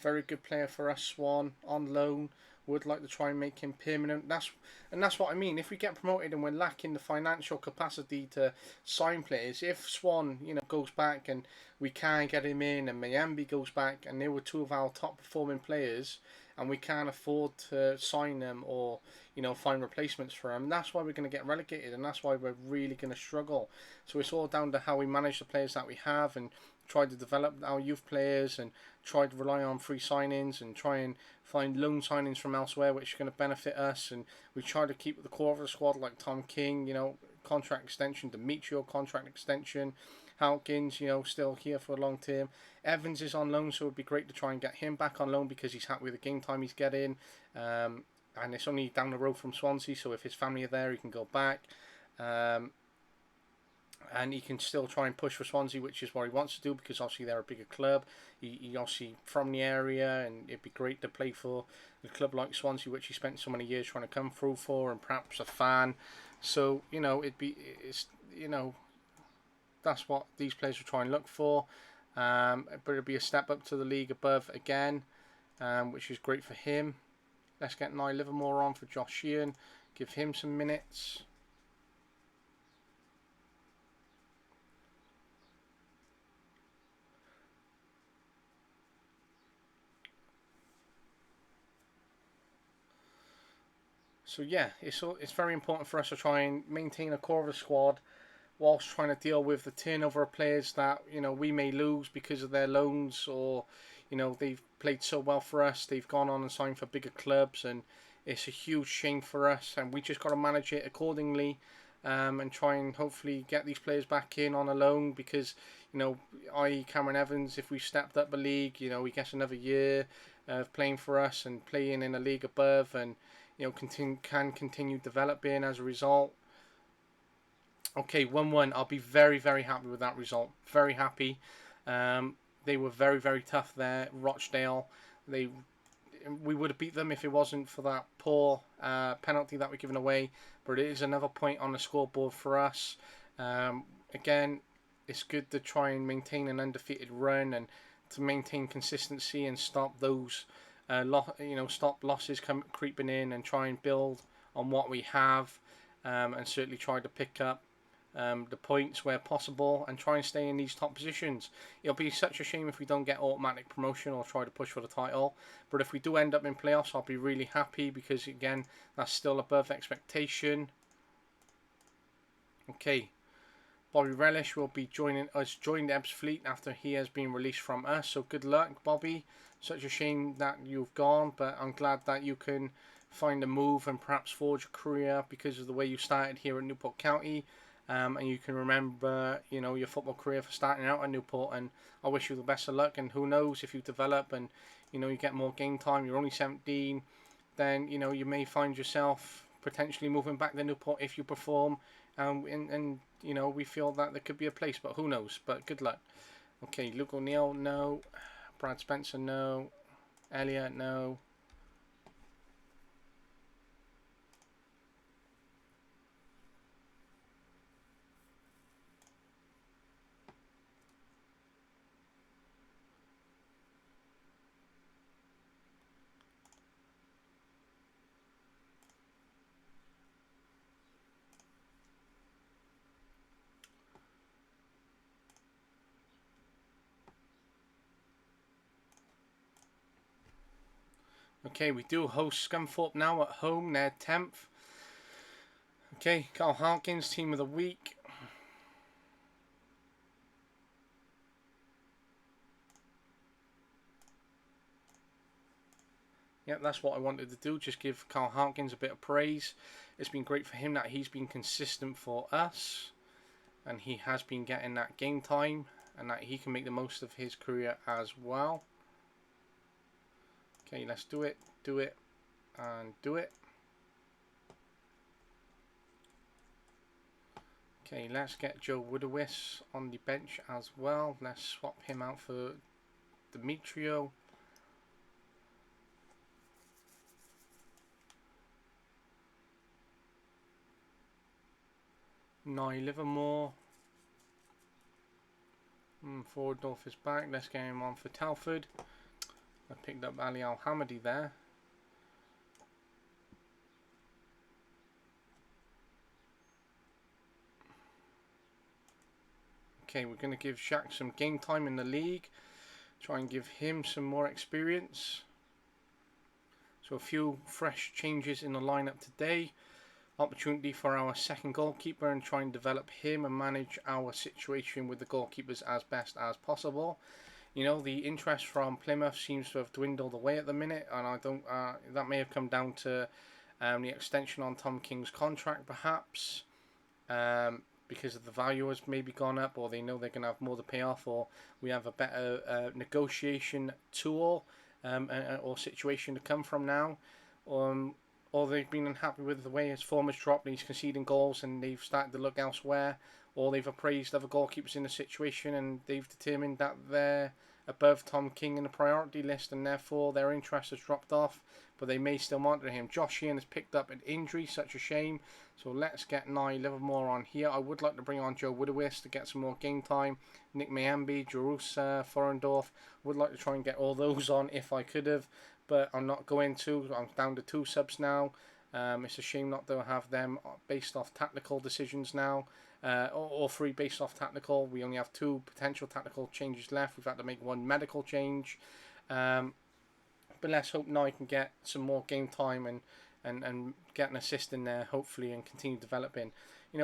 Very good player for us, Swan, on loan. Would like to try and make him permanent. That's what I mean. If we get promoted and we're lacking the financial capacity to sign players, if Swan, goes back and we can't get him in, and Mayembe goes back, and they were two of our top performing players, and we can't afford to sign them or find replacements for them, that's why we're going to get relegated, and that's why we're really going to struggle. So it's all down to how we manage the players that we have and try to develop our youth players and try to rely on free signings and try and find loan signings from elsewhere which are going to benefit us. And we try to keep the core of the squad like Tom King, contract extension, Demetrio contract extension, Hawkins, still here for a long term. Evans is on loan, so it would be great to try and get him back on loan because he's happy with the game time he's getting. And it's only down the road from Swansea, so if his family are there, he can go back. and he can still try and push for Swansea, which is what he wants to do, because obviously they're a bigger club. He obviously from the area, and it'd be great to play for a club like Swansea, which he spent so many years trying to come through for, and perhaps a fan. So that's what these players will try and look for. But it'll be a step up to the league above again, which is great for him. Let's get Nye Livermore on for Josh Sheehan. Give him some minutes. So yeah, it's very important for us to try and maintain a core of the squad, whilst trying to deal with the turnover of players that we may lose because of their loans, or they've played so well for us, they've gone on and signed for bigger clubs, and it's a huge shame for us, and we just got to manage it accordingly, and try and hopefully get these players back in on a loan, because i.e. Cameron Evans, if we stepped up the league, he gets another year of playing for us and playing in a league above, and can continue developing as a result. Okay, 1-1. I'll be very, very happy with that result. Very happy. They were very, very tough there. Rochdale. We would have beat them if it wasn't for that poor penalty that we're giving away. But it is another point on the scoreboard for us. Again, it's good to try and maintain an undefeated run, and to maintain consistency and stop those stop losses creeping in, and try and build on what we have, and certainly try to pick up the points where possible, and try and stay in these top positions. It'll be such a shame if we don't get automatic promotion or try to push for the title, but if we do end up in playoffs, I'll be really happy, because again, that's still above expectation. Okay, Bobby Relish will be joined Ebbs Fleet after he has been released from us, so good luck, Bobby. Such a shame that you've gone, but I'm glad that you can find a move and perhaps forge a career because of the way you started here at Newport County, and you can remember your football career for starting out at Newport, and I wish you the best of luck. And who knows, if you develop and you get more game time, you're only 17, then you may find yourself potentially moving back to Newport if you perform, and we feel that there could be a place, but who knows. But good luck. Okay, Luke O'Neill, no. Brad Spencer, no. Elliot, no. Okay, we do host Scunthorpe now at home. They're 10th. Okay, Carl Harkins, Team of the Week. Yep, that's what I wanted to do. Just give Carl Harkins a bit of praise. It's been great for him that he's been consistent for us, and he has been getting that game time, and that he can make the most of his career as well. Okay, let's do it, and do it. Okay, let's get Joe Woodowis on the bench as well. Let's swap him out for Demetrio. Nye Livermore. Fordorf is back. Let's get him on for Telford. I picked up Ali Al-Hamadi there. Okay, we're going to give Shaq some game time in the league. Try and give him some more experience. So a few fresh changes in the lineup today. Opportunity for our second goalkeeper, and try and develop him and manage our situation with the goalkeepers as best as possible. The interest from Plymouth seems to have dwindled away at the minute, and I don't. That may have come down to the extension on Tom King's contract, perhaps, because of the value has maybe gone up, or they know they're going to have more to pay off, or we have a better negotiation tool or situation to come from now. or they've been unhappy with the way his form has dropped and he's conceding goals and they've started to look elsewhere, or they've appraised other goalkeepers in the situation and they've determined that they're above Tom King in the priority list and therefore their interest has dropped off, but they may still monitor him. Josh Ian has picked up an injury, such a shame. So let's get Nye Livermore on here. I would like to bring on Joe Woodowist to get some more game time. Nick Mayambi, Jerusa, Forendorf. Would like to try and get all those on if I could have, but I'm not going to. I'm down to 2 subs now. It's a shame not to have them based off tactical decisions now. Or 3 based off tactical. We only have 2 potential tactical changes left. We've had to make 1 medical change. But let's hope Nye can get some more game time and get an assist in there, hopefully, and continue developing.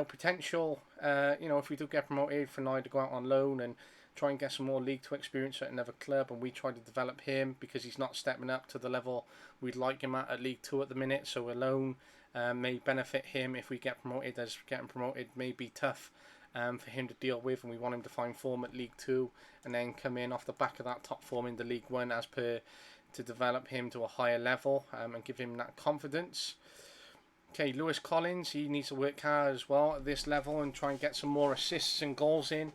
Potential, if we do get promoted, for Nye to go out on loan and try and get some more League 2 experience at another club, and we try to develop him because he's not stepping up to the level we'd like him at League 2 at the minute, so a loan may benefit him if we get promoted, as getting promoted may be tough for him to deal with, and we want him to find form at League 2 and then come in off the back of that top form into League 1 as per, to develop him to a higher level and give him that confidence. Okay, Lewis Collins, he needs to work hard as well at this level and try and get some more assists and goals in,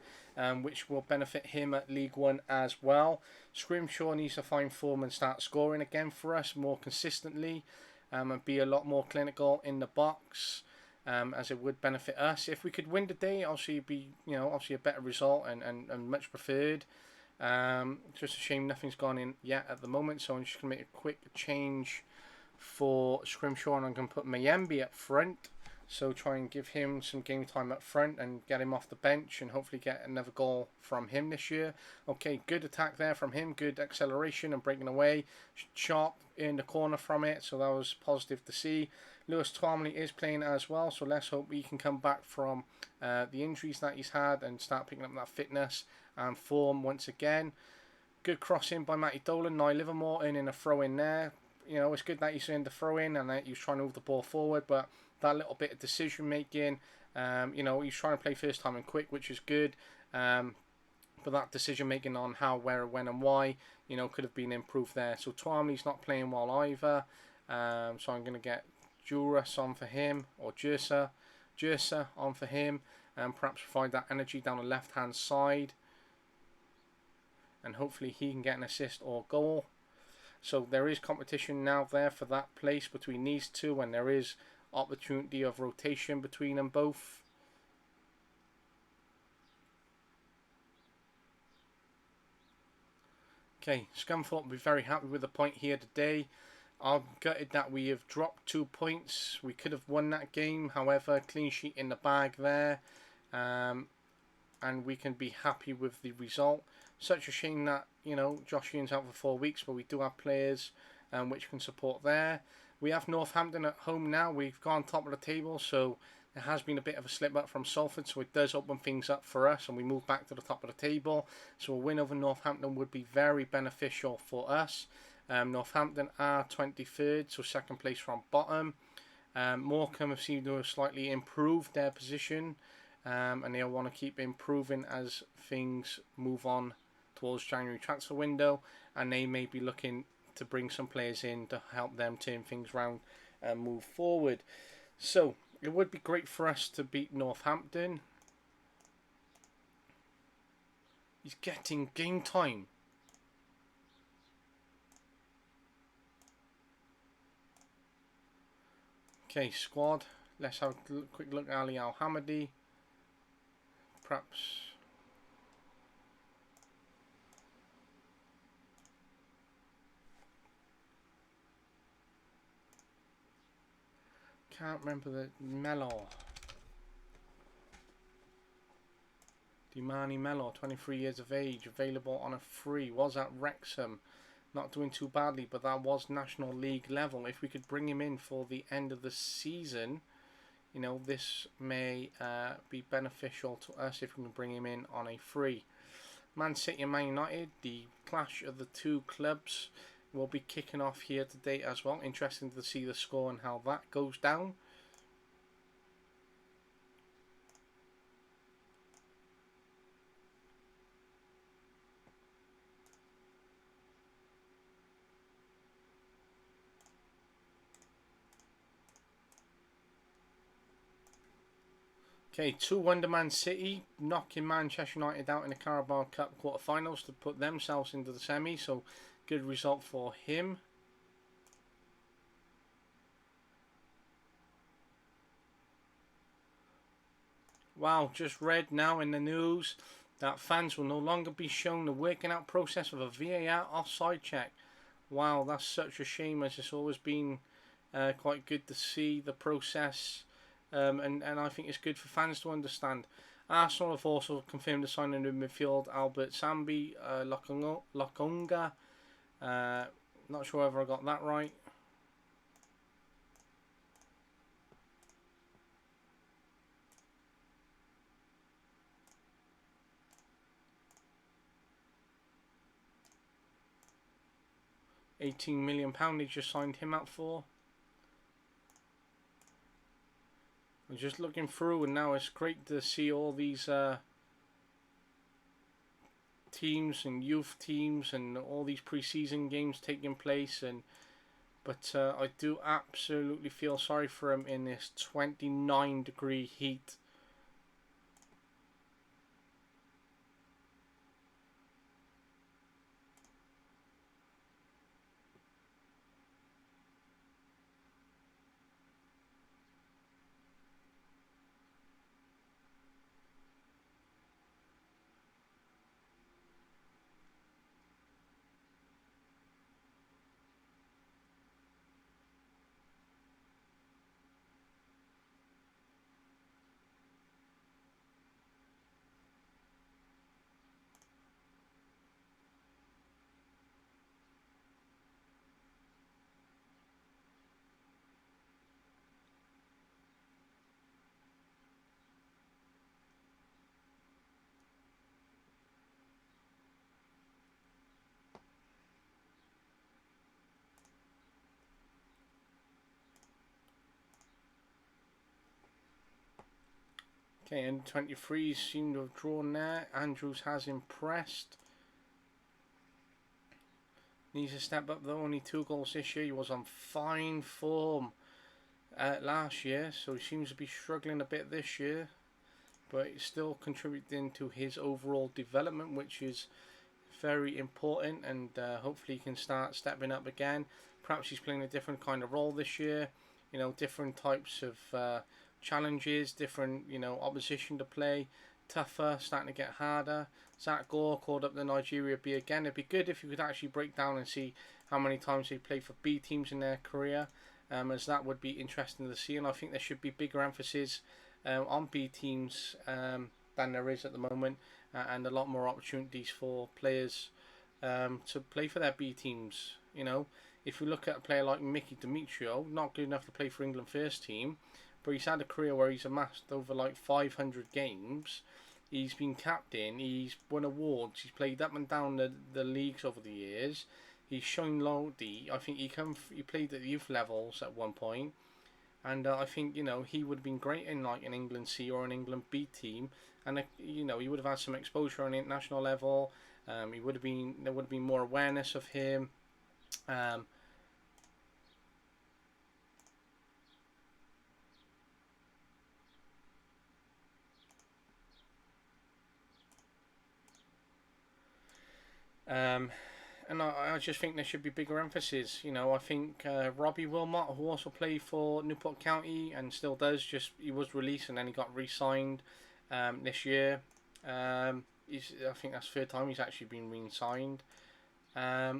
which will benefit him at League 1 as well. Scrimshaw needs to find form and start scoring again for us more consistently, and be a lot more clinical in the box, as it would benefit us. If we could win today, obviously it'd be obviously a better result and much preferred. Just a shame nothing's gone in yet at the moment, so I'm just going to make a quick change for Scrimshaw and I'm going to put Mayembe up front, so try and give him some game time up front and get him off the bench and hopefully get another goal from him this year. Okay, good attack there from him, good acceleration and breaking away, sharp in the corner from it, so that was positive to see. Lewis Twomley is playing as well, so let's hope he can come back from the injuries that he's had and start picking up that fitness and form once again. Good crossing by Matty Dolan. Nye Livermore earning a throw in there. It's good that he's in the throw in and that he's trying to move the ball forward, but that little bit of decision making, he's trying to play first time and quick, which is good, but that decision making on how, where, when and why, could have been improved there. So Twomley's not playing well either, so I'm going to get Juras on for him, or Jersa on for him, and perhaps provide that energy down the left hand side, and hopefully he can get an assist or goal. So there is competition now there for that place between these two, and there is opportunity of rotation between them both. Okay, Scunthorpe will be very happy with the point here today. I'm gutted that we have dropped 2 points. We could have won that game, however, clean sheet in the bag there, and we can be happy with the result. Such a shame that Josh Ian's out for 4 weeks, but we do have players which can support there. We have Northampton at home now. We've gone top of the table, so there has been a bit of a slip up from Salford, so it does open things up for us, and we move back to the top of the table. So a win over Northampton would be very beneficial for us. Northampton are 23rd, so second place from bottom. Morecambe have seemed to have slightly improved their position, and they'll want to keep improving as things move on towards January transfer window, and they may be looking to bring some players in to help them turn things around and move forward. So it would be great for us to beat Northampton. He's getting game time. Okay, squad. Let's have a quick look at Ali Al-Hamadi. Perhaps can't remember the Mellor. Dimani Mellor, 23 years of age, available on a free. Was at Wrexham, not doing too badly, but that was National League level. If we could bring him in for the end of the season, this may be beneficial to us if we can bring him in on a free. Man City and Man United, the clash of the two clubs, will be kicking off here today as well. Interesting to see the score and how that goes down. Okay, 2-1 to Man City, knocking Manchester United out in the Carabao Cup quarterfinals to put themselves into the semi. So good result for him. Wow, just read now in the news that fans will no longer be shown the working out process of a VAR offside check. Wow, that's such a shame, as it's always been quite good to see the process, and I think it's good for fans to understand. Arsenal have also confirmed the signing of midfield Albert Sambi Lokonga. Not sure whether I got that right. £18 million they just signed him out for. I'm just looking through, and now it's great to see all these teams and youth teams and all these pre-season games taking place. But I do absolutely feel sorry for him in this 29-degree heat. Okay, and 23s seem to have drawn there. Andrews has impressed. Needs to step up though, only 2 goals this year. He was on fine form last year, so he seems to be struggling a bit this year. But he's still contributing to his overall development, which is very important, and hopefully he can start stepping up again. Perhaps he's playing a different kind of role this year, you know, different types of challenges, different, you know, opposition to play, tougher, starting to get harder. Zach Gore called up the Nigeria B again. It'd be good if you could actually break down and see how many times they played for B teams in their career, as that would be interesting to see. And I think there should be bigger emphasis on B teams than there is at the moment, and a lot more opportunities for players to play for their B teams. You know, if you look at a player like Mickey Demetrio, not good enough to play for England first team, but he's had a career where he's amassed over like 500 games. He's been captain, he's won awards, he's played up and down the leagues over the years. He's shown loyalty. I think he played at the youth levels at one point, and I think, you know, he would have been great in like an England C or an England B team, and you know, he would have had some exposure on the international level. There would have been more awareness of him. And I just think there should be bigger emphasis. You know, I think Robbie Wilmot, who also played for Newport County and still does, he was released and then he got re-signed this year. I think that's the 3rd time he's actually been re-signed. I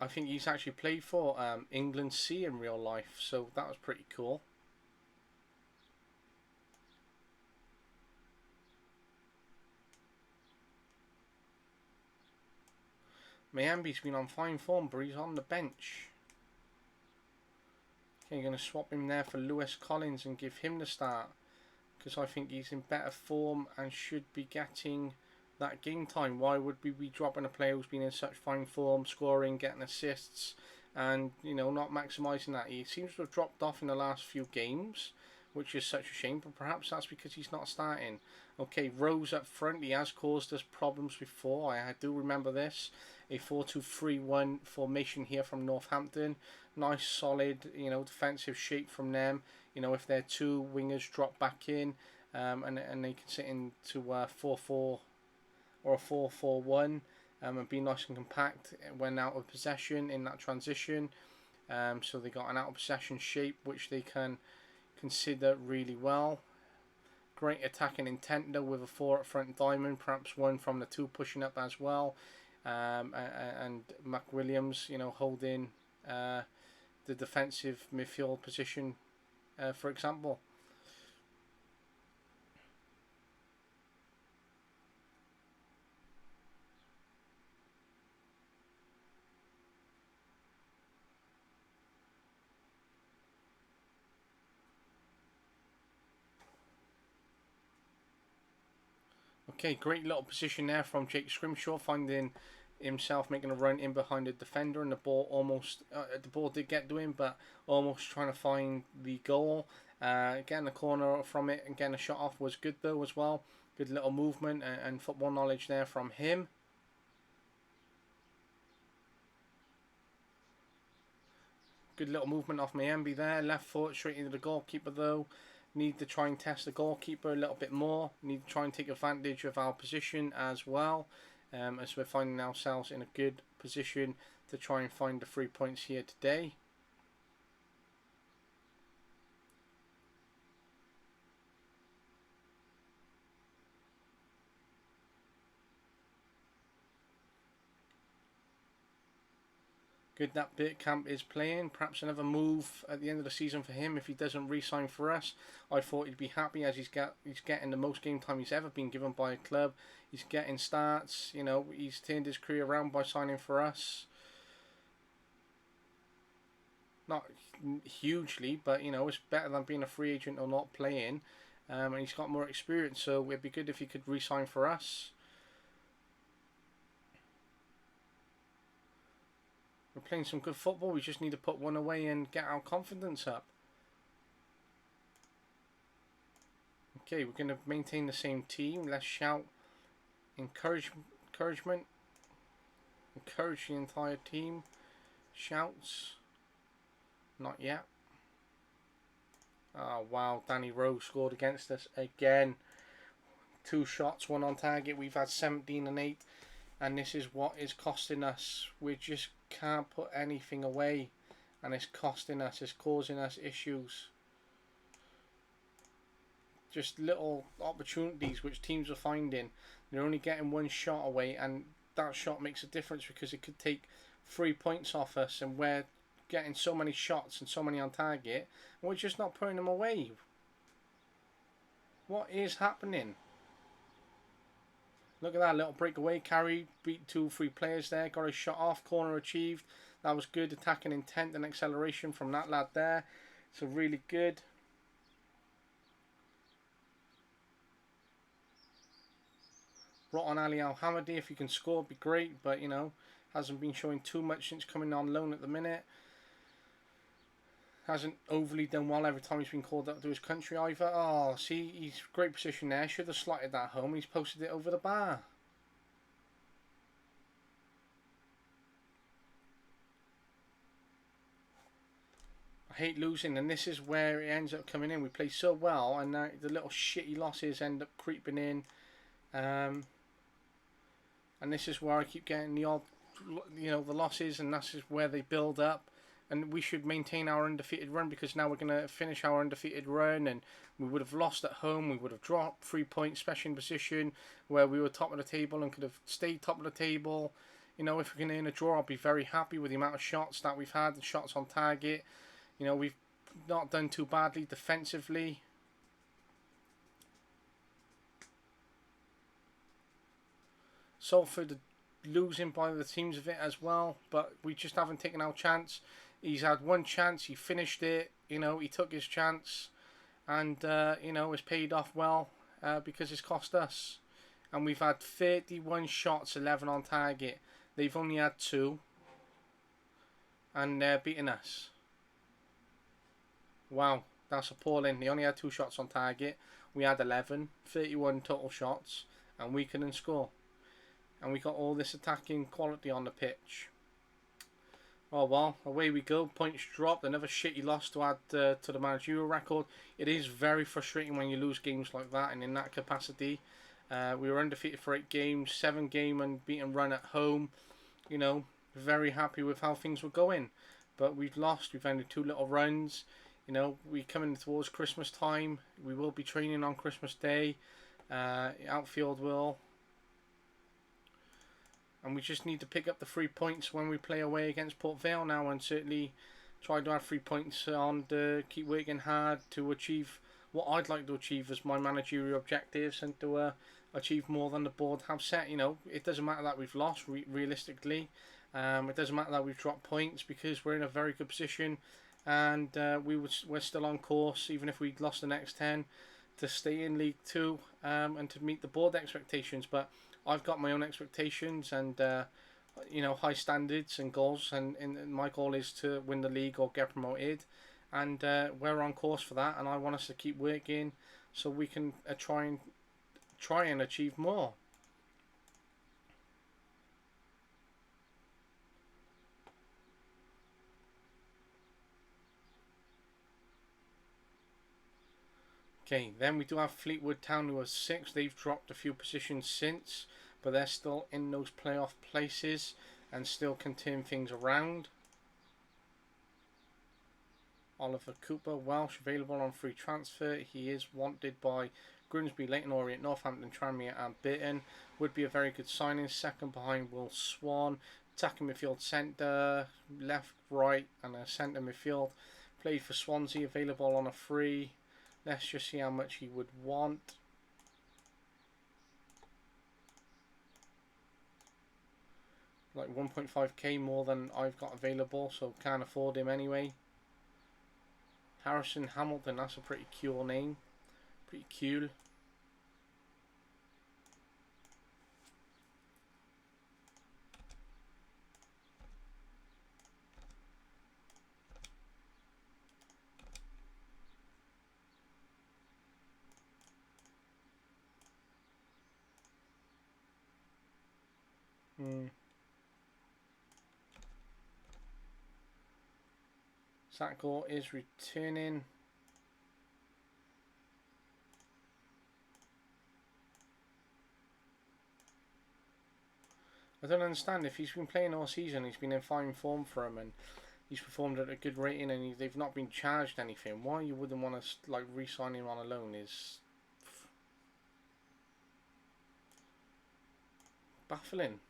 think he's actually played for England C in real life, so that was pretty cool. Mayambi's been on fine form, but he's on the bench. Okay, you're going to swap him there for Lewis Collins and give him the start, because I think he's in better form and should be getting that game time. Why would we be dropping a player who's been in such fine form, scoring, getting assists, and, you know, not maximising that? He seems to have dropped off in the last few games, which is such a shame, but perhaps that's because he's not starting. Okay, Rose up front, he has caused us problems before, I do remember this. a 4-2-3-1 formation here from Northampton. Nice solid, defensive shape from them. If their two wingers drop back in, and they can sit into 4-4 or a 4-4-1, and be nice and compact when out of possession in that transition. So they got an out of possession shape which they can consider really well. Great attacking intent though, with a 4 at front diamond, perhaps one from the 2 pushing up as well, and Mac Williams, holding the defensive midfield position, for example. Okay, great little position there from Jake Scrimshaw, finding himself making a run in behind the defender, and the ball almost the ball did get to him, but almost trying to find the goal. Getting the corner from it and getting a shot off was good though as well. Good little movement and football knowledge there from him. Good little movement off Mayembe there. Left foot straight into the goalkeeper though. Need to try and test the goalkeeper a little bit more. Need to try and take advantage of our position as well, as we're finding ourselves in a good position to try and find the 3 points here today. Good that Bergkamp is playing. Perhaps another move at the end of the season for him if he doesn't re-sign for us. I thought he'd be happy, as he's getting the most game time he's ever been given by a club. He's getting starts. He's turned his career around by signing for us. Not hugely, but it's better than being a free agent or not playing. And he's got more experience, so it'd be good if he could re-sign for us. We're playing some good football. We just need to put one away and get our confidence up. Okay, we're going to maintain the same team. Let's shout encouragement. Encourage the entire team. Shouts. Not yet. Oh wow, Danny Rowe scored against us again. 2 shots, 1 on target. We've had 17 and 8. And this is what is costing us. We just can't put anything away, and it's costing us. It's causing us issues. Just little opportunities which teams are finding. They're only getting 1 shot away, and that shot makes a difference because it could take 3 points off us, and we're getting so many shots and so many on target, and we're just not putting them away. What is happening? Look at that little breakaway carry, beat 2-3 players there, got a shot off, corner achieved. That was good attacking intent and acceleration from that lad there. So really good. Brought on Ali Al-Hamadi. If he can score, it'd be great, but hasn't been showing too much since coming on loan at the minute. Hasn't overly done well every time he's been called up to his country either. Oh, see, he's great position there. Should have slotted that home. He's posted it over the bar. I hate losing, and this is where it ends up coming in. We play so well, and now the little shitty losses end up creeping in. And this is where I keep getting the odd, the losses, and that's just where they build up. And we should maintain our undefeated run, because now we're going to finish our undefeated run, and we would have lost at home. We would have dropped 3 points, especially in position where we were top of the table and could have stayed top of the table. If we're going to in a draw, I'll be very happy with the amount of shots that we've had, the shots on target. We've not done too badly defensively. Salford losing by the teams of it as well, but we just haven't taken our chance. He's had 1 chance, he finished it, he took his chance, and it's paid off well, because it's cost us. And we've had 31 shots, 11 on target. They've only had 2, and they're beating us. Wow, that's appalling. They only had 2 shots on target. We had 11, 31 total shots, and we couldn't score. and we got all this attacking quality on the pitch. Oh well, away we go. Points dropped. Another shitty loss to add to the managerial record. It is very frustrating when you lose games like that and in that capacity. We were undefeated for 8 games, 7-game unbeaten run at home. You know, very happy with how things were going. But we've lost. We've ended 2 little runs. You know, we're coming towards Christmas time. We will be training on Christmas Day. Outfield will. And we just need to pick up the 3 points when we play away against Port Vale now, and certainly try to add 3 points on to keep working hard to achieve what I'd like to achieve as my managerial objectives, and to achieve more than the board have set. You know, it doesn't matter that we've lost realistically. It doesn't matter that we've dropped points, because we're in a very good position, and we're still on course, even if we'd lost the next 10, to stay in League 2 and to meet the board expectations. But I've got my own expectations and you know, high standards and goals, and my goal is to win the league or get promoted, and we're on course for that, and I want us to keep working so we can try and achieve more. Okay, then we do have Fleetwood Town, who are 6th. They've dropped a few positions since, but they're still in those playoff places and still can turn things around. Oliver Cooper, Welsh, available on free transfer. He is wanted by Grimsby, Leyton Orient, Northampton, Tranmere and Burton. Would be a very good signing, second behind Will Swan. Attacking midfield centre, left, right and a centre midfield. Played for Swansea, available on a free. Let's just see how much he would want. Like 1.5k more than I've got available, so can't afford him anyway. Harrison Hamilton, that's a pretty cool name. Pretty cool. Sakor is returning. I don't understand, if he's been playing all season, he's been in fine form for him, and he's performed at a good rating, and they've not been charged anything. Why you wouldn't want to like re-sign him on a loan is baffling.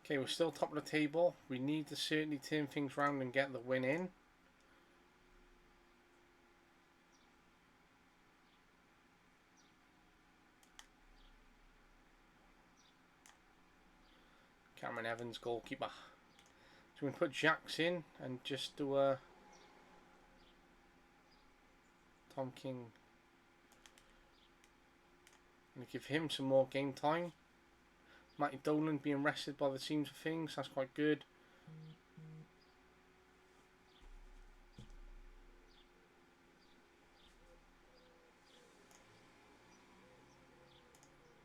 Okay, we're still top of the table. We need to certainly turn things around and get the win in. Cameron Evans, goalkeeper. So we can put Jacks in and just do a Tom King. And give him some more game time. Matty Dolan being rested by the seams of things, that's quite good.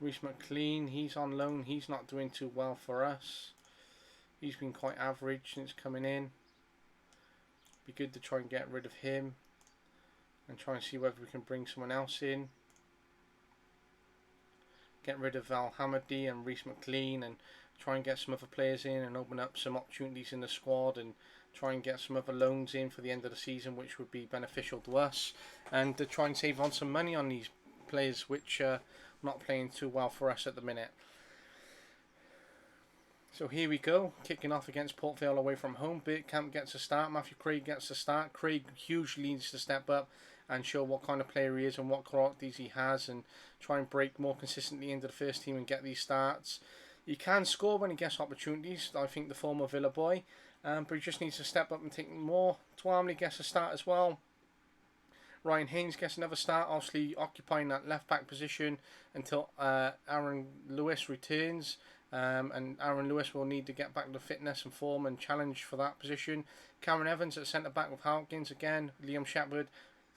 Reece McLean, he's on loan, he's not doing too well for us. He's been quite average since coming in. Be good to try and get rid of him and try and see whether we can bring someone else in. Get rid of Val Hamady and Reece McLean and try and get some other players in and open up some opportunities in the squad, and try and get some other loans in for the end of the season, which would be beneficial to us, and to try and save on some money on these players which are not playing too well for us at the minute. So here we go, kicking off against Port Vale away from home. Bergkamp gets a start, Matthew Craig gets a start. Craig hugely needs to step up and show what kind of player he is and what qualities he has, and try and break more consistently into the first team and get these starts. He can score when he gets opportunities, I think, the former Villa boy, but he just needs to step up and take more. Twamley gets a start as well. Ryan Haynes gets another start, obviously occupying that left back position until Aaron Lewis returns. and Aaron Lewis will need to get back to fitness and form and challenge for that position. Cameron Evans at centre back with Hawkins again. Liam Shepherd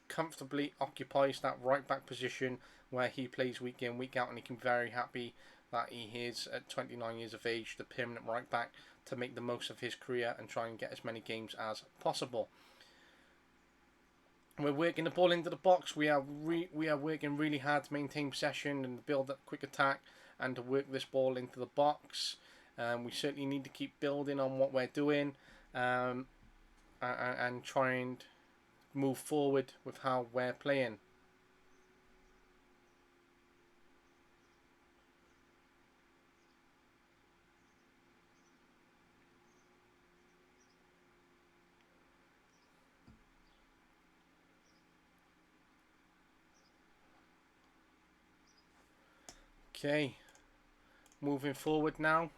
comfortably occupies that right back position where he plays week in, week out, and he can be very happy that he is at 29 years of age, the permanent right back, to make the most of his career and try and get as many games as possible. We're working the ball into the box. We are working really hard to maintain possession and build up quick attack and to work this ball into the box. We certainly need to keep building on what we're doing and try and move forward with how we're playing. Okay, moving forward now.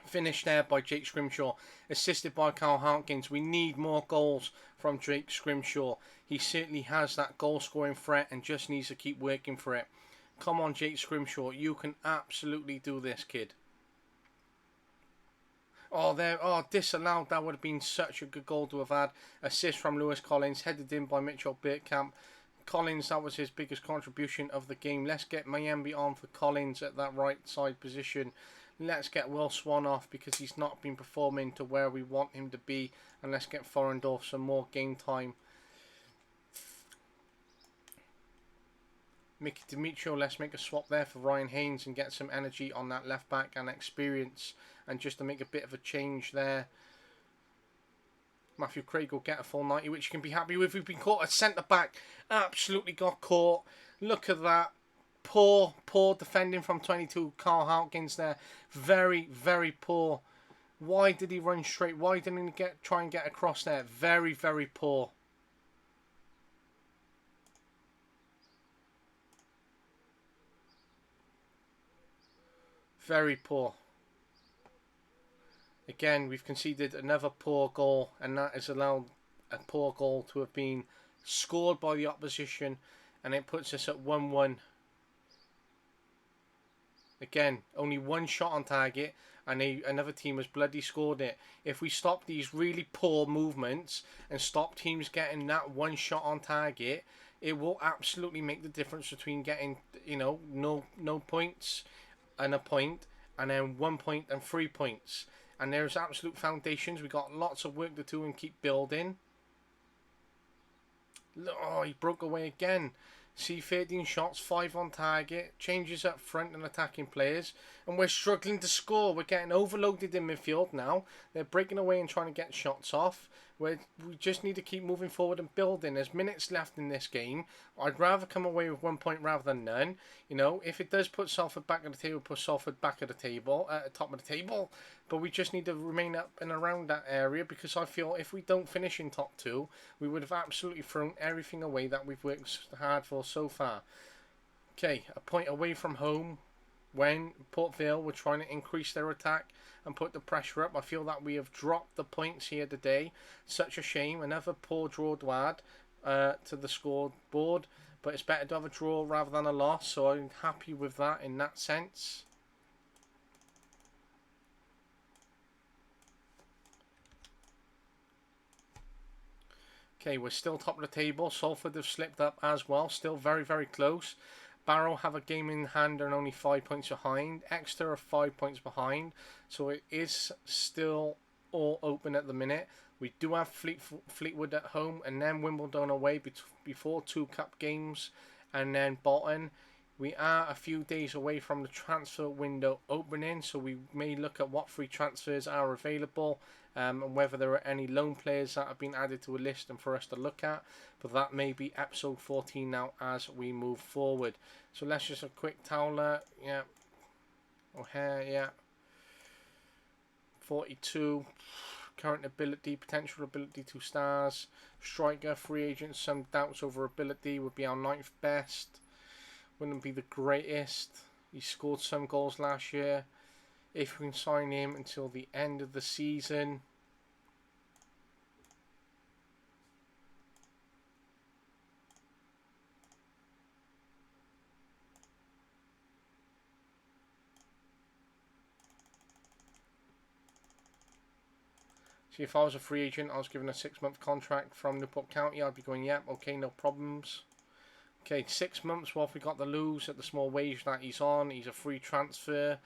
Finished there by Jake Scrimshaw, assisted by Carl Hawkins. We need more goals from Jake Scrimshaw. He certainly has that goal scoring threat and just needs to keep working for it. Come on, Jake Scrimshaw, you can absolutely do this, kid. Disallowed. That would have been such a good goal to have had. Assist from Lewis Collins, headed in by Mitchell Bergkamp. Collins, that was his biggest contribution of the game. Let's get Mayembe on for Collins at that right side position. Let's get Will Swan off because he's not been performing to where we want him to be. And let's get Forendorf some more game time. Mickey Demetrio, let's make a swap there for Ryan Haynes and get some energy on that left back and experience. And just to make a bit of a change there. Matthew Craig will get a full 90, which you can be happy with. We've been caught at centre back. Absolutely got caught. Look at that. Poor defending from 22. Carl Hawkins there. Very, very poor. Why did he run straight? Why didn't he try and get across there? Very, very poor. Very poor. Again, we've conceded another poor goal, and that has allowed a poor goal to have been scored by the opposition, and it puts us at 1-1. Again, only one shot on target, and another team has bloody scored it. If we stop these really poor movements and stop teams getting that one shot on target, it will absolutely make the difference between getting, no points and a point, and then 1 point and 3 points. And there's absolute foundations. We've got lots of work to do and keep building. Oh, he broke away again. See, 13 shots, 5 on target, changes up front and attacking players, and we're struggling to score. We're getting overloaded in midfield now. They're breaking away and trying to get shots off. We just need to keep moving forward and building. There's minutes left in this game. I'd rather come away with 1 point rather than none. If it does put Salford back at the table, put Salford back at the table, at the top of the table. But we just need to remain up and around that area, because I feel if we don't finish in top 2, we would have absolutely thrown everything away that we've worked hard for so far. Okay, a point away from home when Port Vale were trying to increase their attack and put the pressure up. I feel that we have dropped the points here today. Such a shame. Another poor draw to add to the scoreboard, but it's better to have a draw rather than a loss, so I'm happy with that in that sense. Okay, we're still top of the table. Salford have slipped up as well. Still very, very close. Barrow have a game in hand and only 5 points behind. Exeter are 5 points behind. So it is still all open at the minute. We do have Fleetwood at home and then Wimbledon away before 2 cup games. And then Bolton. We are a few days away from the transfer window opening. So we may look at what free transfers are available. And whether there are any loan players that have been added to a list and for us to look at. But that may be episode 14 now as we move forward. So let's just a quick Towler, yeah. O'Hare, yeah. 42. Current ability, potential ability 2 stars. Striker, free agent, some doubts over ability, would be our 9th best. Wouldn't be the greatest. He scored some goals last year. If we can sign him until the end of the season. See, if I was a free agent, I was given a 6-month contract from Newport County, I'd be going, yep, okay, no problems. Okay, 6 months, well, if we got the lose at the small wage that he's on, he's a free transfer.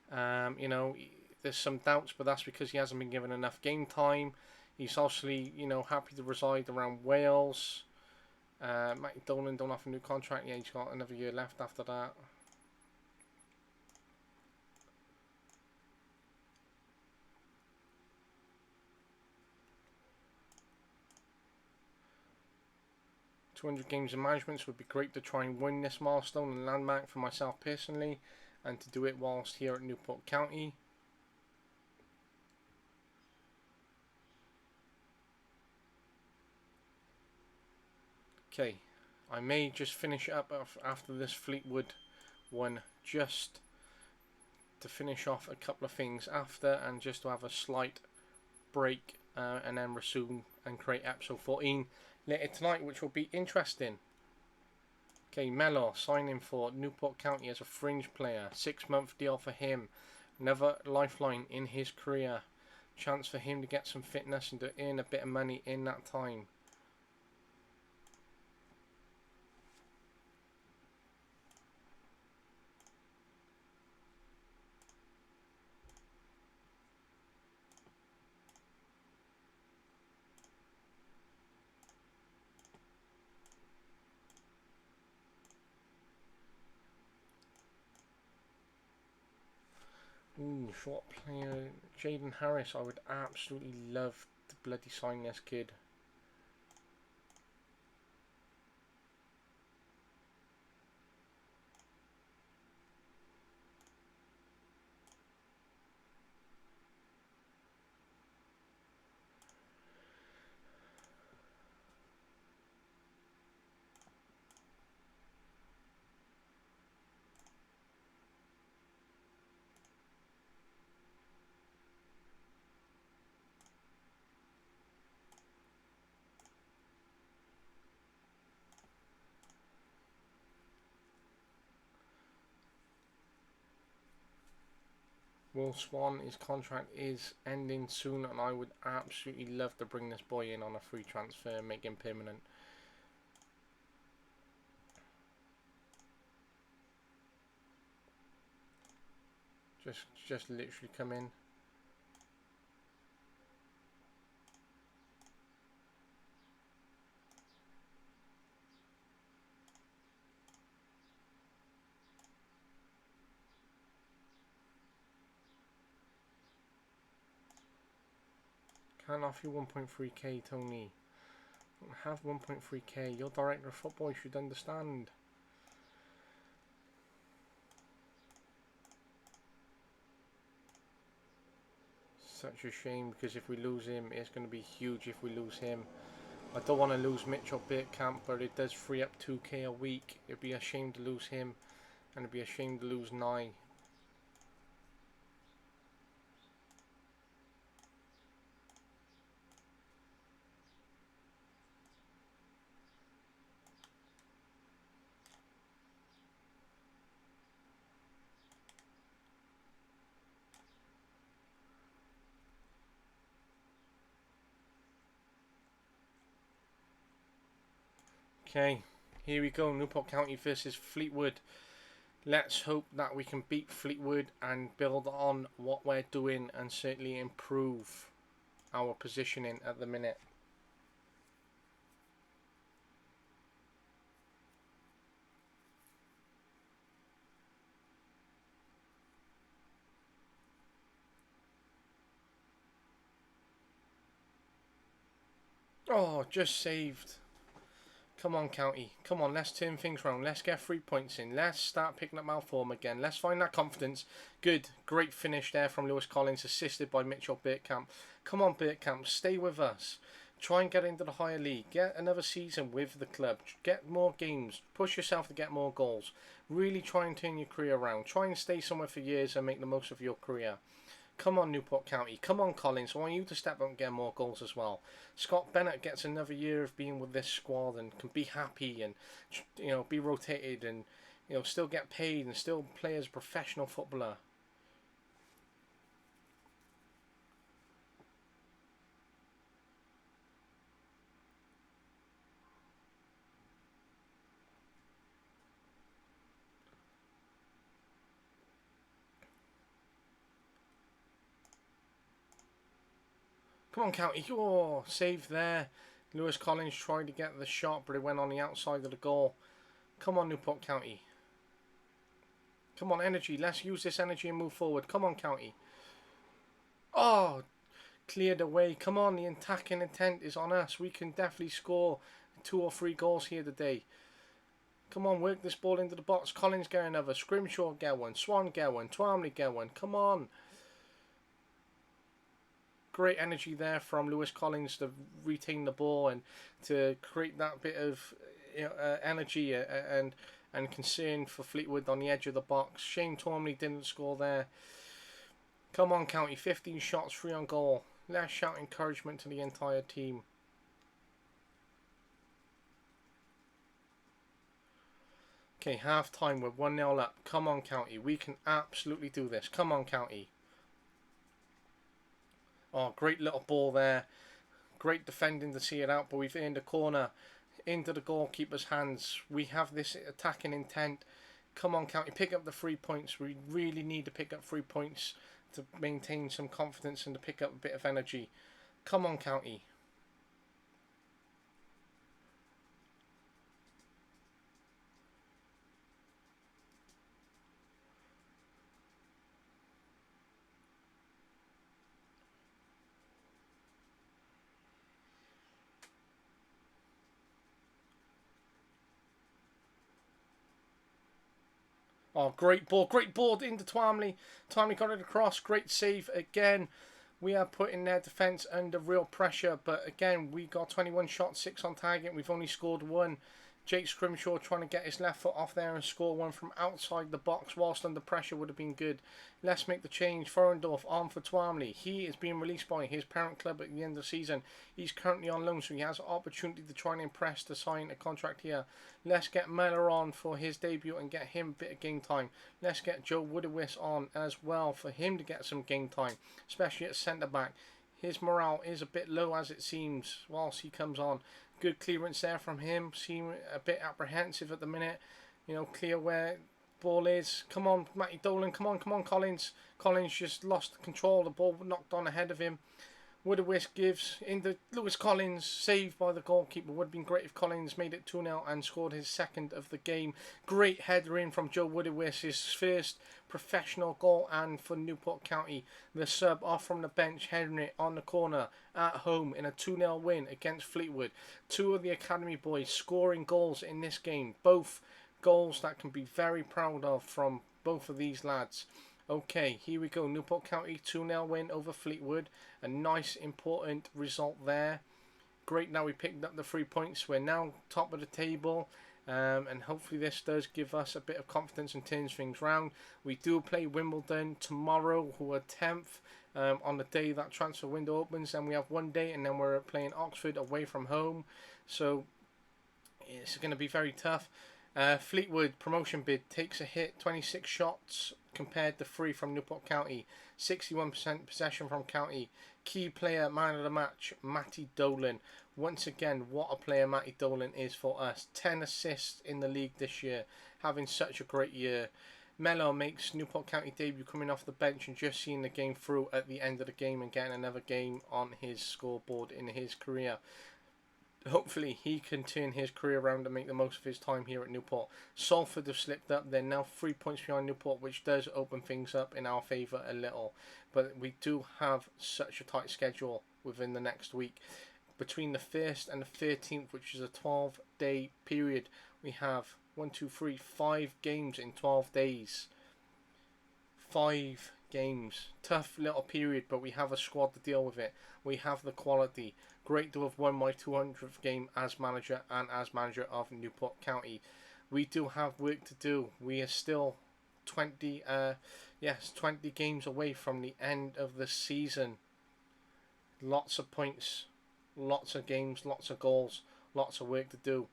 You know, there's some doubts, but that's because he hasn't been given enough game time. He's obviously, you know, happy to reside around Wales. Matt Dolan don't have a new contract. Yeah, he's got another year left after that. "200 games of management would be great to try and win this milestone and landmark for myself personally, and to do it whilst here at Newport County." Okay, I may just finish up after this Fleetwood one, just to finish off a couple of things after, and just to have a slight break, and then resume and create episode 14 later tonight, which will be interesting. Okay, Mello signing for Newport County as a fringe player. 6-month deal for him. Another lifeline in his career. Chance for him to get some fitness and to earn a bit of money in that time. Ooh, short player. Jaden Harris. I would absolutely love to bloody sign this kid. Will Swan, his contract is ending soon, and I would absolutely love to bring this boy in on a free transfer and make him permanent. Just literally come in. Can't offer you 1.3k, Tony. Don't have 1.3k. You're director of football, you should understand. Such a shame, because if we lose him, it's going to be huge if we lose him. I don't want to lose Mitchell Bergkamp, but it does free up 2k a week. It'd be a shame to lose him, and it'd be a shame to lose Nye. Okay, here we go. Newport County versus Fleetwood. Let's hope that we can beat Fleetwood and build on what we're doing and certainly improve our positioning at the minute. Oh, just saved. Come on, County. Come on, let's turn things around. Let's get 3 points in. Let's start picking up our form again. Let's find that confidence. Good. Great finish there from Lewis Collins, assisted by Mitchell Bergkamp. Come on, Bergkamp. Stay with us. Try and get into the higher league. Get another season with the club. Get more games. Push yourself to get more goals. Really try and turn your career around. Try and stay somewhere for years and make the most of your career. Come on, Newport County. Come on, Collins. I want you to step up and get more goals as well. Scott Bennett gets another year of being with this squad and can be happy and, be rotated and, still get paid and still play as a professional footballer. Come on, County. Oh, save there. Lewis Collins tried to get the shot, but it went on the outside of the goal. Come on, Newport County. Come on, energy. Let's use this energy and move forward. Come on, County. Oh, cleared away. Come on, the attacking intent is on us. We can definitely score 2 or 3 goals here today. Come on, work this ball into the box. Collins get another. Scrimshaw get one. Swan get one. Twamley get one. Come on. Great energy there from Lewis Collins to retain the ball and to create that bit of energy and concern for Fleetwood on the edge of the box. Shane Twamley didn't score there. Come on, County. 15 shots, 3 on goal. Let's shout encouragement to the entire team. Okay, half time. We're 1-0 up. Come on, County. We can absolutely do this. Come on, County. Oh, great little ball there. Great defending to see it out, but we've earned a corner into the goalkeeper's hands. We have this attacking intent. Come on, County, pick up the 3 points. We really need to pick up 3 points to maintain some confidence and to pick up a bit of energy. Come on, County. Oh, great ball into Twamley. Twamley got it across. Great save again. We are putting their defence under real pressure, but again, we got 21 shots, 6 on target. We've only scored 1. Jake Scrimshaw trying to get his left foot off there and score one from outside the box whilst under pressure would have been good. Let's make the change. Forendorf on for Twamley. He is being released by his parent club at the end of the season. He's currently on loan, so he has an opportunity to try and impress to sign a contract here. Let's get Mellor on for his debut and get him a bit of game time. Let's get Joe Woodowis on as well for him to get some game time, especially at centre back. His morale is a bit low as it seems whilst he comes on. Good clearance there from him. Seem a bit apprehensive at the minute. Clear where ball is. Come on, Matty Dolan. Come on, Collins. Collins just lost control. The ball knocked on ahead of him. Woodowis gives into Lewis Collins, saved by the goalkeeper. Would have been great if Collins made it 2-0 and scored his second of the game. Great header in from Joe Woodowis, his first professional goal, and for Newport County, the sub off from the bench, heading it on the corner at home in a 2-0 win against Fleetwood. 2 of the academy boys scoring goals in this game. Both goals that can be very proud of from both of these lads. Okay, here we go. Newport County 2-0 win over Fleetwood. A nice, important result there. Great, now we picked up the 3 points. We're now top of the table. And hopefully this does give us a bit of confidence and turns things round. We do play Wimbledon tomorrow, who are 10th on the day that transfer window opens. And we have 1 day, and then we're playing Oxford away from home. So it's going to be very tough. Fleetwood promotion bid takes a hit, 26 shots compared to 3 from Newport County, 61% possession from County. Key player, man of the match, Matty Dolan. Once again, what a player Matty Dolan is for us. 10 assists in the league this year, having such a great year. Mellor makes Newport County debut coming off the bench and just seeing the game through at the end of the game and getting another game on his scoreboard in his career. Hopefully he can turn his career around and make the most of his time here at Newport. Salford have slipped up. They're now 3 points behind Newport, which does open things up in our favour a little. But we do have such a tight schedule within the next week. Between the 1st and the 13th, which is a 12-day period, we have 5 games in 12 days. 5 games. Tough little period, but we have a squad to deal with it. We have the quality. Great to have won my 200th game as manager and as manager of Newport County. We do have work to do. We are still 20 games away from the end of the season. Lots of points, lots of games, lots of goals, lots of work to do.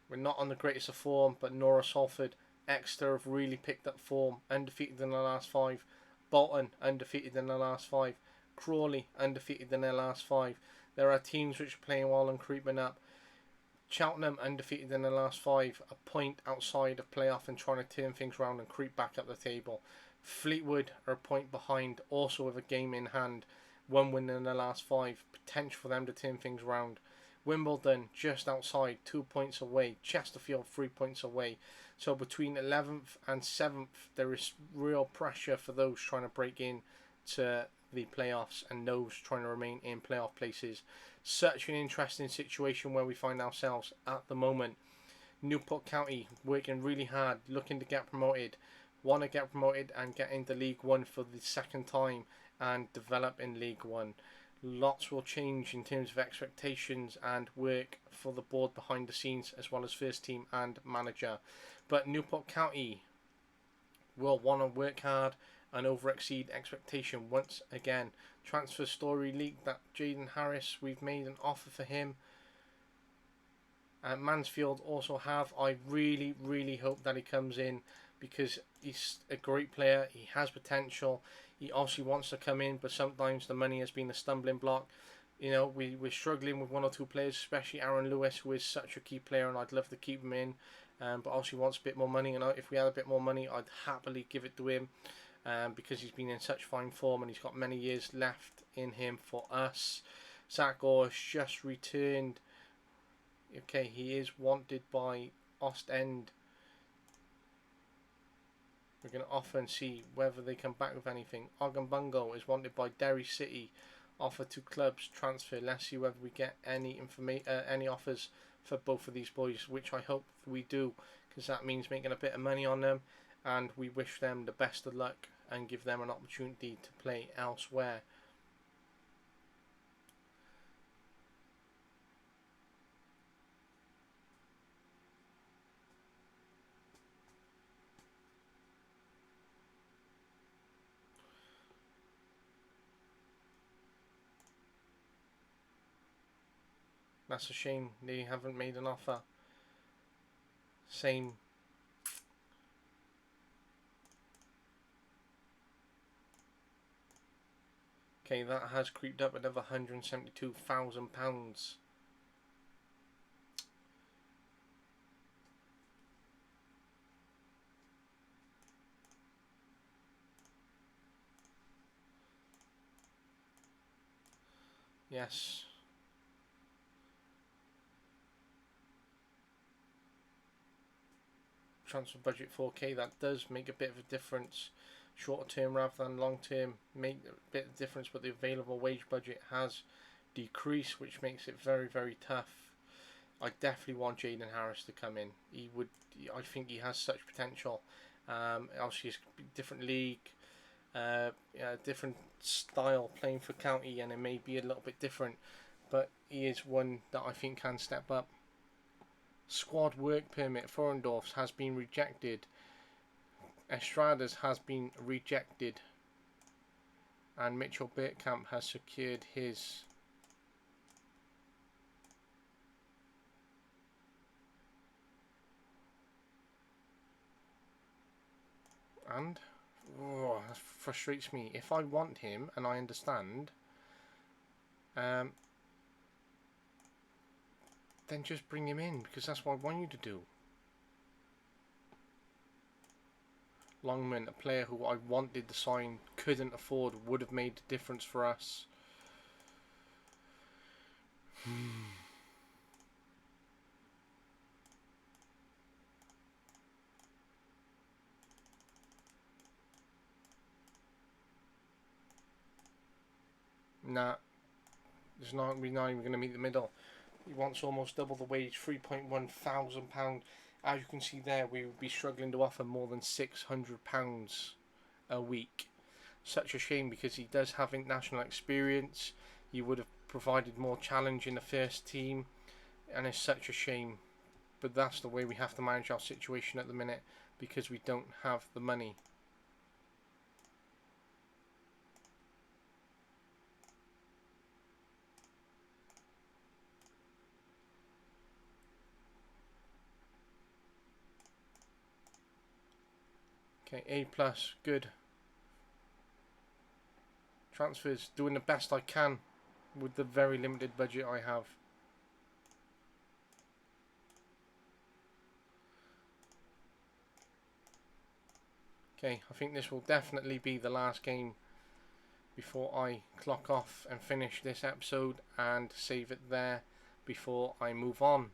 We're not on the greatest of form, but Nora Salford, Exeter have really picked up form, undefeated in the last 5. Bolton undefeated in the last 5. Crawley undefeated in their last 5. There are teams which are playing well and creeping up. Cheltenham undefeated in the last 5, a point outside of playoff and trying to turn things around and creep back up the table. Fleetwood are a point behind, also with a game in hand, 1 win in the last 5, potential for them to turn things around. Wimbledon just outside, 2 points away. Chesterfield 3 points away. So between 11th and 7th, there is real pressure for those trying to break in to the playoffs and those trying to remain in playoff places. Such an interesting situation where we find ourselves at the moment. Newport County working really hard, looking to get promoted. Want to get promoted and get into League One for the second time and develop in League One. Lots will change in terms of expectations and work for the board behind the scenes, as well as first team and manager. But Newport County will want to work hard and over-exceed expectation once again. Transfer story leaked that Jaden Harris, we've made an offer for him. Mansfield also have. I really, really hope that he comes in because he's a great player. He has potential. He obviously wants to come in, but sometimes the money has been a stumbling block. You know, we're struggling with 1 or 2 players, especially Aaron Lewis, who is such a key player, and I'd love to keep him in. But obviously wants a bit more money, and if we had a bit more money, I'd happily give it to him. Because he's been in such fine form and he's got many years left in him for us. Zach Orr has just returned. Okay, he is wanted by Ostend. We're going to offer and see whether they come back with anything. Ogunbungo is wanted by Derry City. Offer to clubs, transfer. Let's see whether we get any any offers for both of these boys, which I hope we do, because that means making a bit of money on them, and we wish them the best of luck and give them an opportunity to play elsewhere. That's a shame they haven't made an offer. Same. Okay, that has creeped up another £172,000. Yes. Transfer budget 4K, that does make a bit of a difference. Shorter term rather than long term make a bit of difference, but the available wage budget has decreased, which makes it very, very tough. I definitely want Jaden Harris to come in. I think he has such potential. Obviously it's a different league, different style playing for county, and it may be a little bit different, but he is one that I think can step up. Squad work permit Forendorf's has been rejected. Estrada's has been rejected, and Mitchell Bergkamp has secured his. And that frustrates me. If I want him and I understand, then just bring him in, because that's what I want you to do. Longman, a player who I wanted to sign, couldn't afford, would have made a difference for us. Nah, We're not even going to meet the middle. He wants almost double the wage, £3,100. As you can see there, we would be struggling to offer more than £600 a week. Such a shame, because he does have international experience. He would have provided more challenge in the first team, and it's such a shame. But that's the way we have to manage our situation at the minute, because we don't have the money. Okay, A plus, good. Transfers, doing the best I can with the very limited budget I have. Okay, I think this will definitely be the last game before I clock off and finish this episode and save it there before I move on.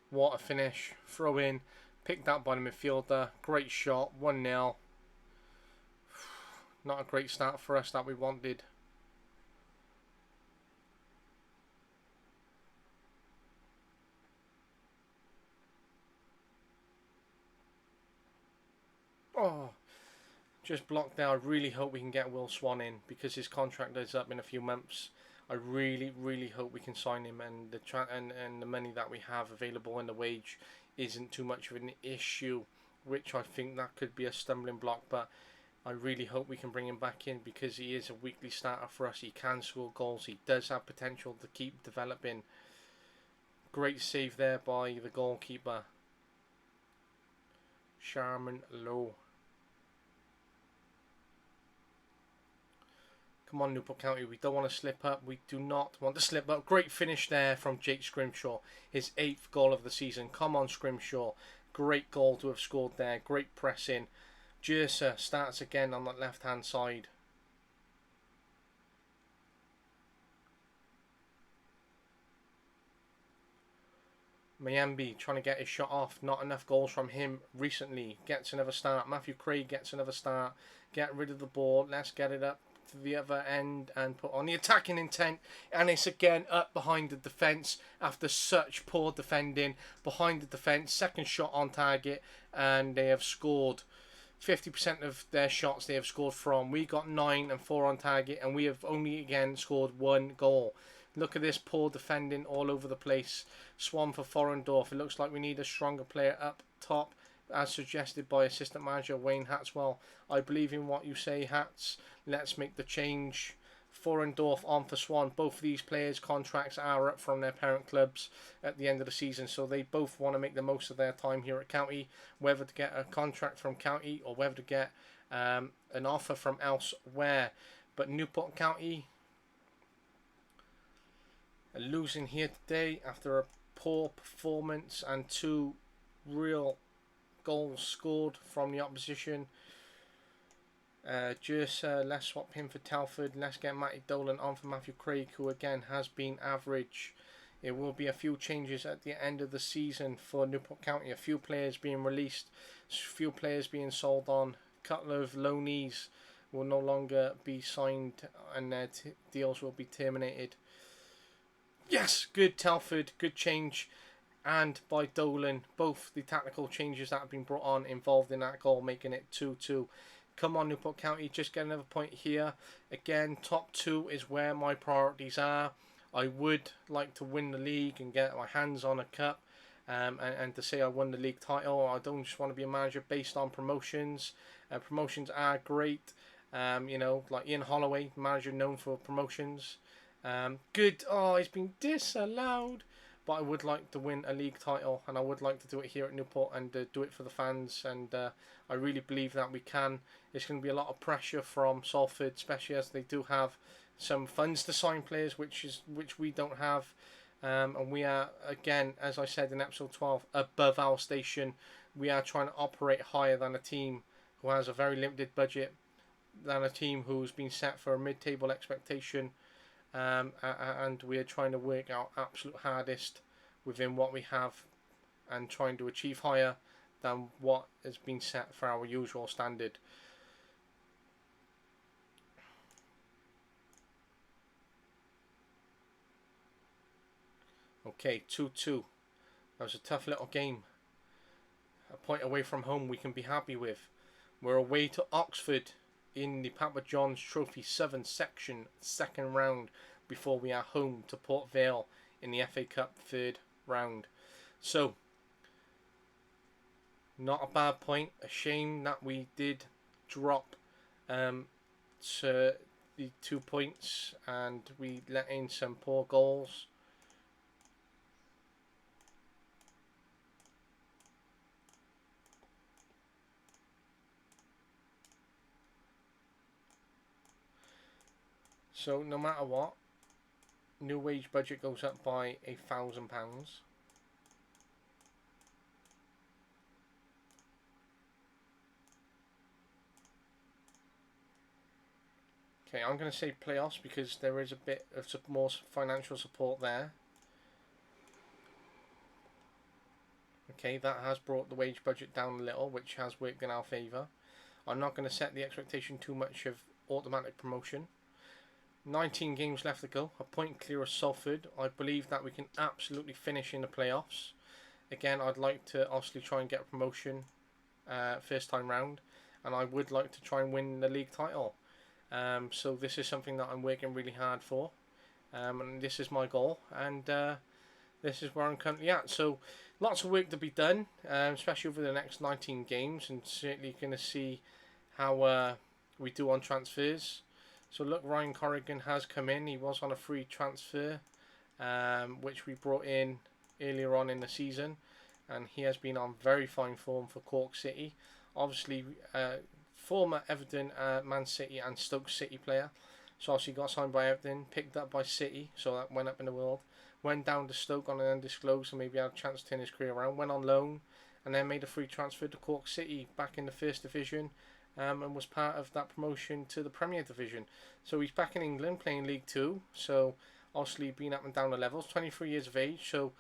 What a finish. Throw in. Picked up by the midfielder. Great shot. 1-0. Not a great start for us that we wanted. Oh, just blocked there. I really hope we can get Will Swan in, because his contract is up in a few months. I really hope we can sign him, and the money that we have available in the wage isn't too much of an issue, which I think that could be a stumbling block. But I really hope we can bring him back in, because he is a weekly starter for us. He can score goals. He does have potential to keep developing. Great save there by the goalkeeper, Sharman Lowe. Come on, Newport County, we don't want to slip up. We do not want to slip up. Great finish there from Jake Scrimshaw. His 8th goal of the season. Come on, Scrimshaw. Great goal to have scored there. Great pressing. Jersa starts again on that left-hand side. Mayambi trying to get his shot off. Not enough goals from him recently. Gets another start. Matthew Craig gets another start. Get rid of the ball. Let's get it up to the other end and put on the attacking intent, and it's again up behind the defence after such poor defending. Behind the defence, second shot on target, and they have scored 50% of their shots they have scored from. We got 9 and 4 on target, and we have only again scored 1 goal. Look at this poor defending all over the place. Swan for Forendorf. It looks like we need a stronger player up top, as suggested by assistant manager Wayne Hatswell. I believe in what you say, Hats. Let's make the change. Forendorf on for Swan. Both of these players' contracts are up from their parent clubs at the end of the season, so they both want to make the most of their time here at County, whether to get a contract from County or whether to get an offer from elsewhere. But Newport County are losing here today after a poor performance and 2 real goals scored from the opposition. Let's swap him for Telford. Let's get Matty Dolan on for Matthew Craig, who again has been average. It will be a few changes at the end of the season for Newport County. A few players being released, a few players being sold on. A couple of loanees will no longer be signed, and their deals will be terminated. Yes, good Telford, good change. And by Dolan, both the tactical changes that have been brought on involved in that goal, making it 2-2. Come on, Newport County, just get another point here. Again, top 2 is where my priorities are. I would like to win the league and get my hands on a cup, and to say I won the league title. I don't just want to be a manager based on promotions. Promotions are great. Like Ian Holloway, manager known for promotions. Good. Oh, he's been disallowed. But I would like to win a league title, and I would like to do it here at Newport and do it for the fans, and I really believe that we can. It's going to be a lot of pressure from Salford, especially as they do have some funds to sign players, which we don't have, and we are, again, as I said in episode 12, above our station. We are trying to operate higher than a team who has a very limited budget. than a team who's been set for a mid-table expectation, and we're trying to work our absolute hardest within what we have and trying to achieve higher than what has been set for our usual standard. Okay, 2-2. That was a tough little game. A point away from home we can be happy with. We're away to Oxford in the Papa John's Trophy Southern section, second round, before we are home to Port Vale in the FA Cup third round. So, not a bad point. A shame that we did drop to the 2 points and we let in some poor goals. So no matter what, new wage budget goes up by £1,000. Okay, I'm going to say playoffs because there is a bit of more financial support there. Okay, that has brought the wage budget down a little, which has worked in our favour. I'm not going to set the expectation too much of automatic promotion. 19 games left to go, a point clear of Salford. I believe that we can absolutely finish in the playoffs. Again, I'd like to obviously try and get a promotion first time round, and I would like to try and win the league title. So this is something that I'm working really hard for, and this is my goal, and this is where I'm currently at. So lots of work to be done, especially over the next 19 games, and certainly going to see how we do on transfers. So look, Ryan Corrigan has come in. He was on a free transfer, which we brought in earlier on in the season, and he has been on very fine form for Cork City. Obviously, former Everton, Man City and Stoke City player. So obviously got signed by Everton, picked up by City, so that went up in the world. Went down to Stoke on an undisclosed, so maybe had a chance to turn his career around. Went on loan, and then made a free transfer to Cork City back in the First Division. And was part of that promotion to the Premier Division. So he's back in England playing League 2. So obviously been up and down the levels. 23 years of age. So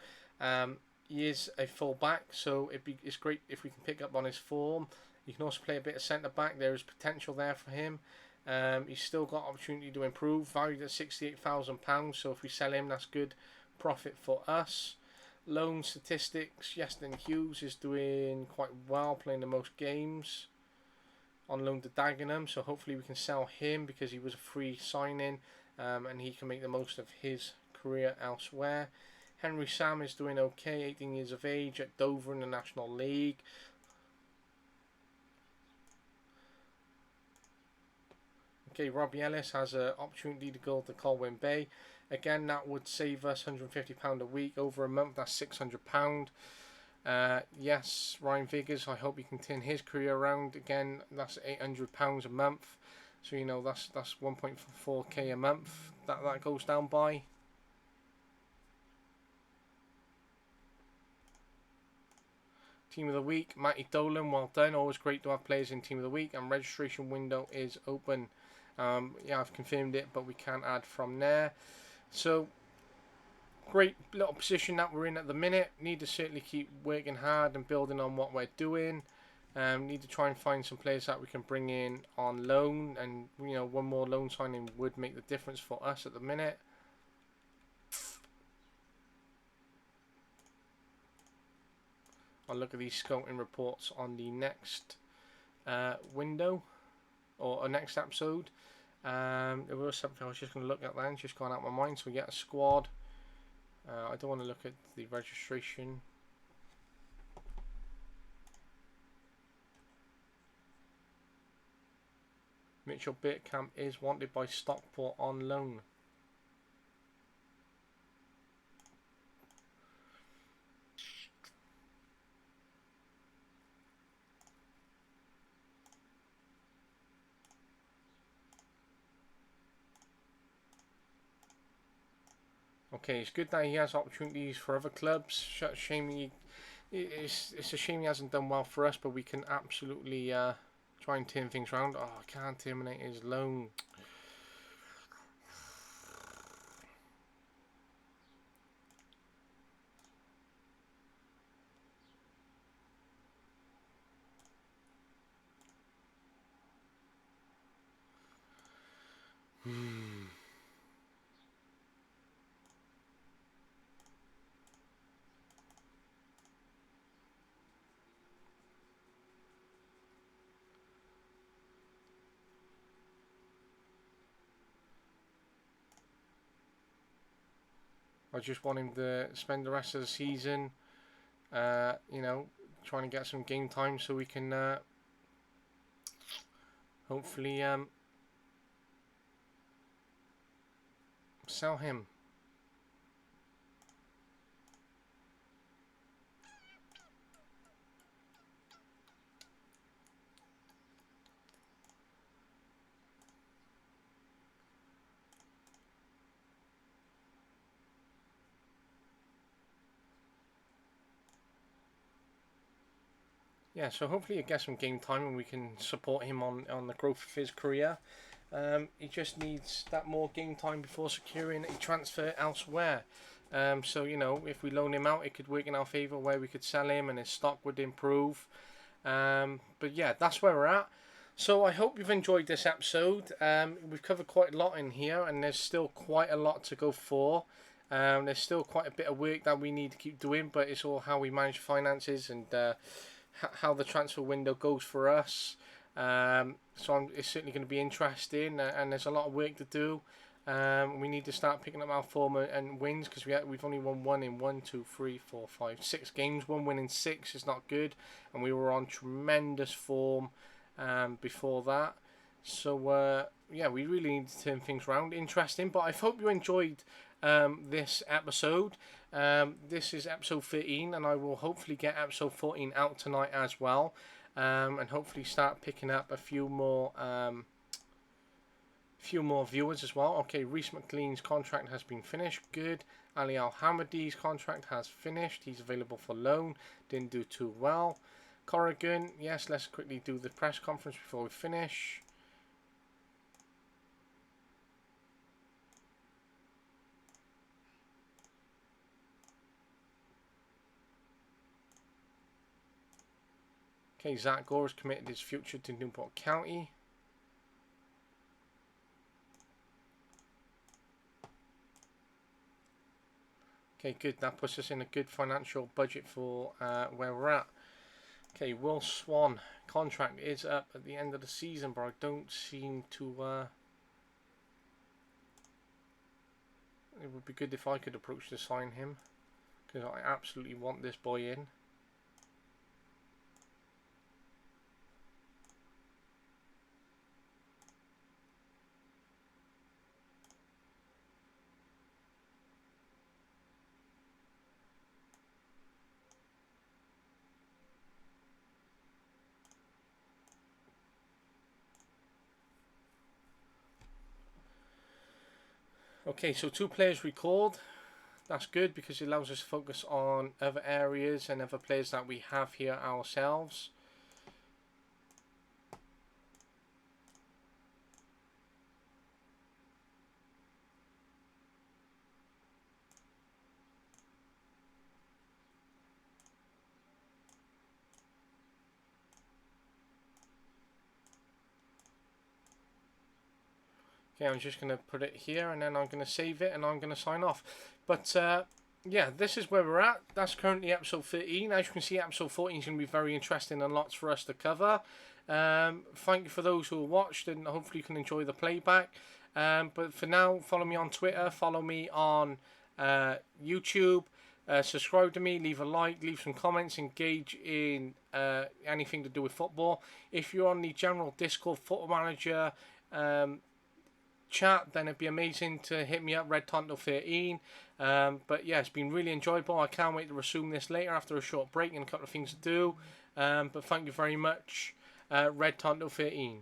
he is a full back. So it's great if we can pick up on his form. He can also play a bit of centre back. There is potential there for him. He's still got opportunity to improve. Valued at £68,000. So if we sell him, that's good profit for us. Loan statistics. Yeston Hughes is doing quite well, playing the most games. On loan to Dagenham, so hopefully we can sell him because he was a free signing, and he can make the most of his career elsewhere. Henry Sam is doing okay, 18 years of age, at Dover in the National League. Okay, Robbie Ellis has an opportunity to go to Colwyn Bay. Again, that would save us £150 a week. Over a month, that's £600. Yes, Ryan Viggers, I hope he can turn his career around. Again, that's £800 a month. So, you know, that's 1.4k a month that goes down by. Team of the Week, Matty Dolan, well done. Always great to have players in Team of the Week. And registration window is open. Yeah, I've confirmed it, but we can add from there. So, great little position that we're in at the minute. Need to certainly keep working hard and building on what we're doing. Need to try and find some players that we can bring in on loan, and you know, one more loan signing would make the difference for us at the minute. I'll look at these scouting reports on the next window or next episode. There was something I was just going to look at then, just gone out of my mind. So we get a squad. I don't want to look at the registration. Mitchell Birkamp is wanted by Stockport on loan. Okay, it's good that he has opportunities for other clubs. Shame it's a shame he hasn't done well for us, but we can absolutely Try and turn things around. Oh, I can't terminate his loan. I just want him to spend the rest of the season, you know, trying to get some game time so we can hopefully sell him. Yeah, so hopefully he gets some game time and we can support him on the growth of his career. He just needs that more game time before securing a transfer elsewhere. So, you know, if we loan him out, it could work in our favour where we could sell him and his stock would improve. But yeah, that's where we're at. So I hope you've enjoyed this episode. We've covered quite a lot in here and there's still quite a lot to go for. There's still quite a bit of work that we need to keep doing, but it's all how we manage finances and how the transfer window goes for us. So it's certainly going to be interesting, and there's a lot of work to do. We need to start picking up our form and wins because we've only won one in 6 games. 1 win in 6 is not good, and we were on tremendous form before that. So yeah, we really need to turn things around. Interesting, but I hope you enjoyed this episode. This is episode 13, and I will hopefully get episode 14 out tonight as well, and hopefully start picking up a few more viewers as well. Okay, Reece McLean's contract has been finished. Good. Ali Al-Hamadi's contract has finished. He's available for loan. Didn't do too well. Corrigan, yes, let's quickly do the press conference before we finish. Okay, Zach Gore has committed his future to Newport County. Okay, good. That puts us in a good financial budget for where we're at. Okay, Will Swan contract is up at the end of the season, but I don't seem to... It would be good if I could approach to sign him, because I absolutely want this boy in. Okay, so 2 players recalled. That's good because it allows us to focus on other areas and other players that we have here ourselves. Okay, I'm just going to put it here and then I'm going to save it and I'm going to sign off. But yeah, this is where we're at. That's currently episode 13. As you can see, episode 14 is going to be very interesting and lots for us to cover. Thank you for those who watched and hopefully you can enjoy the playback. But for now, follow me on Twitter, follow me on YouTube. Subscribe to me, leave a like, leave some comments, engage in anything to do with football. If you're on the general Discord Football Manager chat, then it'd be amazing to hit me up, Red Tonto 13. But yeah, it's been really enjoyable. I can't wait to resume this later after a short break and a couple of things to do. But thank you very much, Red Tonto 13.